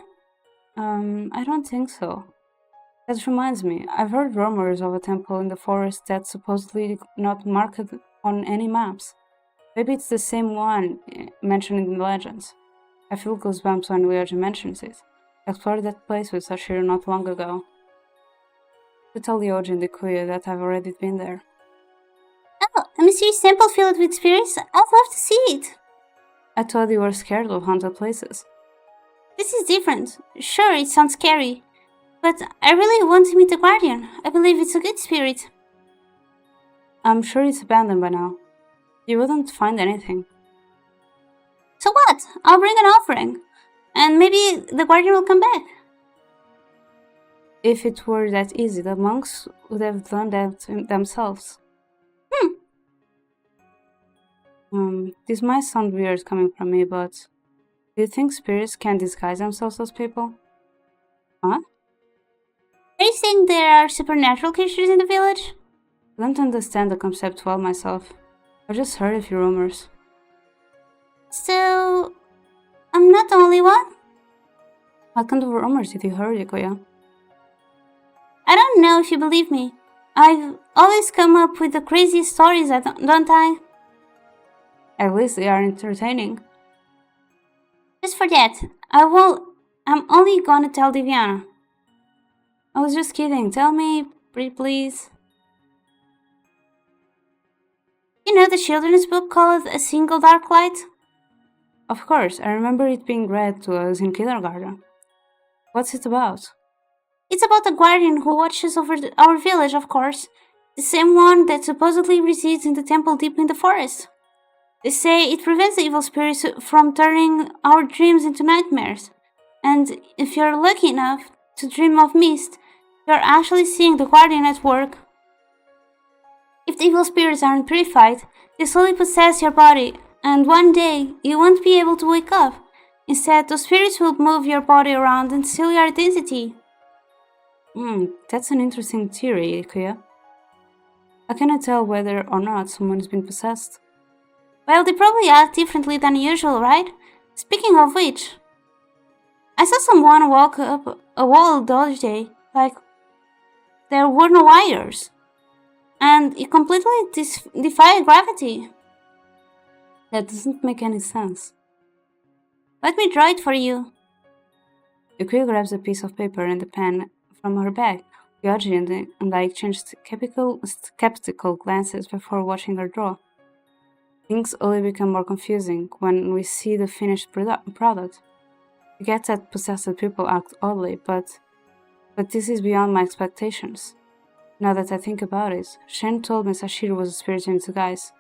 I don't think so. That reminds me, I've heard rumors of a temple in the forest that's supposedly not marked on any maps. Maybe it's the same one mentioned in the legends. I feel goosebumps when Ryoji mentions it. I explored that place with Sachiro not long ago. To tell Ryoji and Ikuya that I've already been there. Oh, a mysterious temple filled with spirits? I'd love to see it. I thought you were scared of haunted places. This is different. Sure, it sounds scary, but I really want to meet the Guardian. I believe it's a good spirit. I'm sure it's abandoned by now. You wouldn't find anything. So what? I'll bring an offering, and maybe the Guardian will come back. If it were that easy, the monks would have done that themselves. This might sound weird coming from me, but do you think spirits can disguise themselves as people? Huh? Are you saying there are supernatural creatures in the village? I don't understand the concept well myself. I just heard a few rumors. So, I'm not the only one? What kind of rumors did you hear, Ikoya? I don't know if you believe me. I've always come up with the craziest stories, don't I? At least they are entertaining. Just for that, I'm only gonna tell Diviana. I was just kidding. Tell me, please. You know the children's book called A Single Dark Light? Of course, I remember it being read to us in kindergarten. What's it about? It's about a guardian who watches over our village, of course. The same one that supposedly resides in the temple deep in the forest. They say it prevents the evil spirits from turning our dreams into nightmares. And if you're lucky enough to dream of mist, you're actually seeing the guardian at work. If the evil spirits aren't purified, they slowly possess your body, and one day you won't be able to wake up. Instead, those spirits will move your body around and steal your identity. That's an interesting theory, Ikuya. How can I tell whether or not someone has been possessed? Well, they probably act differently than usual, right? Speaking of which, I saw someone walk up a wall the other day, like there were no wires, and it completely defied gravity. That doesn't make any sense. Let me draw it for you. Ikuya grabs a piece of paper and a pen from her bag. Yoji and I exchanged skeptical glances before watching her draw. Things only become more confusing when we see the finished product. I get that possessed people act oddly, but this is beyond my expectations. Now that I think about it, Shen told me Sachiro was a spirit in disguise.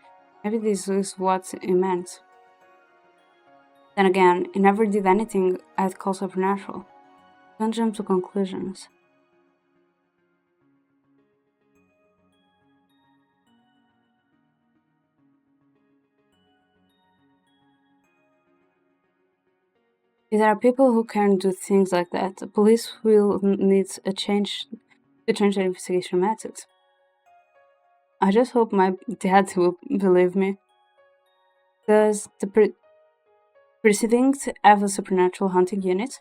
Maybe this is what it meant. Then again, it never did anything I'd call supernatural. Don't jump to conclusions. If there are people who can do things like that, the police will need to change their investigation methods. I just hope my dad will believe me. Does the precinct have a supernatural hunting unit?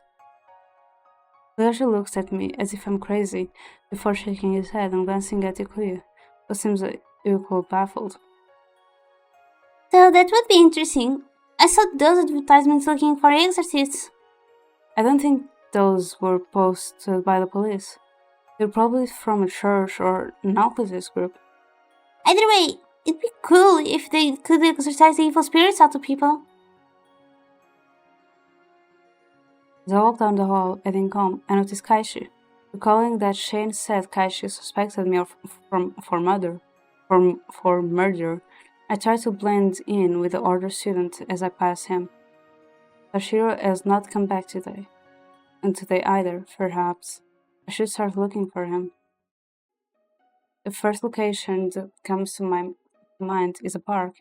Leisha looks at me as if I'm crazy, before shaking his head and glancing at Ikuya, who seems equally baffled. So that would be interesting. I saw those advertisements looking for exorcists. I don't think those were posted by the police. They're probably from a church or an occultist group. Either way, it'd be cool if they could exorcise the evil spirits out of people. As I walked down the hall, heading home, I noticed Kaishi. Recalling that Shane said Kaishi suspected me for murder, I tried to blend in with the order student as I passed him. Sachiro has not come back today. And today either, perhaps. I should start looking for him. The first location that comes to my mind is a park.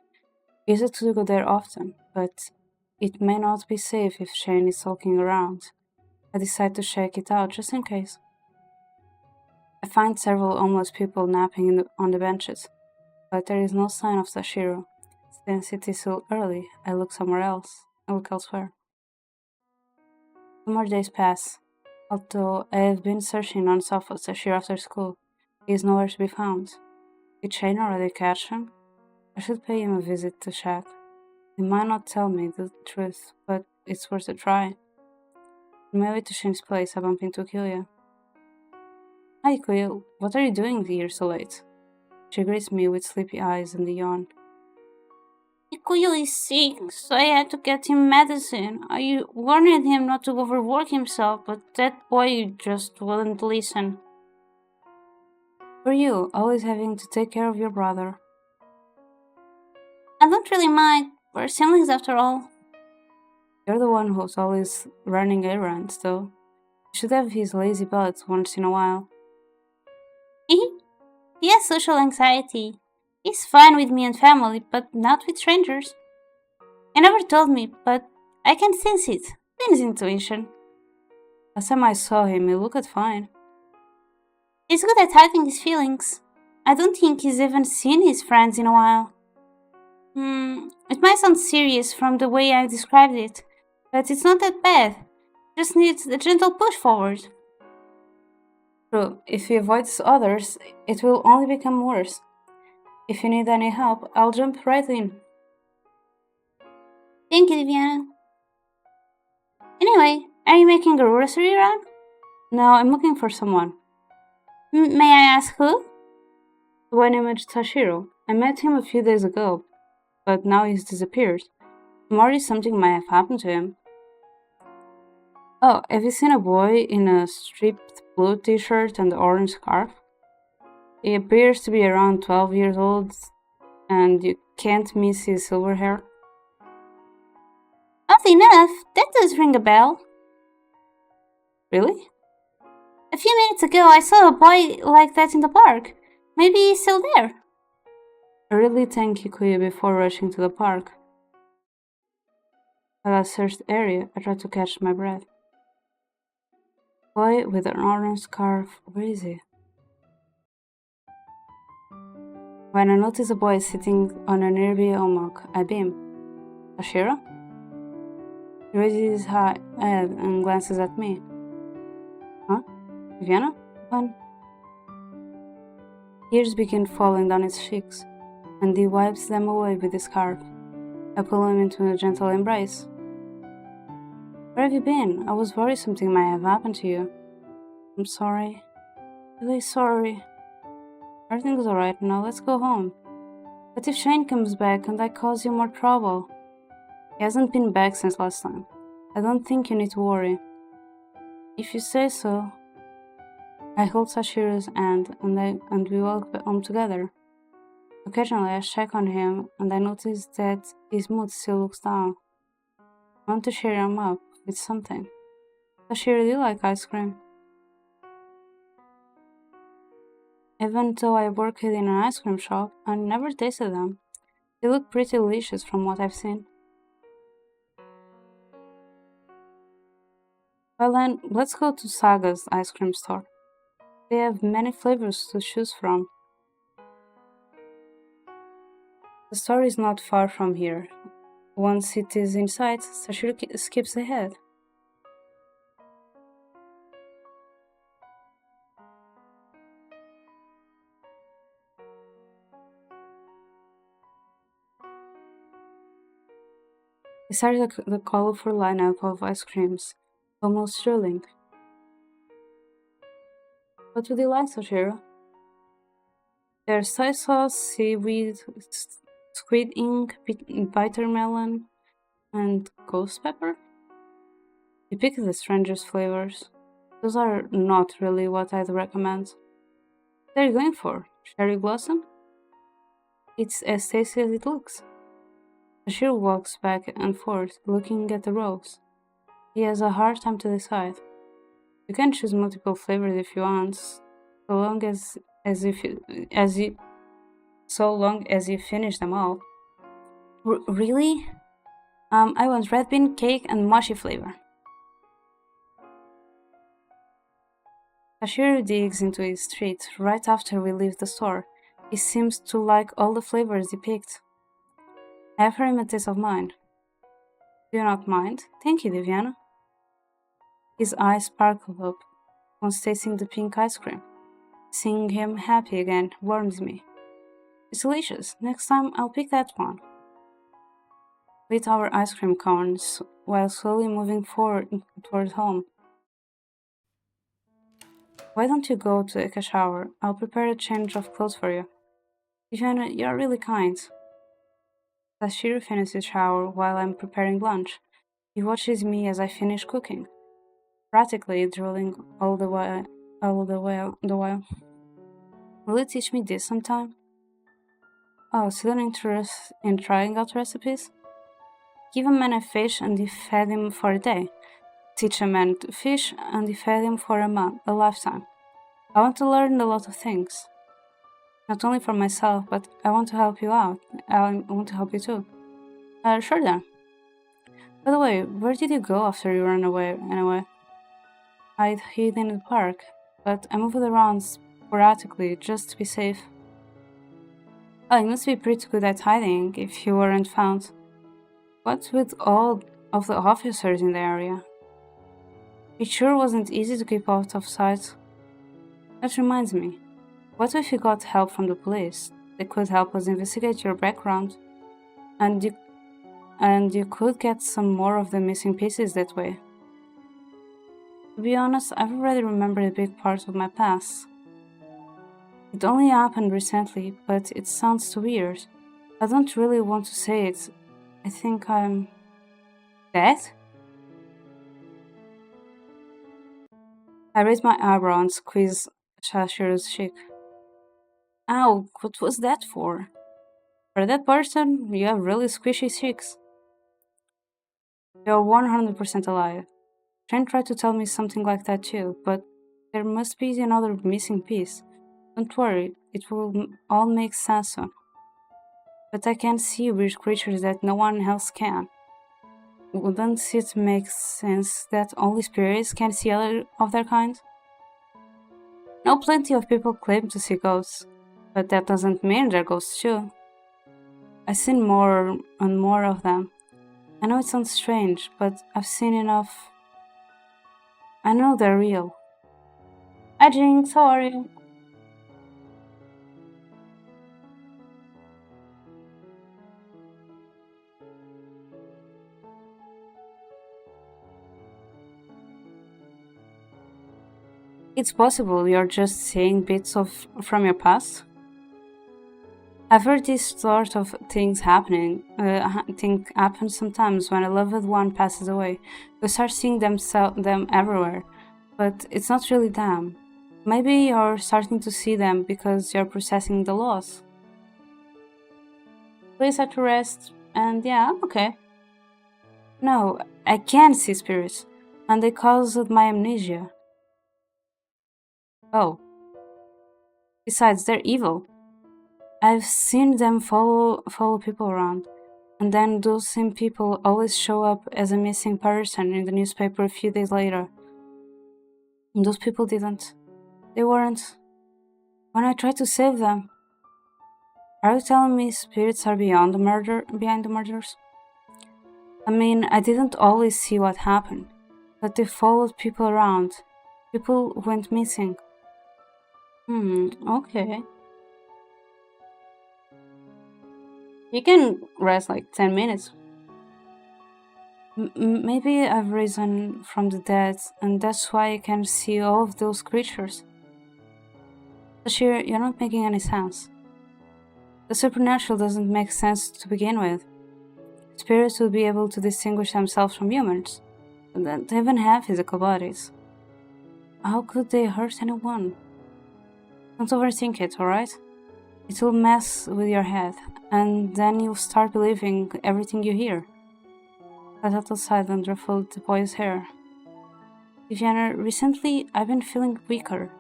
I used to go there often, but it may not be safe if Shane is sulking around. I decide to check it out just in case. I find several homeless people napping on the benches, but there is no sign of Sachiro. Since it is so early, I look somewhere else. I look elsewhere. 2 more days pass. Although I have been searching non-stop for Sachiro after school, he is nowhere to be found. Did Shane already catch him? I should pay him a visit to check. He might not tell me the truth, but it's worth a try. On my way to Shane's place, I bump into Kuya. Hi, Kuya. What are you doing here so late? She greets me with sleepy eyes and a yawn. Ikuyo is sick, so I had to get him medicine. I warned him not to overwork himself, but that boy just wouldn't listen. For you, always having to take care of your brother. I don't really mind. We're siblings after all. You're the one who's always running errands, though. You should have his lazy butt once in a while. He has social anxiety. He's fine with me and family, but not with strangers. He never told me, but I can sense it. In his intuition. Last time I saw him, he looked fine. He's good at hiding his feelings. I don't think he's even seen his friends in a while. It might sound serious from the way I described it, but it's not that bad. Just needs a gentle push forward. True, if he avoids others, it will only become worse. If you need any help, I'll jump right in. Thank you, Diviana. Anyway, are you making a grocery run? No, I'm looking for someone. May I ask who? The one named Sachiro. I met him a few days ago, but now he's disappeared. I'm worried something might have happened to him. Oh, have you seen a boy in a striped blue t-shirt and orange scarf. He appears to be around 12 years old, and you can't miss his silver hair. Oddly enough, that does ring a bell. Really? A few minutes ago, I saw a boy like that in the park. Maybe he's still there. I really thank you, Kuya, before rushing to the park. While I searched the area, I tried to catch my breath. Boy with an orange scarf, where is he? When I notice a boy sitting on a nearby hammock, I beam. Sachiro? He raises his head and glances at me. Huh? Viviana? When? Tears begin falling down his cheeks, and he wipes them away with his scarf. I pull him into a gentle embrace. Where have you been? I was worried something might have happened to you. I'm sorry. Really sorry. Everything's alright now, let's go home. But if Shane comes back and I cause you more trouble? He hasn't been back since last time. I don't think you need to worry. If you say so. I hold Sashiro's hand and we walk home together. Occasionally I check on him and I notice that his mood still looks down. I want to cheer him up with something. Sashiro, do you like ice cream? Even though I work in an ice cream shop, I never tasted them. They look pretty delicious from what I've seen. Well then, let's go to Saga's ice cream store. They have many flavors to choose from. The store is not far from here. Once it is inside, Sashiro skips ahead. He started the colorful lineup of ice creams, almost thrilling. What would you like, Sachiro? There's soy sauce, seaweed, squid ink, bitter melon, and ghost pepper? You pick the strangest flavors. Those are not really what I'd recommend. What are you going for? Cherry blossom? It's as tasty as it looks. Bashir walks back and forth, looking at the rows. He has a hard time to decide. You can choose multiple flavors if you want, so long as you finish them all. Really? I want red bean cake and mochi flavor. Ashiro digs into his treat right after we leave the store. He seems to like all the flavors he picked. I offer him a taste of mine. Do you not mind? Thank you, Diviana. His eyes sparkle up once tasting the pink ice cream. Seeing him happy again warms me. It's delicious. Next time I'll pick that one. We eat our ice cream cones while slowly moving forward toward home. Why don't you go to take a shower? I'll prepare a change of clothes for you. Diviana, you're really kind. Sashiro finishes his shower while I'm preparing lunch. He watches me as I finish cooking, practically drooling all the while. Will you teach me this sometime? Oh, still an interest in trying out recipes? Give a man a fish and you fed him for a day. Teach a man to fish and you fed him for a lifetime. I want to learn a lot of things. Not only for myself, but I want to help you out. I want to help you too. Sure then. By the way, where did you go after you ran away anyway? I'd hid in the park, but I moved around sporadically just to be safe. Oh, you must be pretty good at hiding if you weren't found. What with all of the officers in the area? It sure wasn't easy to keep out of sight. That reminds me. What if you got help from the police? They could help us investigate your background. And you could get some more of the missing pieces that way. To be honest, I've already remembered a big part of my past. It only happened recently, but it sounds too weird. I don't really want to say it. I think I'm... dead? I raised my eyebrow and squeezed Sachiro's cheek. Ow, what was that for? For that person, you have really squishy cheeks. You're 100% alive. Trent tried to tell me something like that too, but there must be another missing piece. Don't worry, it will all make sense soon. But I can see weird creatures that no one else can. Wouldn't it make sense that only spirits can see other of their kind? Now plenty of people claim to see ghosts, but that doesn't mean they're ghosts too. I've seen more and more of them. I know it sounds strange, but I've seen enough. I know they're real. Hi Jinx, how are you? It's possible you're just seeing bits of from your past. I've heard this sort of things happening. Thing happens sometimes when a loved one passes away. You start seeing them everywhere, but it's not really them. Maybe you're starting to see them because you're processing the loss. Please have to rest, and yeah, I'm okay. No, I can see spirits, and they caused my amnesia. Oh, besides, they're evil. I've seen them follow people around, and then those same people always show up as a missing person in the newspaper a few days later. And those people didn't. They weren't. When I tried to save them, are you telling me spirits are behind the murders? I mean, I didn't always see what happened, but they followed people around. People went missing. Okay. You can rest like 10 minutes. Maybe I've risen from the dead, and that's why I can see all of those creatures. Sachiro, you're not making any sense. The supernatural doesn't make sense to begin with. Spirits would be able to distinguish themselves from humans, and they even have physical bodies. How could they hurt anyone? Don't overthink it, alright? It will mess with your head, and then you'll start believing everything you hear. I sat outside and ruffled the boy's hair. Viviana, recently I've been feeling weaker.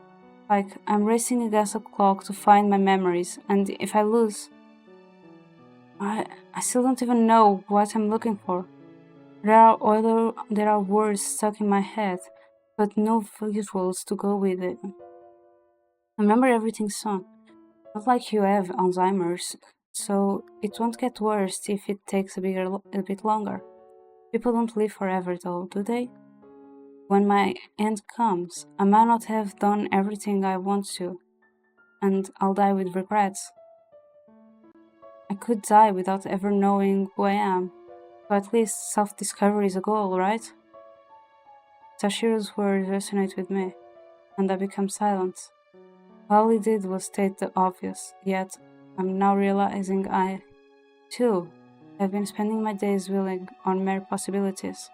Like I'm racing against a clock to find my memories, and if I lose, I still don't even know what I'm looking for. There are words stuck in my head, but no visuals to go with it. I remember everything soon. Not like you have Alzheimer's, so it won't get worse if it takes a bit longer. People don't live forever though, do they? When my end comes, I might not have done everything I want to, and I'll die with regrets. I could die without ever knowing who I am, but at least self-discovery is a goal, right? Sachiro's words resonate with me, and I become silent. All he did was state the obvious, yet I'm now realizing I, too, have been spending my days dwelling on mere possibilities.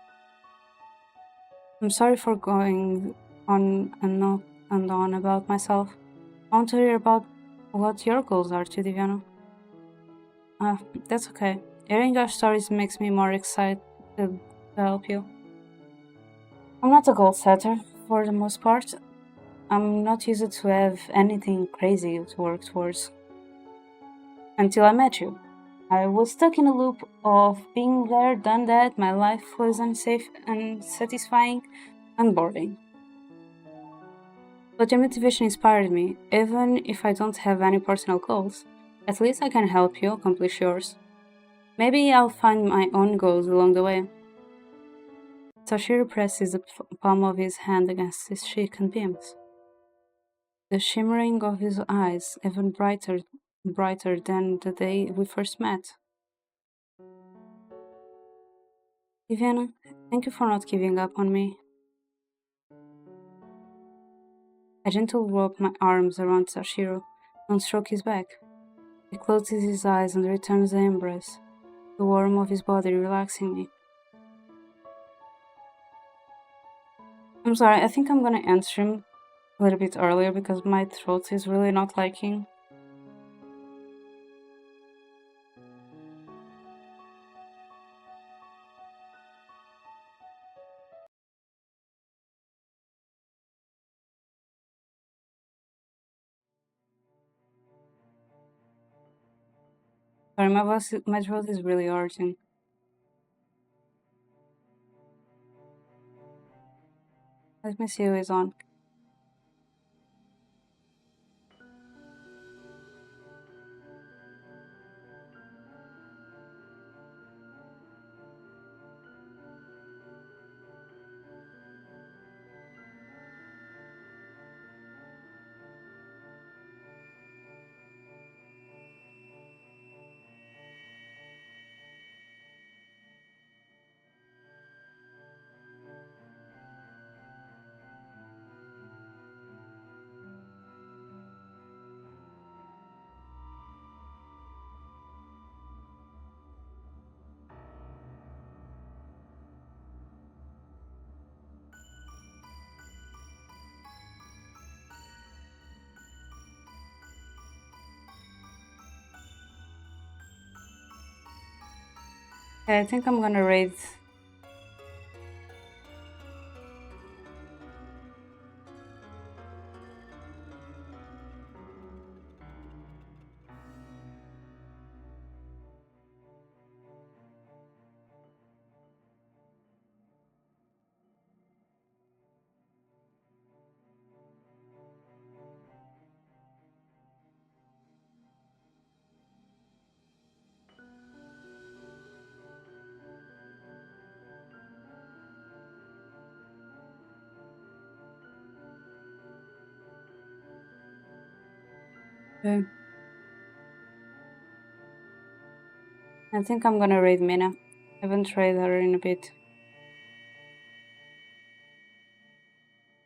I'm sorry for going on and on about myself. I want to hear about what your goals are too, Diviana. That's okay. Hearing your stories makes me more excited to help you. I'm not a goal setter, for the most part. I'm not used to have anything crazy to work towards. Until I met you. I was stuck in a loop of being there, done that, my life was unsafe, unsatisfying, and boring. But your motivation inspired me, even if I don't have any personal goals. At least I can help you accomplish yours. Maybe I'll find my own goals along the way. Sachiro presses the palm of his hand against his cheek and beams. The shimmering of his eyes even brighter than the day we first met. Viviana, thank you for not giving up on me. I gently wrap my arms around Sachiro and stroke his back. He closes his eyes and returns the embrace, the warmth of his body relaxing me. I'm sorry, I think I'm gonna end stream a little bit earlier because my throat is really not liking. Sorry, my throat is really hurting. Let me see who is on. Okay, I think I'm gonna raid. Okay. I think I'm gonna raid Mina. I haven't tried her in a bit.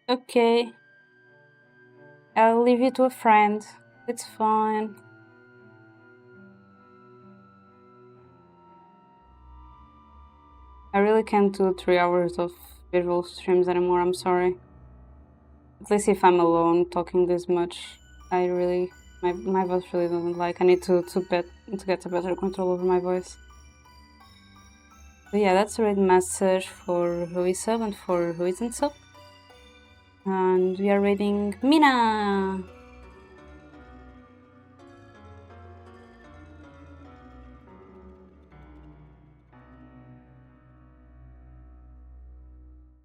Okay. I'll leave you to a friend. It's fine. I really can't do 3 hours of visual streams anymore, I'm sorry. At least if I'm alone talking this much, I really my voice really doesn't like. I need to get a better control over my voice. But yeah, that's a raid message for who is sub and for who isn't sub. And we are raiding Mina!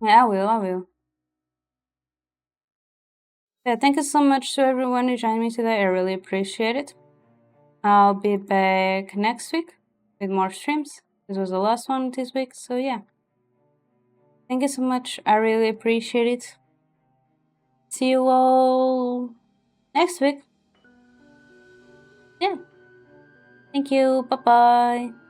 Yeah, I will. Yeah, thank you so much to everyone who joined me today. I really appreciate it. I'll be back next week with more streams. This was the last one this week, so yeah. Thank you so much. I really appreciate it. See you all next week. Yeah. Thank you. Bye bye.